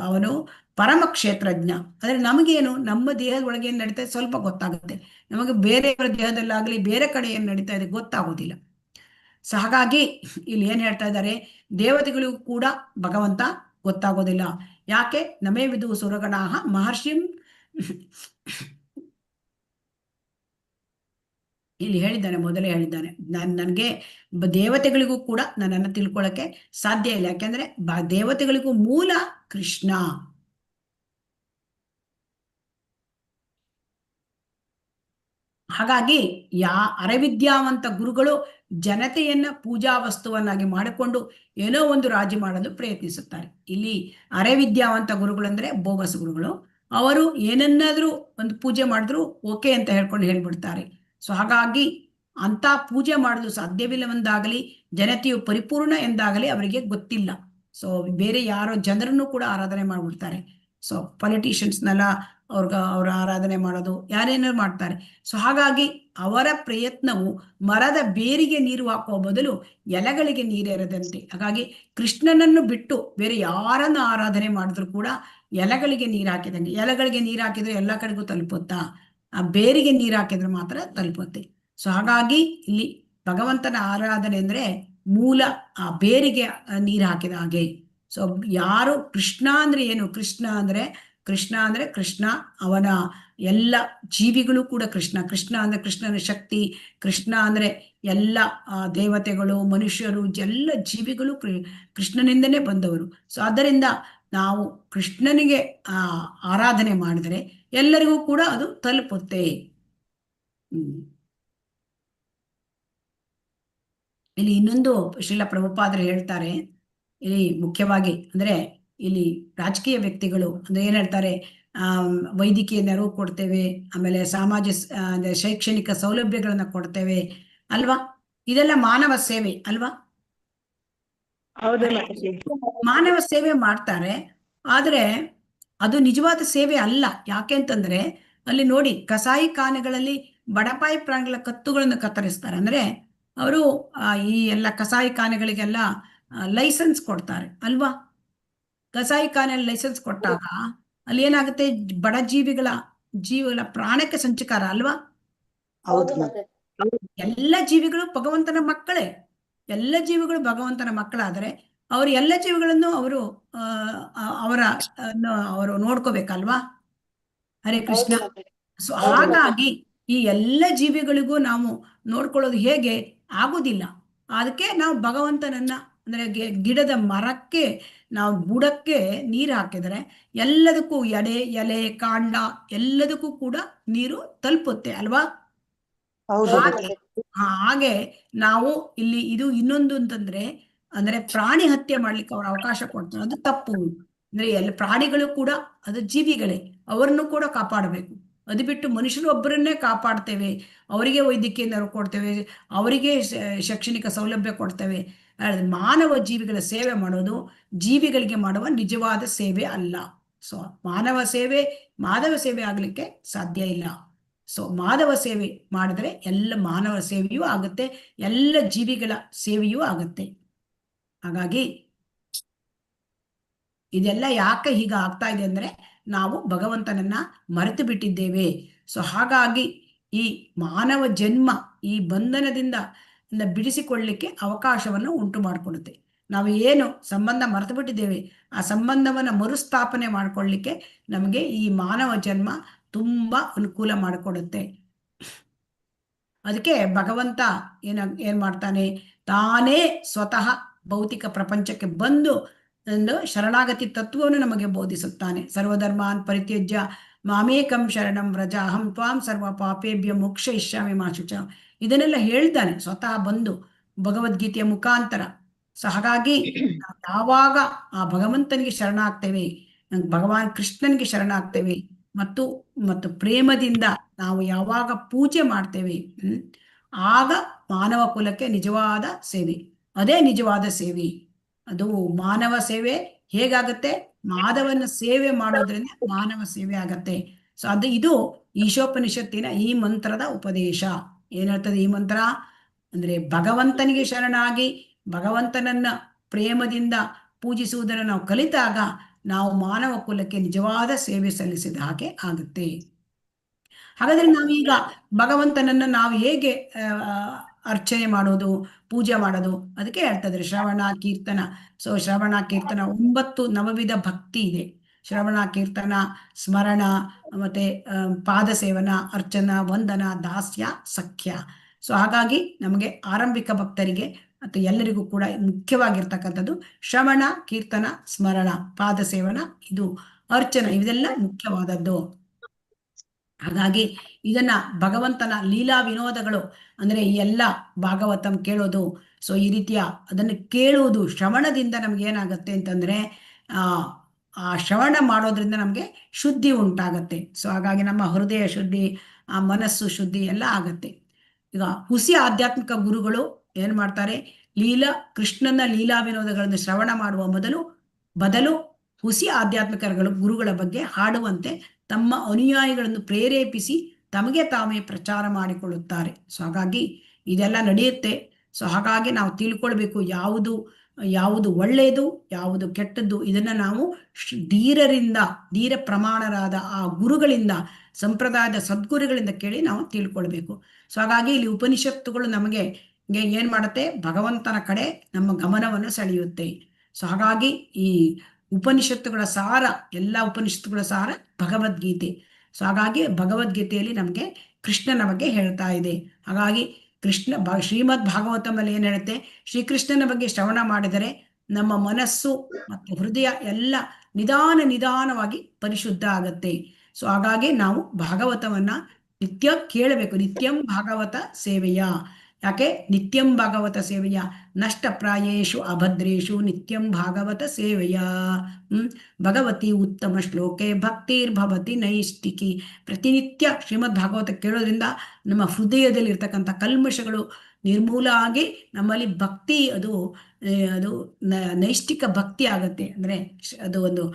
ಅವನು ಪರಮ ಕ್ಷೇತ್ರಜ್ಞ. ಆದ್ರೆ ನಮಗೇನು, ನಮ್ಮ ದೇಹದ ಒಳಗೆ ಏನ್ ನಡೀತಾ ಇದೆ ಸ್ವಲ್ಪ ಗೊತ್ತಾಗುತ್ತೆ, ನಮಗೆ ಬೇರೆಯವರ ದೇಹದಲ್ಲಾಗ್ಲಿ ಬೇರೆ ಕಡೆ ಏನ್ ನಡೀತಾ ಇದೆ ಗೊತ್ತಾಗೋದಿಲ್ಲ. ಸೊ ಹಾಗಾಗಿ ಇಲ್ಲಿ ಏನ್ ಹೇಳ್ತಾ ಇದ್ದಾರೆ, ದೇವತೆಗಳಿಗೂ ಕೂಡ ಭಗವಂತ ಗೊತ್ತಾಗೋದಿಲ್ಲ. ಯಾಕೆ, ನಮೇ ವಿದು ಸುರಗಣಾಹ ಮಹರ್ಷಿಂ ಇಲ್ಲಿ ಹೇಳಿದ್ದಾನೆ, ಮೊದಲೇ ಹೇಳಿದ್ದಾನೆ, ನನಗೆ ದೇವತೆಗಳಿಗೂ ಕೂಡ ನನ್ನನ್ನು ತಿಳ್ಕೊಳ್ಳಕ್ಕೆ ಸಾಧ್ಯ ಇಲ್ಲ. ಯಾಕೆಂದ್ರೆ ದೇವತೆಗಳಿಗೂ ಮೂಲ ಕೃಷ್ಣ. ಹಾಗಾಗಿ ಅರೆವಿದ್ಯಾವಂತ ಗುರುಗಳು ಜನತೆಯನ್ನ ಪೂಜಾ ವಸ್ತುವನ್ನಾಗಿ ಮಾಡಿಕೊಂಡು ಏನೋ ಒಂದು ರಾಜಿ ಮಾಡಲು ಪ್ರಯತ್ನಿಸುತ್ತಾರೆ. ಇಲ್ಲಿ ಅರೆವಿದ್ಯಾವಂತ ಗುರುಗಳಂದ್ರೆ ಬೋಗಸ್ ಗುರುಗಳು. ಅವರು ಏನನ್ನಾದ್ರೂ ಒಂದು ಪೂಜೆ ಮಾಡಿದ್ರು ಓಕೆ ಅಂತ ಹೇಳ್ಬಿಡ್ತಾರೆ. ಸೊ ಹಾಗಾಗಿ ಅಂತ ಪೂಜೆ ಮಾಡಲು ಸಾಧ್ಯವಿಲ್ಲವೆಂದಾಗಲಿ, ಜನತೆಯು ಪರಿಪೂರ್ಣ ಎಂದಾಗಲಿ ಅವರಿಗೆ ಗೊತ್ತಿಲ್ಲ. ಸೊ ಬೇರೆ ಯಾರೋ ಜನರನ್ನು ಕೂಡ ಆರಾಧನೆ ಮಾಡ್ಬಿಡ್ತಾರೆ. ಸೊ ಪೊಲಿಟಿಷಿಯನ್ಸ್ನೆಲ್ಲ ಅವ್ರ ಆರಾಧನೆ ಮಾಡೋದು, ಯಾರೇನಾದ್ರು ಮಾಡ್ತಾರೆ. ಸೊ ಹಾಗಾಗಿ ಅವರ ಪ್ರಯತ್ನವು ಮರದ ಬೇರಿಗೆ ನೀರು ಹಾಕುವ ಬದಲು ಎಲೆಗಳಿಗೆ ನೀರೇರದಂತೆ. ಹಾಗಾಗಿ ಕೃಷ್ಣನನ್ನು ಬಿಟ್ಟು ಬೇರೆ ಯಾರನ್ನು ಆರಾಧನೆ ಮಾಡಿದ್ರು ಕೂಡ ಎಲೆಗಳಿಗೆ ನೀರು ಹಾಕಿದಂಗೆ. ಎಲೆಗಳಿಗೆ ನೀರು ಹಾಕಿದ್ರೆ ಎಲ್ಲ ಕಡೆಗೂ ತಲುಪುತ್ತಾ, ಆ ಬೇರಿಗೆ ನೀರು ಹಾಕಿದ್ರೆ ಮಾತ್ರ ತಲುಪುತ್ತೆ. ಸೊ ಹಾಗಾಗಿ ಇಲ್ಲಿ ಭಗವಂತನ ಆರಾಧನೆ ಅಂದ್ರೆ ಮೂಲ ಆ ಬೇರಿಗೆ ನೀರು ಹಾಕಿದ ಹಾಗೆ. ಸೊ ಯಾರು ಕೃಷ್ಣ ಅಂದ್ರೆ ಏನು, ಕೃಷ್ಣ ಅಂದ್ರೆ ಕೃಷ್ಣ, ಅವನ ಎಲ್ಲ ಜೀವಿಗಳು ಕೂಡ ಕೃಷ್ಣ. ಕೃಷ್ಣ ಅಂದ್ರೆ ಕೃಷ್ಣನ ಶಕ್ತಿ, ಕೃಷ್ಣ ಅಂದ್ರೆ ಎಲ್ಲ ದೇವತೆಗಳು, ಮನುಷ್ಯರು, ಎಲ್ಲ ಜೀವಿಗಳು ಕೃಷ್ಣನಿಂದನೇ ಬಂದವರು. ಸೊ ಆದ್ದರಿಂದ ನಾವು ಕೃಷ್ಣನಿಗೆ ಆರಾಧನೆ ಮಾಡಿದರೆ ಎಲ್ಲರಿಗೂ ಕೂಡ ಅದು ತಲುಪುತ್ತೆ. ಇಲ್ಲಿ ಇನ್ನೊಂದು ಶ್ರೀಲ ಪ್ರಭುಪಾದರು ಹೇಳ್ತಾರೆ, ಇಲ್ಲಿ ಮುಖ್ಯವಾಗಿ ಅಂದ್ರೆ ಇಲ್ಲಿ ರಾಜಕೀಯ ವ್ಯಕ್ತಿಗಳು ಅಂದ್ರೆ ಏನ್ ಹೇಳ್ತಾರೆ, ವೈದ್ಯಕೀಯ ನೆರವು ಕೊಡ್ತೇವೆ, ಆಮೇಲೆ ಅಂದ್ರೆ ಶೈಕ್ಷಣಿಕ ಸೌಲಭ್ಯಗಳನ್ನ ಕೊಡ್ತೇವೆ ಅಲ್ವಾ, ಇದೆಲ್ಲ ಮಾನವ ಸೇವೆ ಅಲ್ವಾ. ಮಾನವ ಸೇವೆ ಮಾಡ್ತಾರೆ, ಆದ್ರೆ ಅದು ನಿಜವಾದ ಸೇವೆ ಅಲ್ಲ. ಯಾಕೆ ಅಂತಂದ್ರೆ ಅಲ್ಲಿ ನೋಡಿ, ಕಸಾಯಿ ಖಾನೆಗಳಲ್ಲಿ ಬಡಪಾಯಿ ಪ್ರಾಣಿಗಳ ಕತ್ತುಗಳನ್ನು ಕತ್ತರಿಸ್ತಾರೆ. ಅಂದ್ರೆ ಅವರು ಈ ಎಲ್ಲ ಕಸಾಯಿ ಖಾನೆಗಳಿಗೆಲ್ಲ ಲೈಸೆನ್ಸ್ ಕೊಡ್ತಾರೆ ಅಲ್ವಾ. ಕಸಾಯಿ ಖಾನೆಯಲ್ಲಿ ಲೈಸೆನ್ಸ್ ಕೊಟ್ಟಾಗ ಅಲ್ಲಿ ಏನಾಗುತ್ತೆ, ಬಡ ಜೀವಿಗಳ ಪ್ರಾಣಕ್ಕೆ ಸಂಚಕಾರ ಅಲ್ವಾ. ಎಲ್ಲ ಜೀವಿಗಳು ಭಗವಂತನ ಮಕ್ಕಳೇ, ಎಲ್ಲ ಜೀವಿಗಳು ಭಗವಂತನ ಮಕ್ಕಳಾದ್ರೆ ಅವರು ಎಲ್ಲ ಜೀವಿಗಳನ್ನು ಅವರು ನೋಡ್ಕೋಬೇಕಲ್ವಾ. ಹರೇ ಕೃಷ್ಣ. ಸೊ ಹಾಗಾಗಿ ಈ ಎಲ್ಲ ಜೀವಿಗಳಿಗೂ ನಾವು ನೋಡ್ಕೊಳ್ಳೋದು ಹೇಗೆ ಆಗುದಿಲ್ಲ. ಅದಕ್ಕೆ ನಾವು ಭಗವಂತನನ್ನ ಅಂದ್ರೆ ಗಿಡದ ಮರಕ್ಕೆ ನಾವು ಬುಡಕ್ಕೆ ನೀರು ಹಾಕಿದರೆ ಎಲ್ಲದಕ್ಕೂ ಎಲೆ ಕಾಂಡ ಎಲ್ಲದಕ್ಕೂ ಕೂಡ ನೀರು ತಲುಪುತ್ತೆ ಅಲ್ವಾ. ಹಾಗೆ ನಾವು ಇಲ್ಲಿ ಇದು ಇನ್ನೊಂದು ಅಂತಂದ್ರೆ, ಅಂದ್ರೆ ಪ್ರಾಣಿ ಹತ್ಯೆ ಮಾಡ್ಲಿಕ್ಕೆ ಅವ್ರ ಅವಕಾಶ ಕೊಡ್ತಾರೆ, ಅದು ತಪ್ಪು. ಅಂದ್ರೆ ಎಲ್ಲ ಪ್ರಾಣಿಗಳು ಕೂಡ ಅದು ಜೀವಿಗಳೇ, ಅವರನ್ನು ಕೂಡ ಕಾಪಾಡಬೇಕು. ಅದು ಬಿಟ್ಟು ಮನುಷ್ಯರು ಒಬ್ಬರನ್ನೇ ಕಾಪಾಡ್ತೇವೆ, ಅವರಿಗೆ ವೈದ್ಯಕೀಯ ನೆರವು ಕೊಡ್ತೇವೆ, ಅವರಿಗೆ ಶೈಕ್ಷಣಿಕ ಸೌಲಭ್ಯ ಕೊಡ್ತೇವೆ. ಮಾನವ ಜೀವಿಗಳ ಸೇವೆ ಮಾಡೋದು ಜೀವಿಗಳಿಗೆ ಮಾಡುವ ನಿಜವಾದ ಸೇವೆ ಅಲ್ಲ. ಸೊ ಮಾನವ ಸೇವೆ ಮಾಧವ ಸೇವೆ ಆಗ್ಲಿಕ್ಕೆ ಸಾಧ್ಯ ಇಲ್ಲ. ಸೊ ಮಾಧವ ಸೇವೆ ಮಾಡಿದ್ರೆ ಎಲ್ಲ ಮಾನವ ಸೇವೆಯೂ ಆಗುತ್ತೆ, ಎಲ್ಲ ಜೀವಿಗಳ ಸೇವೆಯೂ ಆಗುತ್ತೆ. ಹಾಗಾಗಿ ಇದೆಲ್ಲ ಯಾಕೆ ಹೀಗ ಆಗ್ತಾ ಇದೆ ಅಂದ್ರೆ ನಾವು ಭಗವಂತನನ್ನ ಮರೆತು ಬಿಟ್ಟಿದ್ದೇವೆ. ಸೊ ಹಾಗಾಗಿ ಈ ಮಾನವ ಜನ್ಮ ಈ ಬಂಧನದಿಂದ ಬಿಡಿಸಿಕೊಳ್ಳಲಿಕ್ಕೆ ಅವಕಾಶವನ್ನು ಉಂಟು ಮಾಡಿಕೊಡುತ್ತೆ. ನಾವು ಏನು ಸಂಬಂಧ ಮರೆತು ಬಿಟ್ಟಿದ್ದೇವೆ, ಆ ಸಂಬಂಧವನ್ನ ಮರುಸ್ಥಾಪನೆ ಮಾಡ್ಕೊಳ್ಳಿಕ್ಕೆ ನಮಗೆ ಈ ಮಾನವ ಜನ್ಮ ತುಂಬಾ ಅನುಕೂಲ ಮಾಡಿಕೊಡುತ್ತೆ. ಅದಕ್ಕೆ ಭಗವಂತ ಏನ್ ಮಾಡ್ತಾನೆ, ತಾನೇ ಸ್ವತಃ ಭೌತಿಕ ಪ್ರಪಂಚಕ್ಕೆ ಬಂದು ಒಂದು ಶರಣಾಗತಿ ತತ್ವವನ್ನು ನಮಗೆ ಬೋಧಿಸುತ್ತಾನೆ. ಸರ್ವಧರ್ಮಾನ್ ಪರಿತ್ಯಜ್ಯ ಮಾಮೇಕಂ ಶರಣಂ ವ್ರಜ ಅಹಂ ತ್ವಾಂ ಸರ್ವ ಪಾಪೇಭ್ಯ ಮೋಕ್ಷಯಿಷ್ಯಾಮಿ ಮಾ ಶುಚ. ಇದನ್ನೆಲ್ಲ ಹೇಳ್ತಾನೆ ಸ್ವತಃ ಬಂದು ಭಗವದ್ಗೀತೆಯ ಮುಖಾಂತರ. ಸೊ ಹಾಗಾಗಿ ನಾವು ಯಾವಾಗ ಆ ಭಗವಂತನಿಗೆ ಶರಣಾಗ್ತೇವೆ, ಭಗವಾನ್ ಕೃಷ್ಣನಿಗೆ ಶರಣಾಗ್ತೇವೆ, ಮತ್ತು ಮತ್ತು ಪ್ರೇಮದಿಂದ ನಾವು ಯಾವಾಗ ಪೂಜೆ ಮಾಡ್ತೇವೆ, ಆಗ ಮಾನವ ಕುಲಕ್ಕೆ ನಿಜವಾದ ಸೇವೆ. ಅದೇ ನಿಜವಾದ ಸೇವೆ. ಅದು ಮಾನವ ಸೇವೆ ಹೇಗಾಗತ್ತೆ? ಮಾಧವನ ಸೇವೆ ಮಾಡೋದ್ರಿಂದ ಮಾನವ ಸೇವೆ ಆಗತ್ತೆ. ಸೊ ಇದು ಈಶೋಪನಿಷತ್ತಿನ ಈ ಮಂತ್ರದ ಉಪದೇಶ. ಏನಿರ್ತದೆ ಈ ಮಂತ್ರ ಅಂದ್ರೆ, ಭಗವಂತನಿಗೆ ಶರಣಾಗಿ ಭಗವಂತನನ್ನ ಪ್ರೇಮದಿಂದ ಪೂಜಿಸುವುದನ್ನು ನಾವು ಕಲಿತಾಗ ನಾವು ಮಾನವ ಕುಲಕ್ಕೆ ನಿಜವಾದ ಸೇವೆ ಸಲ್ಲಿಸಿದ ಹಾಗೆ ಆಗುತ್ತೆ. ಹಾಗಾದ್ರೆ ನಾವೀಗ ಭಗವಂತನನ್ನ ನಾವು ಹೇಗೆ ಅರ್ಚನೆ ಮಾಡೋದು, ಪೂಜೆ ಮಾಡೋದು? ಅದಕ್ಕೆ ಹೇಳ್ತಿದ್ರೆ ಶ್ರವಣ ಕೀರ್ತನ. ಸೊ ಶ್ರವಣ ಕೀರ್ತನ 9 ನವವಿಧ ಭಕ್ತಿ ಇದೆ. ಶ್ರವಣ ಕೀರ್ತನ, ಸ್ಮರಣ, ಮತ್ತೆ ಪಾದ ಸೇವನ, ಅರ್ಚನ, ವಂದನ, ದಾಸ್ಯ, ಸಖ್ಯ. ಸೊ ಹಾಗಾಗಿ ನಮಗೆ ಆರಂಭಿಕ ಭಕ್ತರಿಗೆ ಮತ್ತು ಎಲ್ಲರಿಗೂ ಕೂಡ ಮುಖ್ಯವಾಗಿರ್ತಕ್ಕಂಥದ್ದು ಶ್ರವಣ ಕೀರ್ತನ, ಸ್ಮರಣ, ಪಾದ ಸೇವನ, ಇದು ಅರ್ಚನ, ಇದೆಲ್ಲ ಮುಖ್ಯವಾದದ್ದು. ಹಾಗಾಗಿ ಇದನ್ನ ಭಗವಂತನ ಲೀಲಾ ವಿನೋದಗಳು ಅಂದ್ರೆ ಈ ಎಲ್ಲ ಭಾಗವತಂ ಕೇಳೋದು, ಸೊ ಈ ರೀತಿಯ ಅದನ್ನು ಕೇಳುವುದು ಶ್ರವಣದಿಂದ ನಮ್ಗೆ ಏನಾಗುತ್ತೆ ಅಂತಂದ್ರೆ ಆ ಶ್ರವಣ ಮಾಡೋದ್ರಿಂದ ನಮಗೆ ಶುದ್ಧಿ ಉಂಟಾಗತ್ತೆ. ಸೊ ಹಾಗಾಗಿ ನಮ್ಮ ಹೃದಯ ಶುದ್ಧಿ, ಆ ಮನಸ್ಸು ಶುದ್ಧಿ ಎಲ್ಲ ಆಗತ್ತೆ. ಈಗ ಹುಸಿ ಆಧ್ಯಾತ್ಮಿಕ ಗುರುಗಳು ಏನ್ ಮಾಡ್ತಾರೆ? ಕೃಷ್ಣನ ಲೀಲಾ ವಿನೋದಗಳನ್ನು ಶ್ರವಣ ಮಾಡುವ ಬದಲು ಹುಸಿ ಆಧ್ಯಾತ್ಮಿಕ ಗುರುಗಳ ಬಗ್ಗೆ ಹಾಡುವಂತೆ ತಮ್ಮ ಅನುಯಾಯಿಗಳನ್ನು ಪ್ರೇರೇಪಿಸಿ ತಮಗೆ ತಾವೇ ಪ್ರಚಾರ ಮಾಡಿಕೊಳ್ಳುತ್ತಾರೆ. ಸೊ ಹಾಗಾಗಿ ಇದೆಲ್ಲ ನಡೆಯುತ್ತೆ. ಸೊ ಹಾಗಾಗಿ ನಾವು ತಿಳ್ಕೊಳ್ಬೇಕು ಯಾವುದು ಒಳ್ಳೆಯದು, ಯಾವುದು ಕೆಟ್ಟದ್ದು. ಇದನ್ನ ನಾವು ಧೀರ ಪ್ರಮಾಣರಾದ ಆ ಗುರುಗಳಿಂದ, ಸಂಪ್ರದಾಯದ ಸದ್ಗುರುಗಳಿಂದ ಕೇಳಿ ನಾವು ತಿಳ್ಕೊಳ್ಬೇಕು. ಸೊ ಹಾಗಾಗಿ ಇಲ್ಲಿ ಉಪನಿಷತ್ತುಗಳು ನಮಗೆ ಏನ್ ಮಾಡುತ್ತೆ? ಭಗವಂತನ ಕಡೆ ನಮ್ಮ ಗಮನವನ್ನು ಸೆಳೆಯುತ್ತೆ. ಸೊ ಹಾಗಾಗಿ ಈ ಉಪನಿಷತ್ತುಗಳ ಸಾರ, ಎಲ್ಲ ಉಪನಿಷತ್ತುಗಳ ಸಾರ ಭಗವದ್ಗೀತೆ. ಸೊ ಹಾಗಾಗಿ ಭಗವದ್ಗೀತೆಯಲ್ಲಿ ನಮಗೆ ಕೃಷ್ಣನ ಬಗ್ಗೆ ಹೇಳ್ತಾ ಇದೆ. ಹಾಗಾಗಿ ಶ್ರೀಮದ್ ಭಾಗವತಮಲ್ಲಿ ಏನ್ ಹೇಳುತ್ತೆ? ಶ್ರೀಕೃಷ್ಣನ ಬಗ್ಗೆ ಶ್ರವಣ ಮಾಡಿದರೆ ನಮ್ಮ ಮನಸ್ಸು ಮತ್ತು ಹೃದಯ ಎಲ್ಲ ನಿಧಾನವಾಗಿ ಪರಿಶುದ್ಧ ಆಗತ್ತೆ. ಸೊ ಹಾಗಾಗಿ ನಾವು ಭಾಗವತವನ್ನ ನಿತ್ಯ ಕೇಳಬೇಕು. ನಿತ್ಯಂ ಭಾಗವತ ಸೇವೆಯ. ಯಾಕೆ? ನಿತ್ಯಂ ಭಾಗವತ ಸೇವೆಯ ನಷ್ಟ ಪ್ರಾಯೇಶು ಅಭದ್ರೇಶು ನಿತ್ಯಂ ಭಾಗವತ ಸೇವೆಯ ಭಗವತಿ ಉತ್ತಮ ಶ್ಲೋಕೆ ಭಕ್ತಿರ್ಭವತಿ ನೈಷ್ಟಿಕಿ. ಪ್ರತಿನಿತ್ಯ ಶ್ರೀಮದ್ ಭಾಗವತ ಕೇಳೋದ್ರಿಂದ ನಮ್ಮ ಹೃದಯದಲ್ಲಿ ಇರ್ತಕ್ಕಂಥ ಕಲ್ಮಶಗಳು ನಿರ್ಮೂಲ ಆಗಿ ನಮ್ಮಲ್ಲಿ ಭಕ್ತಿ ಅದು ನೈಷ್ಟಿಕ ಭಕ್ತಿ ಆಗತ್ತೆ. ಅಂದ್ರೆ ಅದು ಒಂದು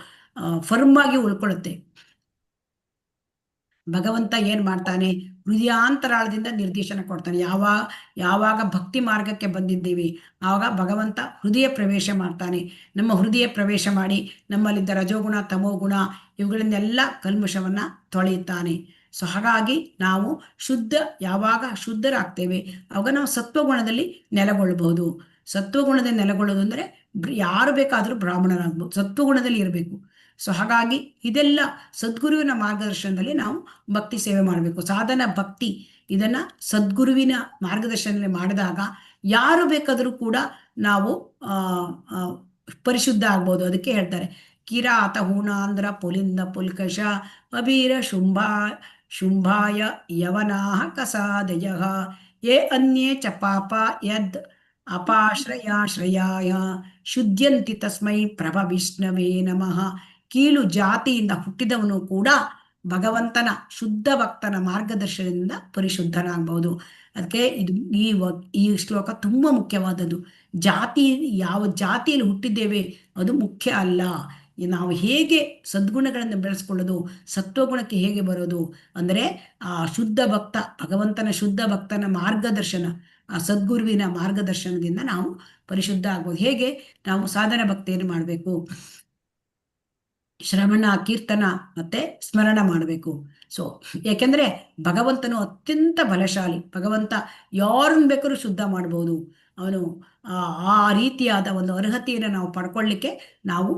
ಫರ್ಮ್ ಆಗಿ ಉಳ್ಕೊಳ್ಳುತ್ತೆ. ಭಗವಂತ ಏನ್ ಮಾಡ್ತಾನೆ? ಹೃದಯಾಂತರಾಳದಿಂದ ನಿರ್ದೇಶನ ಕೊಡ್ತಾನೆ. ಯಾವಾಗ ಭಕ್ತಿ ಮಾರ್ಗಕ್ಕೆ ಬಂದಿದ್ದೀವಿ ಆವಾಗ ಭಗವಂತ ಹೃದಯ ಪ್ರವೇಶ ಮಾಡ್ತಾನೆ. ನಮ್ಮ ಹೃದಯ ಪ್ರವೇಶ ಮಾಡಿ ನಮ್ಮಲ್ಲಿದ್ದ ರಜೋಗುಣ, ತಮೋಗುಣ ಇವುಗಳಿಂದೆಲ್ಲ ಕಲ್ಮಶವನ್ನ ತೊಳೆಯುತ್ತಾನೆ. ಸೊ ಹಾಗಾಗಿ ನಾವು ಯಾವಾಗ ಶುದ್ಧರಾಗ್ತೇವೆ ಆವಾಗ ನಾವು ಸತ್ವಗುಣದಲ್ಲಿ ನೆಲೆಗೊಳ್ಳಬಹುದು. ಸತ್ವಗುಣದಲ್ಲಿ ನೆಲೆಗೊಳ್ಳೋದು ಅಂದ್ರೆ ಯಾರು ಬೇಕಾದರೂ ಬ್ರಾಹ್ಮಣರಾಗ್ಬೋದು, ಸತ್ವಗುಣದಲ್ಲಿ ಇರಬೇಕು. ಸೊ ಹಾಗಾಗಿ ಇದೆಲ್ಲ ಸದ್ಗುರುವಿನ ಮಾರ್ಗದರ್ಶನದಲ್ಲಿ ನಾವು ಭಕ್ತಿ ಸೇವೆ ಮಾಡಬೇಕು. ಸಾಧನ ಭಕ್ತಿ ಇದನ್ನ ಸದ್ಗುರುವಿನ ಮಾರ್ಗದರ್ಶನದಲ್ಲಿ ಮಾಡಿದಾಗ ಯಾರು ಬೇಕಾದರೂ ಕೂಡ ನಾವು ಪರಿಶುದ್ಧ ಆಗ್ಬೋದು. ಅದಕ್ಕೆ ಹೇಳ್ತಾರೆ ಕಿರಾತ ಹೂಣಾಂಧ್ರ ಪುಲಿಂದ ಪುಲ್ಕಶ ಅಬೀರ ಶುಂಭಾಯ ಯವನಾಹ ಕಸಾದಯ ಯೇ ಅನ್ಯೇ ಚ ಪಾಪ ಯದ್ ಅಪಾಶ್ರಯಾಶ್ರಯಾಯ ಶುದ್ಧಂತಿ ತಸ್ಮೈ ಪ್ರಭ ವಿಷ್ಣವೇ ನಮಃ. ಕೀಳು ಜಾತಿಯಿಂದ ಹುಟ್ಟಿದವನು ಕೂಡ ಭಗವಂತನ ಶುದ್ಧ ಭಕ್ತನ ಮಾರ್ಗದರ್ಶನದಿಂದ ಪರಿಶುದ್ಧನಾಗಬಹುದು. ಅದಕ್ಕೆ ಈ ಶ್ಲೋಕ ತುಂಬಾ ಮುಖ್ಯವಾದದ್ದು. ಯಾವ ಜಾತಿಯಲ್ಲಿ ಹುಟ್ಟಿದ್ದೇವೆ ಅದು ಮುಖ್ಯ ಅಲ್ಲ. ನಾವು ಹೇಗೆ ಸದ್ಗುಣಗಳನ್ನು ಬೆಳೆಸ್ಕೊಳ್ಳೋದು, ಸತ್ವಗುಣಕ್ಕೆ ಹೇಗೆ ಬರೋದು ಅಂದರೆ ಆ ಶುದ್ಧ ಭಕ್ತ, ಭಗವಂತನ ಶುದ್ಧ ಭಕ್ತನ ಮಾರ್ಗದರ್ಶನ, ಆ ಸದ್ಗುರುವಿನ ಮಾರ್ಗದರ್ಶನದಿಂದ ನಾವು ಪರಿಶುದ್ಧ ಆಗ್ಬೋದು. ಹೇಗೆ? ನಾವು ಸಾಧನ ಭಕ್ತಿಯನ್ನು ಮಾಡಬೇಕು, ಶ್ರವಣ ಕೀರ್ತನ ಮತ್ತೆ ಸ್ಮರಣ ಮಾಡಬೇಕು. ಸೊ ಯಾಕೆಂದ್ರೆ ಭಗವಂತನು ಅತ್ಯಂತ ಬಲಶಾಲಿ. ಭಗವಂತ ಯಾರನ್ನು ಬೇಕಾದ್ರೂ ಶುದ್ಧ ಮಾಡಬಹುದು. ಅವನು ಆ ರೀತಿಯಾದ ಒಂದು ಅರ್ಹತೆಯನ್ನು ನಾವು ಪಡ್ಕೊಳ್ಳಿಕ್ಕೆ ನಾವು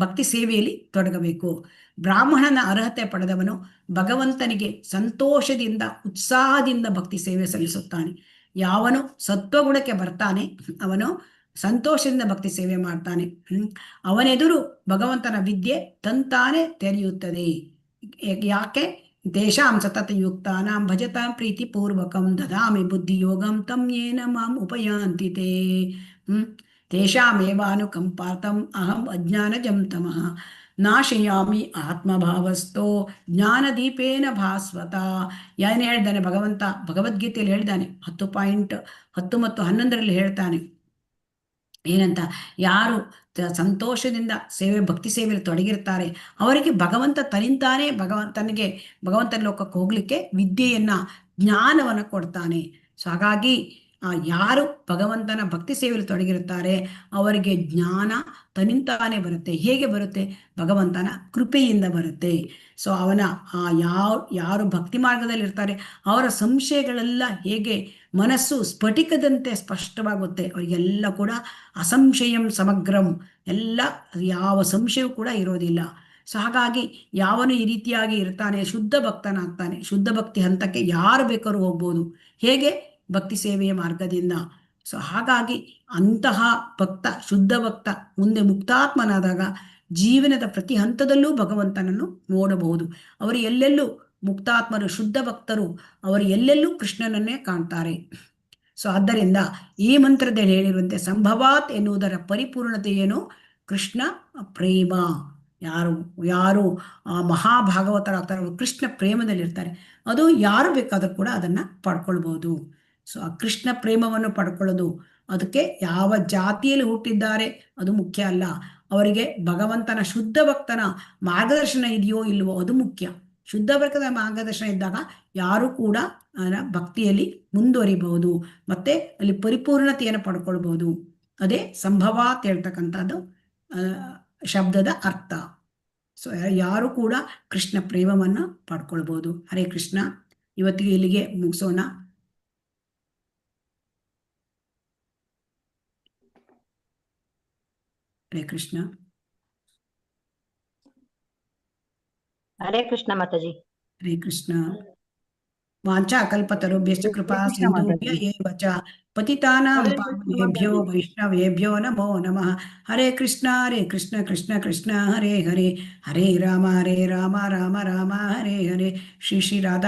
ಭಕ್ತಿ ಸೇವೆಯಲ್ಲಿ ತೊಡಗಬೇಕು. ಬ್ರಾಹ್ಮಣನ ಅರ್ಹತೆ ಪಡೆದವನು ಭಗವಂತನಿಗೆ ಸಂತೋಷದಿಂದ, ಉತ್ಸಾಹದಿಂದ ಭಕ್ತಿ ಸೇವೆ ಸಲ್ಲಿಸುತ್ತಾನೆ. ಯಾವನು ಸತ್ವಗುಣಕ್ಕೆ ಬರ್ತಾನೆ ಅವನು ಸಂತೋಷದಿಂದ ಭಕ್ತಿ ಸೇವೆ ಮಾಡ್ತಾನೆ. ಅವನೆದುರು ಭಗವಂತನ ವಿದ್ಯೆ ತಂತಾನೆ ತೆರೆಯುತ್ತದೆ. ಯಾಕೆ ತೇಷಾಂ ಸತತಯುಕ್ತಾನಾಂ ಭಜತಾಂ ಪ್ರೀತಿಪೂರ್ವಕಂ ದದಾಮಿ ಬುದ್ಧಿಯೋಗಂ ತಂ ಯೇನ ಮಾಂ ಉಪಯಾಂತಿ ತೇ. ತೇಷಾಮೇವಾನುಕಂಪಾರ್ಥಂ ಅಹಂ ಅಜ್ಞಾನಜಂ ತಮಃ ನಾಶಯಾಮಿ ಆತ್ಮಭಾವಸ್ಥೋ ಜ್ಞಾನದೀಪೇನ ಭಾಸ್ವತ. ಏನು ಹೇಳ್ತಾನೆ ಭಗವಂತ ಭಗವದ್ಗೀತೆಯಲ್ಲಿ ಹೇಳ್ತಾನೆ 10.10 ಮತ್ತು 11ರಲ್ಲಿ ಹೇಳ್ತಾನೆ ಏನಂತ, ಯಾರು ಸಂತೋಷದಿಂದ ಭಕ್ತಿ ಸೇವೆಯಲ್ಲಿ ತೊಡಗಿರ್ತಾರೆ ಅವರಿಗೆ ಭಗವಂತ ತನಿಂತಾನೆ ಭಗವಂತನ ಲೋಕಕ್ಕೆ ಹೋಗ್ಲಿಕ್ಕೆ ವಿದ್ಯೆಯನ್ನ ಜ್ಞಾನವನ್ನು ಕೊಡ್ತಾನೆ. ಸೊ ಹಾಗಾಗಿ ಯಾರು ಭಗವಂತನ ಭಕ್ತಿ ಸೇವೆಯಲ್ಲಿ ತೊಡಗಿರುತ್ತಾರೆ ಅವರಿಗೆ ಜ್ಞಾನ ತನಿಂತಾನೆ ಬರುತ್ತೆ. ಹೇಗೆ ಬರುತ್ತೆ? ಭಗವಂತನ ಕೃಪೆಯಿಂದ ಬರುತ್ತೆ. ಸೊ ಯಾರು ಭಕ್ತಿ ಮಾರ್ಗದಲ್ಲಿ ಇರ್ತಾರೆ ಅವರ ಸಂಶಯಗಳೆಲ್ಲ ಹೇಗೆ ಮನಸ್ಸು ಸ್ಫಟಿಕದಂತೆ ಸ್ಪಷ್ಟವಾಗುತ್ತೆ. ಅವರಿಗೆಲ್ಲ ಕೂಡ ಅಸಂಶಯಂ ಸಮಗ್ರಂ, ಎಲ್ಲ ಯಾವ ಸಂಶಯವೂ ಕೂಡ ಇರೋದಿಲ್ಲ. ಸೊ ಹಾಗಾಗಿ ಯಾವನು ಈ ರೀತಿಯಾಗಿ ಇರ್ತಾನೆ ಶುದ್ಧ ಭಕ್ತನಾಗ್ತಾನೆ. ಶುದ್ಧ ಭಕ್ತಿ ಹಂತಕ್ಕೆ ಯಾರು ಬೇಕಾದ್ರೂ ಹೋಗ್ಬೋದು. ಹೇಗೆ? ಭಕ್ತಿ ಸೇವೆಯ ಮಾರ್ಗದಿಂದ. ಸೊ ಹಾಗಾಗಿ ಅಂತಹ ಭಕ್ತ, ಶುದ್ಧ ಭಕ್ತ ಮುಂದೆ ಮುಕ್ತಾತ್ಮನಾದಾಗ ಜೀವನದ ಪ್ರತಿ ಹಂತದಲ್ಲೂ ಭಗವಂತನನ್ನು ನೋಡಬಹುದು. ಅವರು ಎಲ್ಲೆಲ್ಲೂ ಮುಕ್ತಾತ್ಮರು, ಶುದ್ಧ ಭಕ್ತರು ಅವರು ಎಲ್ಲೆಲ್ಲೂ ಕೃಷ್ಣನನ್ನೇ ಕಾಣ್ತಾರೆ. ಸೊ ಆದ್ದರಿಂದ ಈ ಮಂತ್ರದಲ್ಲಿ ಹೇಳಿರುವಂತೆ ಸಂಭವಾತ್ ಎನ್ನುವುದರ ಪರಿಪೂರ್ಣತೆ ಏನು? ಕೃಷ್ಣ ಪ್ರೇಮ. ಯಾರು ಮಹಾಭಾಗವತರಾಗ್ತಾರೆ ಅವರು ಕೃಷ್ಣ ಪ್ರೇಮದಲ್ಲಿರ್ತಾರೆ. ಅದು ಯಾರು ಬೇಕಾದರೂ ಕೂಡ ಅದನ್ನು ಪಡ್ಕೊಳ್ಬೋದು. ಸೊ ಆ ಕೃಷ್ಣ ಪ್ರೇಮವನ್ನು ಪಡ್ಕೊಳ್ಳೋದು, ಅದಕ್ಕೆ ಯಾವ ಜಾತಿಯಲ್ಲಿ ಹುಟ್ಟಿದ್ದಾರೆ ಅದು ಮುಖ್ಯ ಅಲ್ಲ. ಅವರಿಗೆ ಭಗವಂತನ ಶುದ್ಧ ಭಕ್ತನ ಮಾರ್ಗದರ್ಶನ ಇದೆಯೋ ಇಲ್ವೋ ಅದು ಮುಖ್ಯ. ಶುದ್ಧ ಭಕ್ತನ ಮಾರ್ಗದರ್ಶನ ಇದ್ದಾಗ ಯಾರು ಕೂಡ ಭಕ್ತಿಯಲ್ಲಿ ಮುಂದುವರಿಬಹುದು, ಮತ್ತೆ ಅಲ್ಲಿ ಪರಿಪೂರ್ಣತೆಯನ್ನು ಪಡ್ಕೊಳ್ಬಹುದು. ಅದೇ ಸಂಭವಾತ್ ಹೇಳ್ತಕ್ಕಂಥದ್ದು ಶಬ್ದದ ಅರ್ಥ. ಸೊ ಯಾರು ಕೂಡ ಕೃಷ್ಣ ಪ್ರೇಮವನ್ನು ಪಡ್ಕೊಳ್ಬಹುದು. ಹರೇ ಕೃಷ್ಣ. ಇವತ್ತಿಗೆ ಇಲ್ಲಿಗೆ ಮುಗಿಸೋಣ. ಹರೇ ಕೃಷ್ಣ. ಹರೇ ಕೃಷ್ಣ ಮಾತಾಜಿ. ಹರೇ ಕೃಷ್ಣ. ವಾಂಛಾ ಕಲ್ಪತರುಭ್ಯಶ್ಚ ಕೃಪಾ ಸಿಂಧುಭ್ಯ ಏವ ಚ ಪತಿತಾನಾಂ ಪಾವನೇಭ್ಯೋ ವೈಷ್ಣವೇಭ್ಯೋ ನಮೋ ನಮಃ. ಹರೇ ಕೃಷ್ಣ ಕೃಷ್ಣ ಕೃಷ್ಣ ಹರೇ ಹರೇ, ಹರೇ ರಾಮ ರಾಮ ರಾಮ ಹರೇ ಹರೇ. ಶ್ರೀ ಶ್ರೀ ರಾಧಾ